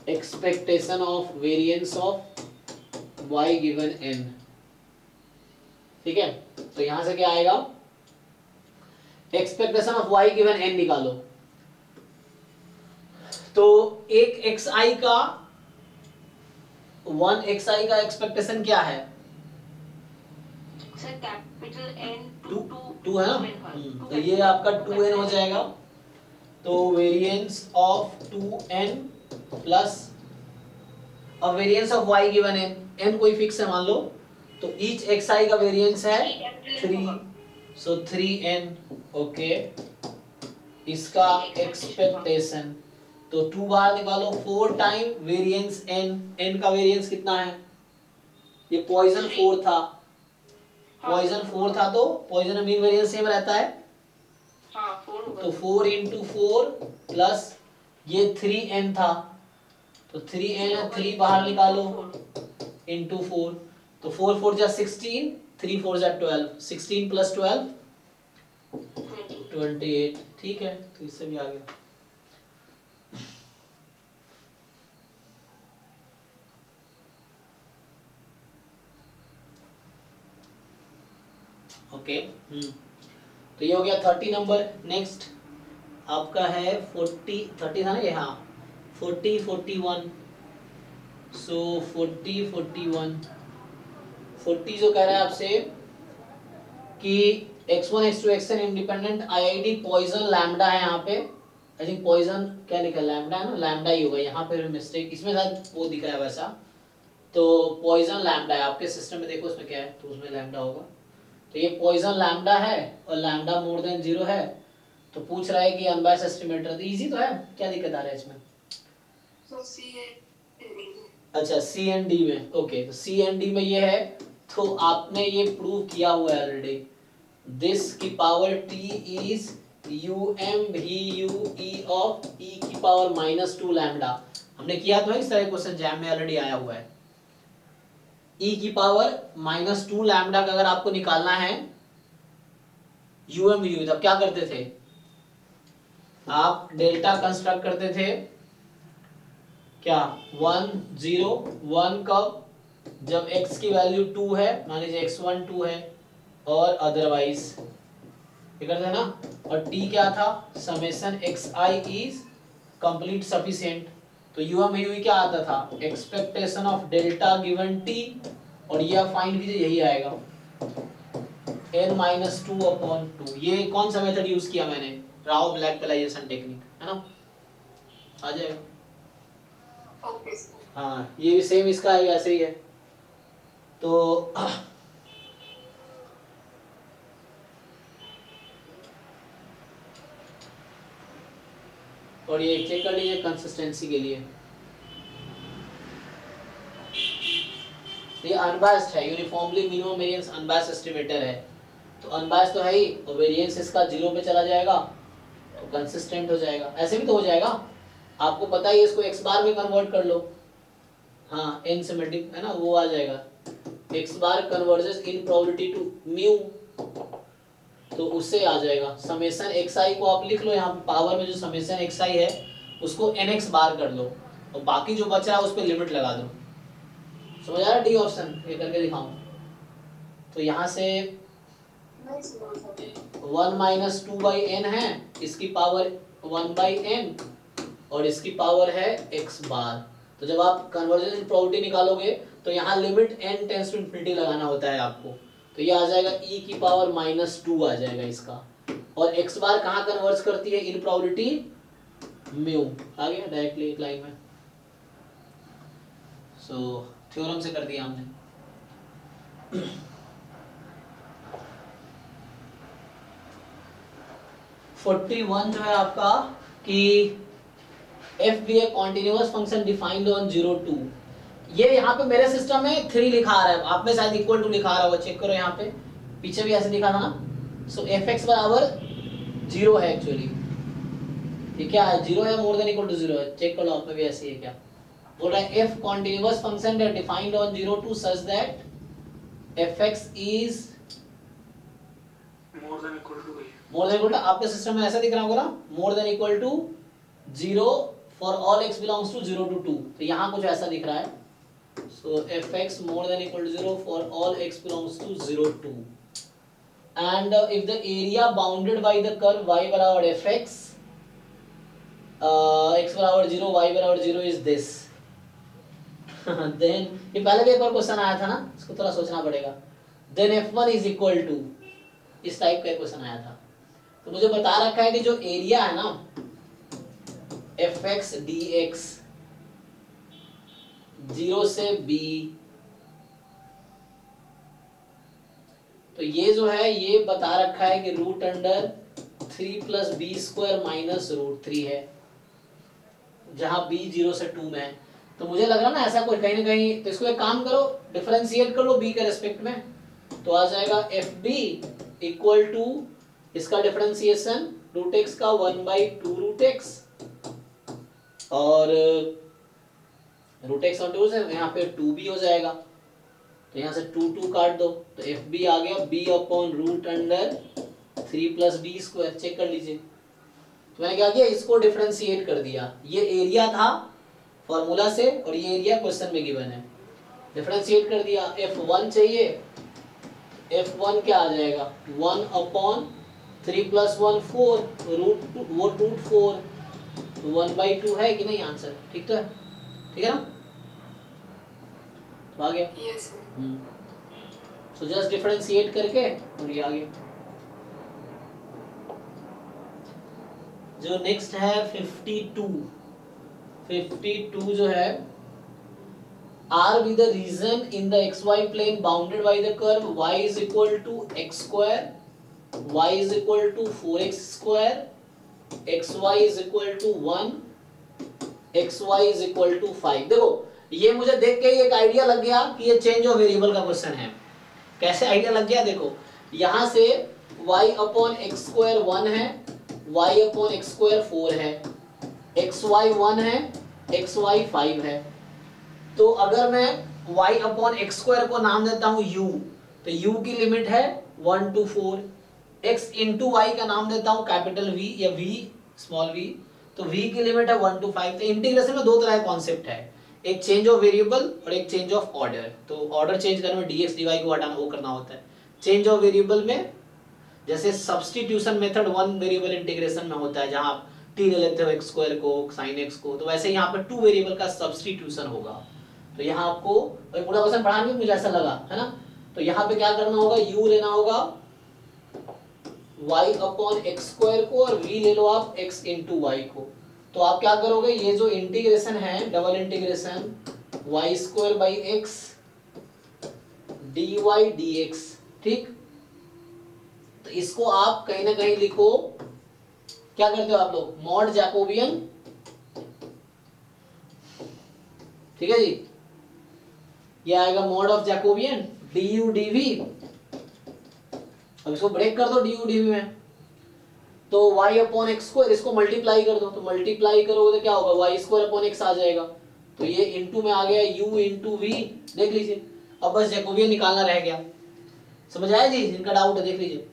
[SPEAKER 1] expectation of variance of y given n। ठीक है, तो यहाँ से क्या आएगा, expectation of y given n निकालो। तो एक xi का 1xi का एक्सपेक्टेशन क्या है,
[SPEAKER 3] सर कैपिटल N
[SPEAKER 1] 2 है ना। तो ये आपका 2n हो जाएगा। तो वेरिएंस ऑफ 2n प्लस अब variance of y given n, n कोई फिक्स है मान लो, तो ईच xi का वेरिएंस है 3, सो 3n। ओके, इसका एक्सपेक्टेशन तो 2 बार निकालो, 4 टाइम वेरिएंस n का वेरिएंस कितना है, ये पॉइजन 4 था, पॉइजन 4 था, तो पॉइजन में मीन वेरिएंस सेम रहता है।
[SPEAKER 3] हाँ 4 होगा।
[SPEAKER 1] तो 4 into 4 प्लस ये 3n था, तो 3n है, 3 बाहर निकालो into 4, तो 4 4 जा 16, 3 4 जा 12, 16 प्लस 12 28। ठीक है, तो इससे भी आ गया। ओके, तो ये हो गया 30 नंबर। नेक्स्ट आपका है 40, 30 था ना ये, हाँ 40 41। सो 40 41, 40 जो कह रहा है आपसे कि x1 x2 xn independent IID Poisson lambda है यहाँ पे। आई थिंक पॉइजन क्या लिखा है, लैम्डा है ना, लैम्डा ही होगा यहाँ पे, मिस्टेक इसमें शायद वो दिख रहा है वैसा। तो पॉइजन लैम्डा है आपके सिस्टम में, देखो उसमें क्या है, तो उसमें लैम्डा होगा। तो ये पॉइजन लैम्डा है और लैम्डा मोर देन 0 है। तो पूछ रहा है कि अनबायस्ड एस्टिमेटर, तो इजी तो है, क्या दिक्कत आ रहा है इसमें। अच्छा सी एंड डी में, ओके, तो सी एंड डी में ये है, तो आपने ये प्रूव किया हुआ है ऑलरेडी। दिस की power T is UM V U E of E की पावर -2 लैम्डा। हमने किया तो है इस तरह क्वेश्चन, जैम में ऑलरेडी आया हुआ है। ई की पावर -2 लैम्डा का अगर आपको निकालना है यूएम यू, तब क्या करते थे आप, डेल्टा कंस्ट्रक्ट करते थे क्या, 1 0 1 कब, जब x की वैल्यू 2 है, मान लीजिए x1 2 है, और अदरवाइज ये करते हैं ना। और t क्या था, summation xi is complete sufficient. तो यूएम यू क्या आता था, expectation of delta given t, और ये फाइंड कीजिए, यही आएगा n-2/2। ये कौन सा मेथड यूज किया मैंने, राव ब्लैकलाइजेशन टेक्निक, है ना, आ जाएगा।
[SPEAKER 3] ओके
[SPEAKER 1] हाँ, ये भी सेम इसका है, ऐसे ही है। तो और ये चेक कर लीजिए कंसिस्टेंसी के लिए, ये अनबायस्ड है, uniformly minimum variance unbiased estimator है। तो अनबायस्ड तो है ही, और वेरिएंस इसका 0 पे चला जाएगा, तो कंसिस्टेंट हो जाएगा। ऐसे भी तो हो जाएगा, आपको पता ही है, इसको x बार में कन्वर्ट कर लो, हाँ n से मल्टीप्लाई है ना, वो आ जाएगा x bar converges in probability to mu, तो उससे आ जाएगा। समेशन xi को आप लिख लो यहाँ पे, पावर में जो समेशन xi है उसको nx बार कर लो, और बाकी जो बच रहा है उस पर लिमिट लगा दो। समझ आ रहा है, डी ऑप्शन ये करके दिखाऊं। तो यहाँ से 1 - 2/n है, इसकी पावर 1/n, और इसकी पावर है x बार। तो जब आप कन्वर्जेंस प्रोबेबिलिटी निकालोगे तो यहाँ limit n tends to infinity लगाना होता है आपको, तो ये आ जाएगा e की पावर -2 आ जाएगा इसका। और x बार कहाँ कन्वर्ज करती है इन प्रोबेबिलिटी, म्यू। आ गया डायरेक्टली एक लाइन में। सो थ्योरम से कर दिया हमने। 41 जो है आपका कि f be a continuous function defined on 0 2। ये यहाँ पे मेरे सिस्टम में 3 लिखा आ रहा है, आप में शायद इक्वल टू लिखा आ रहा होगा, चेक करो यहाँ पे, पीछे भी ऐसे लिखा था ना। सो fx बराबर 0 है एक्चुअली, ये क्या है 0 है, मोर देन इक्वल टू 0 है, चेक कर लो आप में भी ऐसे ही है क्या। बोल रहा है f continuous function that defined on 0 2 such that fx is
[SPEAKER 2] more than equal to
[SPEAKER 1] आपके सिस्टम में ऐसा दिख रहा होगा ना, more than equal to 0 for all x belongs to 0 to 2, तो यहाँ कुछ ऐसा दिख रहा है। So fx more than equal to 0 for all x belongs to 0 2 and if the area bounded by the curve y बराबर fx, x बराबर 0 y बराबर 0 इज दिस। देन ये पहले भी एक बार क्वेश्चन आया था ना, इसको थोड़ा सोचना पड़ेगा। Then f1 is equal to, इस टाइप का क्वेश्चन आया था। तो मुझे बता रखा है कि जो एरिया है ना fx dx 0 से b, तो ये जो है ये बता रखा है कि root under 3 plus b square minus root 3 है, जहां b 0 से 2 में है। तो मुझे लग रहा ना ऐसा कोई कहीं ना कहीं, तो इसको एक काम करो डिफरेंशिएट कर लो b के रेस्पेक्ट में, तो आ जाएगा fb इक्वल टू इसका डिफरेंशिएशन रूट x का 1/2 रूट x, और रूट x और 2 से यहाँ पे 2b हो जाएगा, तो यहाँ से 2 काट दो, तो fb आ गया b upon root under 3 plus b square. Check कर लीजिए, तो मैंने क्या किया, इसको डिफरेंशिएट कर दिया। ये एरिया था फॉर्मूला से और ये एरिया क्वेश्चन में गिवन है, डिफरेंशिएट कर दिया। f1 चाहिए, f1 क्या आ जाएगा 1 अपॉन 3 प्लस 1 4 रूट 4 1/2 है कि नहीं आंसर, ठीक तो है, ठीक है ना, तो आ गया।
[SPEAKER 4] यस
[SPEAKER 1] सो जस्ट डिफरेंशिएट करके और ये आ गया। जो नेक्स्ट है 52 जो है, R be the region in the xy plane bounded by the curve y is equal to x square, y is equal to 4x square, xy is equal to 1, xy is equal to 5। देखो ये मुझे देख के एक आइडिया लग गया कि ये चेंज ऑफ वेरिएबल का क्वेश्चन है। कैसे आइडिया लग गया, देखो यहाँ से y अपॉन एक्स स्क्वायर 1 है, y अपॉन एक्स स्क्वायर 4 है, xy 1 है, xy 5 है। तो अगर मैं y अपॉन एक्स स्क्वायर को नाम देता हूँ u, तो u की लिमिट है 1 to 4, x इंटू वाई का नाम देता हूँ कैपिटल V या v स्मॉल v, तो v की लिमिट है 1 to 5। तो इंटीग्रेशन में दो तरह का कॉन्सेप्ट है, एक चेंज ऑफ वेरिएबल और एक चेंज ऑफ ऑर्डर। तो ऑर्डर चेंज करने में dx dy को हटाना वो करना होता है। चेंज ऑफ वेरिएबल में जैसे substitution method one variable integration में होता है, जहां आप t ले लेते हो x स्क्वायर को sin x को, तो वैसे यहाँ पे टू वेरिएबल का सब्स्टिट्यूशन होगा। तो यहाँ आपको पूरा क्वेश्चन पढ़ाने में मुझे ऐसा लगा है ना, तो यहाँ पे क्या करना होगा, u लेना होगा y अपॉन एक्स स्क्वायर को और v ले लो आप x इंटू वाई को। तो आप क्या करोगे, ये जो इंटीग्रेशन है double integration y square by x dy dx, ठीक। तो इसको आप कहीं ना कहीं लिखो, क्या करते हो आप लोग, मॉड जैकोबियन, ठीक है जी, ये आएगा mod of Jacobian du dv। अब इसको ब्रेक कर दो du dv में, तो y अपॉन एक्स स्क्वायर, इसको मल्टीप्लाई कर दो, तो मल्टीप्लाई करोगे तो क्या होगा, y स्क्वायर अपॉन एक्स आ जाएगा। तो ये इनटू में आ गया u इंटू v, देख लीजिए। अब बस जैकोबियन निकालना रह गया, समझ आया जी, जिनका डाउट है देख लीजिए।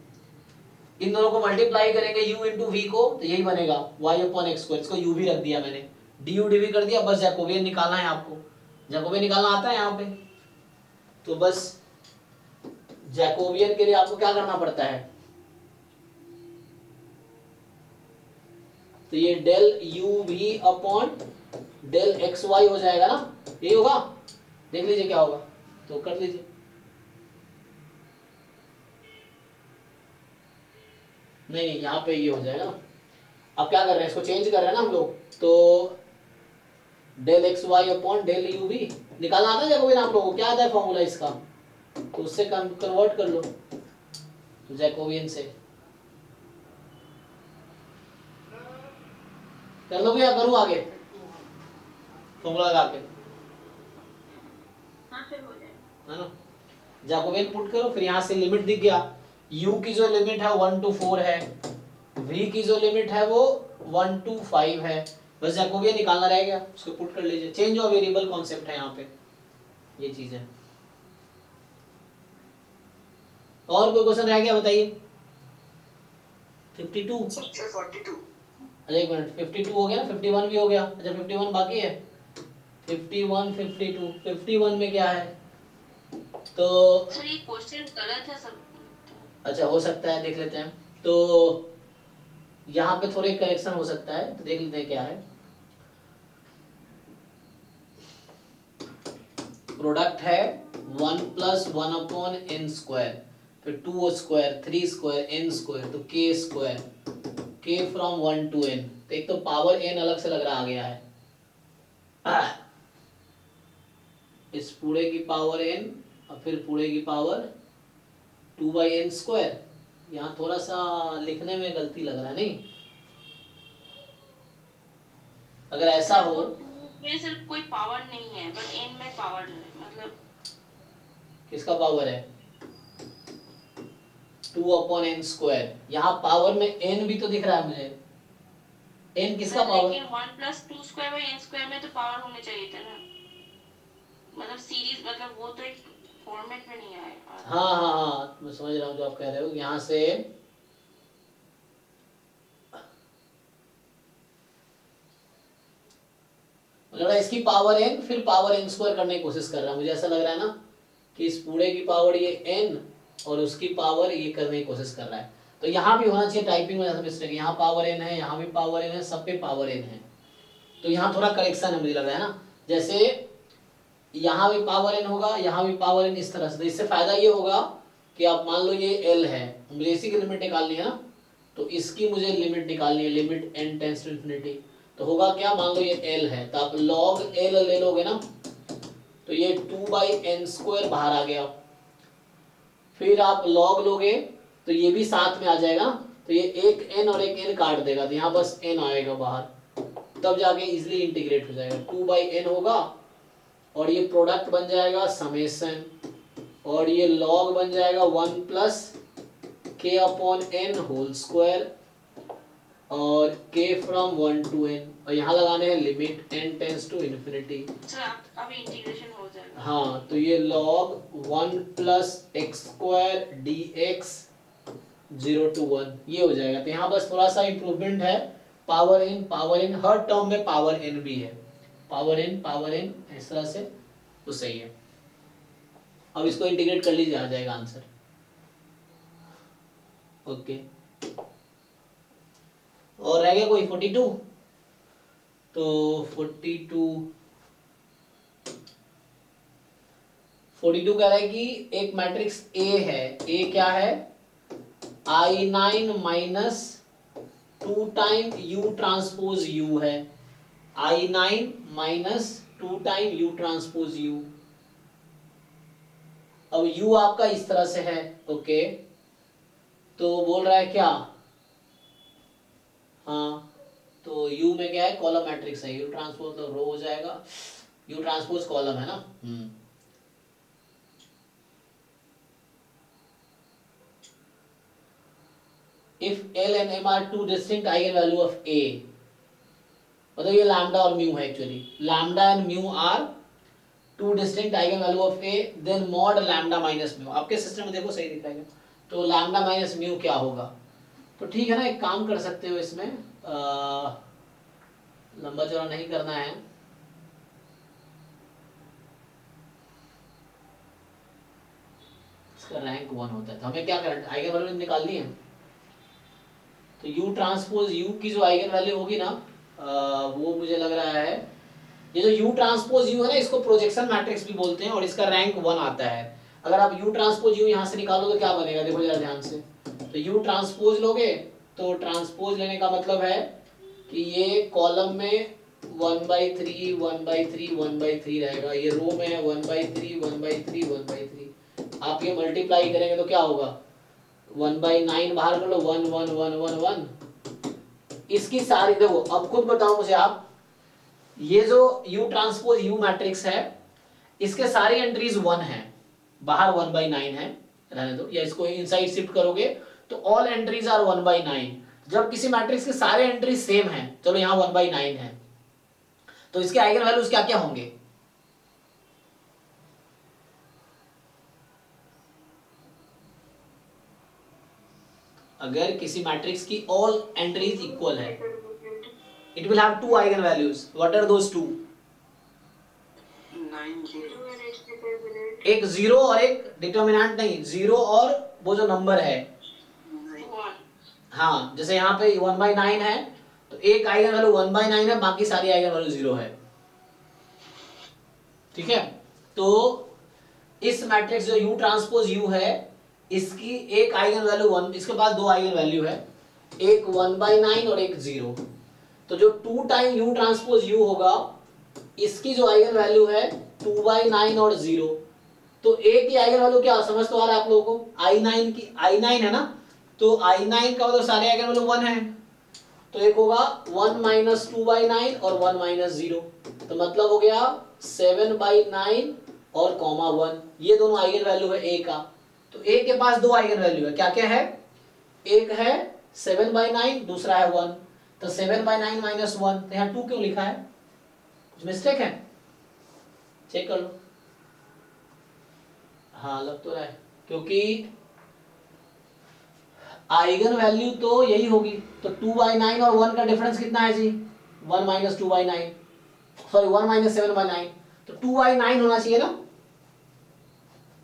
[SPEAKER 1] इन दोनों को मल्टीप्लाई करेंगे u इंटू v को, तो यही बनेगा y अपॉन एक्स स्क्वायर, इसको u भी रख दिया मैंने, du dv कर दिया। बस जैकोबियन निकालना है आपको, जैकोबियन निकालना आता है यहाँ पे, तो बस जैकोबियन के लिए आपको क्या करना पड़ता है, तो तो ये del u v upon del x y हो जाएगा ना, ये होगा, देख लीजिए क्या होगा, तो कर लीजिए। नहीं नहीं, यहाँ पे ये हो जाएगा ना। अब क्या कर रहे हैं, इसको चेंज कर रहे हैं ना हम लोग, तो del x y upon del u v निकालना आता है जैकोबियन आप लोगों को, क्या आता है फॉर्मूला इसका, तो उससे कन्वर्ट कर लो जैकोबियन से। कर लोगे या करूँ आगे फॉर्मूला लगा के,
[SPEAKER 3] हाँ फिर हो जाएगा,
[SPEAKER 1] है ना। जैकोबियन पुट करो, फिर यहाँ से लिमिट दिख गया, u की जो लिमिट है 1 to 4 है, v की जो लिमिट है वो 1 to 5 है, बस जैकोबियन निकालना रह गया, उसको पुट कर लीजिए। चेंज ऑफ वेरिएबल कॉन्सेप्ट है यहाँ पे, ये चीज है। और कोई क्वेश्चन रह गया बताइए। 52
[SPEAKER 5] सर 42।
[SPEAKER 1] अरे एक मिनट, 52 हो गया ना, 51 भी हो गया, अच्छा 51 बाकी है, 51 52 51 में क्या है, तो
[SPEAKER 3] सर ये क्वेश्चन गलत है सब।
[SPEAKER 1] अच्छा हो सकता है, देख लेते हैं, तो यहाँ पे थोड़े करेक्शन हो सकता है, तो देख लेते हैं क्या है। प्रोडक्ट है 1 + 1 अपॉन एन स्क्वायर, फिर 2 स्क्वायर 3 स्क्वायर एन स्क्वायर, तो के स्क्वायर, के फ्रॉम 1 to n, तो एक तो पावर n अलग से लग रहा आ गया है, इस पूरे की पावर n और फिर पूरे की पावर 2/n²। यहाँ थोड़ा सा लिखने में गलती लग रहा है, नहीं, अगर ऐसा हो,
[SPEAKER 3] में सिर्फ कोई पावर नहीं है, बट एन में पावर है, मतलब
[SPEAKER 1] किसका पावर है, 2/n², यहाँ पावर में n भी तो दिख रहा है मुझे, n किसका पावर,
[SPEAKER 3] लेकिन 1 + 2² में तो पावर होने चाहिए था ना, मतलब सीरीज, मतलब वो तो एक फॉर्मेट में नहीं आएगा।
[SPEAKER 1] हाँ हाँ हाँ, मैं समझ रहा हूँ जो आप कह रहे हो, यहाँ से लग रहा है इसकी पावर n फिर पावर n² करने की कोशिश कर रहा है, मुझे ऐसा लग रहा है ना कि इस पूरे की पावर ये n और उसकी पावर ये करने की कोशिश कर रहा है, तो यहाँ भी होना चाहिए टाइपिंग में, मिस्टेक, यहाँ पावर n है, यहाँ भी पावर n है, सब पे पावर n है, तो यहाँ थोड़ा करेक्शन है मुझे लग रहा है ना, जैसे यहाँ भी पावर n होगा, यहाँ भी पावर n, इस तरह से, तो इससे फायदा ये होगा कि आप मान लो ये l है, मुझे इसी की लिमिट निकालनी है ना, तो इसकी मुझे लिमिट निकालनी है, limit n tends to infinity, तो होगा क्या, मान लो ये l है, तो आप log l ले लोगे ना, तो ये 2/n² बाहर आ गया, फिर आप log लोगे तो ये भी साथ में आ जाएगा, तो ये एक n और एक n काट देगा, तो यहाँ बस n आएगा बाहर, तब जाके इजिली इंटीग्रेट हो जाएगा, 2/n होगा, और ये प्रोडक्ट बन जाएगा समेशन, और ये log बन जाएगा 1 + k/n², और k फ्रॉम 1 to n, और यहाँ लगाने हैं limit n tends to infinity.
[SPEAKER 3] Sir अब इंटीग्रेशन हो जाएगा।
[SPEAKER 1] हाँ, तो ये log 1 + x² dx 0 to 1 ये हो जाएगा, तो यहाँ बस थोड़ा सा इम्प्रूवमेंट है, पावर n हर टर्म में पावर n भी है, पावर n इस तरह से, तो सही है। अब इसको इंटीग्रेट कर लीजिए, आ जाएगा आंसर। ओके, और रह गया कोई 42, तो 42 कह रहा है कि एक मैट्रिक्स A है, A क्या है, I9 - 2 time U transpose U है, I9 - 2 time U transpose U, अब U आपका इस तरह से है, ओके, तो बोल रहा है क्या, हाँ, तो U में क्या है, कॉलम मैट्रिक्स है, U ट्रांसपोज तो रो हो जाएगा, U ट्रांसपोज कॉलम है ना, if L and M are two distinct eigenvalue of A, मतलब ये लैम्डा और म्यू है, actually lambda and mu are two distinct eigenvalue of A, then mod lambda minus mu, आपके सिस्टम में देखो सही दिखाएगा, तो लैम्डा माइनस म्यू क्या होगा, तो ठीक है ना, एक काम कर सकते हो इसमें, लंबा चौड़ा नहीं करना है, इसका रैंक 1 होता है, तो हमें क्या करना है, आइगन वैल्यू निकालनी है, तो U ट्रांसपोज U की जो आइगन वैल्यू होगी ना वो मुझे लग रहा है ये जो U ट्रांसपोज U है ना, इसको प्रोजेक्शन मैट्रिक्स भी बोलते हैं और इसका रैंक 1 आता है। अगर आप U ट्रांसपोज U यहाँ से निकालो तो क्या बनेगा, देखो जरा ध्यान से। तो U ट्रांसपोज लोगे तो ट्रांसपोज लेने का मतलब है कि ये कॉलम में 1/3 1/3 1/3 रहेगा, ये रो में है 1/3 1/3 1/3। आप ये मल्टीप्लाई करेंगे तो क्या होगा, 1/9 बाहर कर लो, 1 1 1 1 1। इसकी सारी देखो, अब खुद बताओ मुझे आप, ये जो U ट्रांसपोज U मैट्रिक्स है इसके सारी एंट्रीज 1 है, बाहर 1/9 है, रहने दो, या इसको इनसाइड शिफ्ट करोगे तो ऑल एंट्रीज आर 1/9। जब किसी मैट्रिक्स के सारे एंट्रीज सेम है, चलो यहाँ 1/9 है, तो इसके आइगन वैल्यूज क्या क्या होंगे, अगर किसी मैट्रिक्स की ऑल एंट्रीज इक्वल है, it will have two eigen values. What are those two?
[SPEAKER 5] 9
[SPEAKER 1] एक जीरो और एक डिटर्मिनेंट नहीं, जीरो और वो जो नंबर है, हाँ, जैसे यहाँ पे 1/9 है तो एक आइगन वैल्यू 1/9 है, बाकी सारी आइगन वैल्यू 0 है। ठीक है, तो इस मैट्रिक्स जो U ट्रांसपोज U है इसकी एक आइगन वैल्यू 1, इसके पास दो आइगन वैल्यू है, एक 1/9 और एक 0। तो जो 2 टाइम U ट्रांसपोज U होगा इसकी जो आइगन वैल्यू है 2/9 और 0। तो एक ही आइगन वैल्यू क्या समझ तो आ रहा है आप लोगों को, I9 की, I9 है ना, तो I9 का मतलब सारे आइगन वैल्यू 1 है, तो एक होगा 1 - 2/9 और 1 - 0, तो मतलब हो गया 7/9 और कॉमा 1, ये दोनों आइगन वैल्यू है A का। तो A के पास दो आइगन वैल्यू है, क्या क्या है, एक है 7/9, दूसरा है 1, तो 7/9 - 1, तो यहाँ 2 क्यों लिखा है, कुछ मिस्टेक है, चेक कर लो। हाँ लग तो रहा है, क्योंकि आइगन वैल्यू तो यही होगी, तो 2/9 और 1 का डिफरेंस कितना है जी, 1 - 2/9, सॉरी 1 - 7/9, तो 2/9 होना चाहिए ना,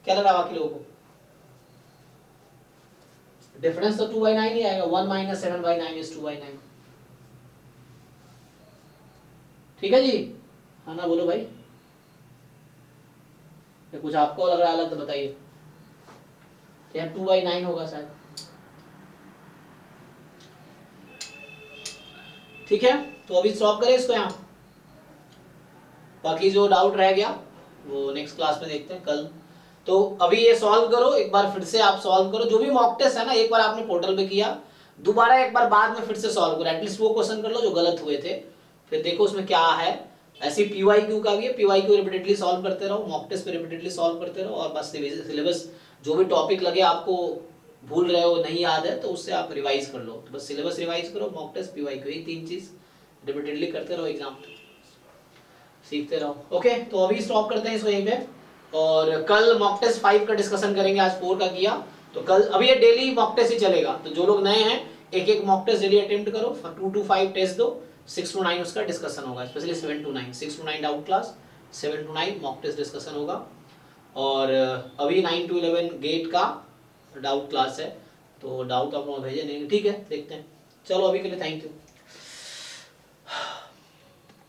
[SPEAKER 1] क्या लग रहा है बाकी लोगों को, डिफरेंस तो 2/9 ही आएगा, 1 - 7/9 इज 2/9। ठीक है जी, हाँ ना बोलो भाई, कुछ आपको लग रहा है अलग तो बताइए, यहाँ 2/9 होगा शायद। ठीक है, तो अभी सॉल्व करें इसको यहाँ, बाकी जो डाउट रह गया वो नेक्स्ट क्लास में देखते हैं कल। तो अभी ये सॉल्व करो, एक बार फिर से आप सॉल्व करो, जो भी मॉक टेस्ट है ना, एक बार आपने पोर्टल पे किया, दोबारा एक बार बाद में फिर से सॉल्व करो, एटलीस्ट वो क्वेश्चन कर लो जो गलत हुए थे, फिर देखो उसमें क्या है। ऐसी PYQ का भी है, PYQ रिपीटेडली सॉल्व करते रहो, मॉक टेस्ट पे रिपीटेडली सॉल्व करते रहो, और बस सिलेबस जो भी टॉपिक लगे आपको भूल रहे हो, नहीं याद है, तो उससे आप रिवाइज कर लो, तो बस सिलेबस रिवाइज करो, मॉक टेस्ट PYQ, ये तीन चीज रिपीटेडली करते रहो, एग्जाम सीखते रहो। ओके, तो अभी स्टॉप करते हैं इसको यहीं पे, और कल मॉक टेस्ट 5 का डिस्कशन करेंगे, आज 4 का किया, तो कल अभी ये डेली मॉक टेस्ट ही चलेगा, तो जो लोग नए हैं एक एक मॉक टेस्ट डेली अटेम्प्ट करो, 2 to 5 टेस्ट दो, 6 to 9 उसका डिस्कशन होगा, specially 7 to 9, 6 to 9 doubt class, 7 to 9 mock test discussion होगा, और अभी 9 to 11 गेट का डाउट क्लास है, तो डाउट आप लोग भेजे नहीं, ठीक है, देखते हैं, चलो अभी के लिए थैंक यू।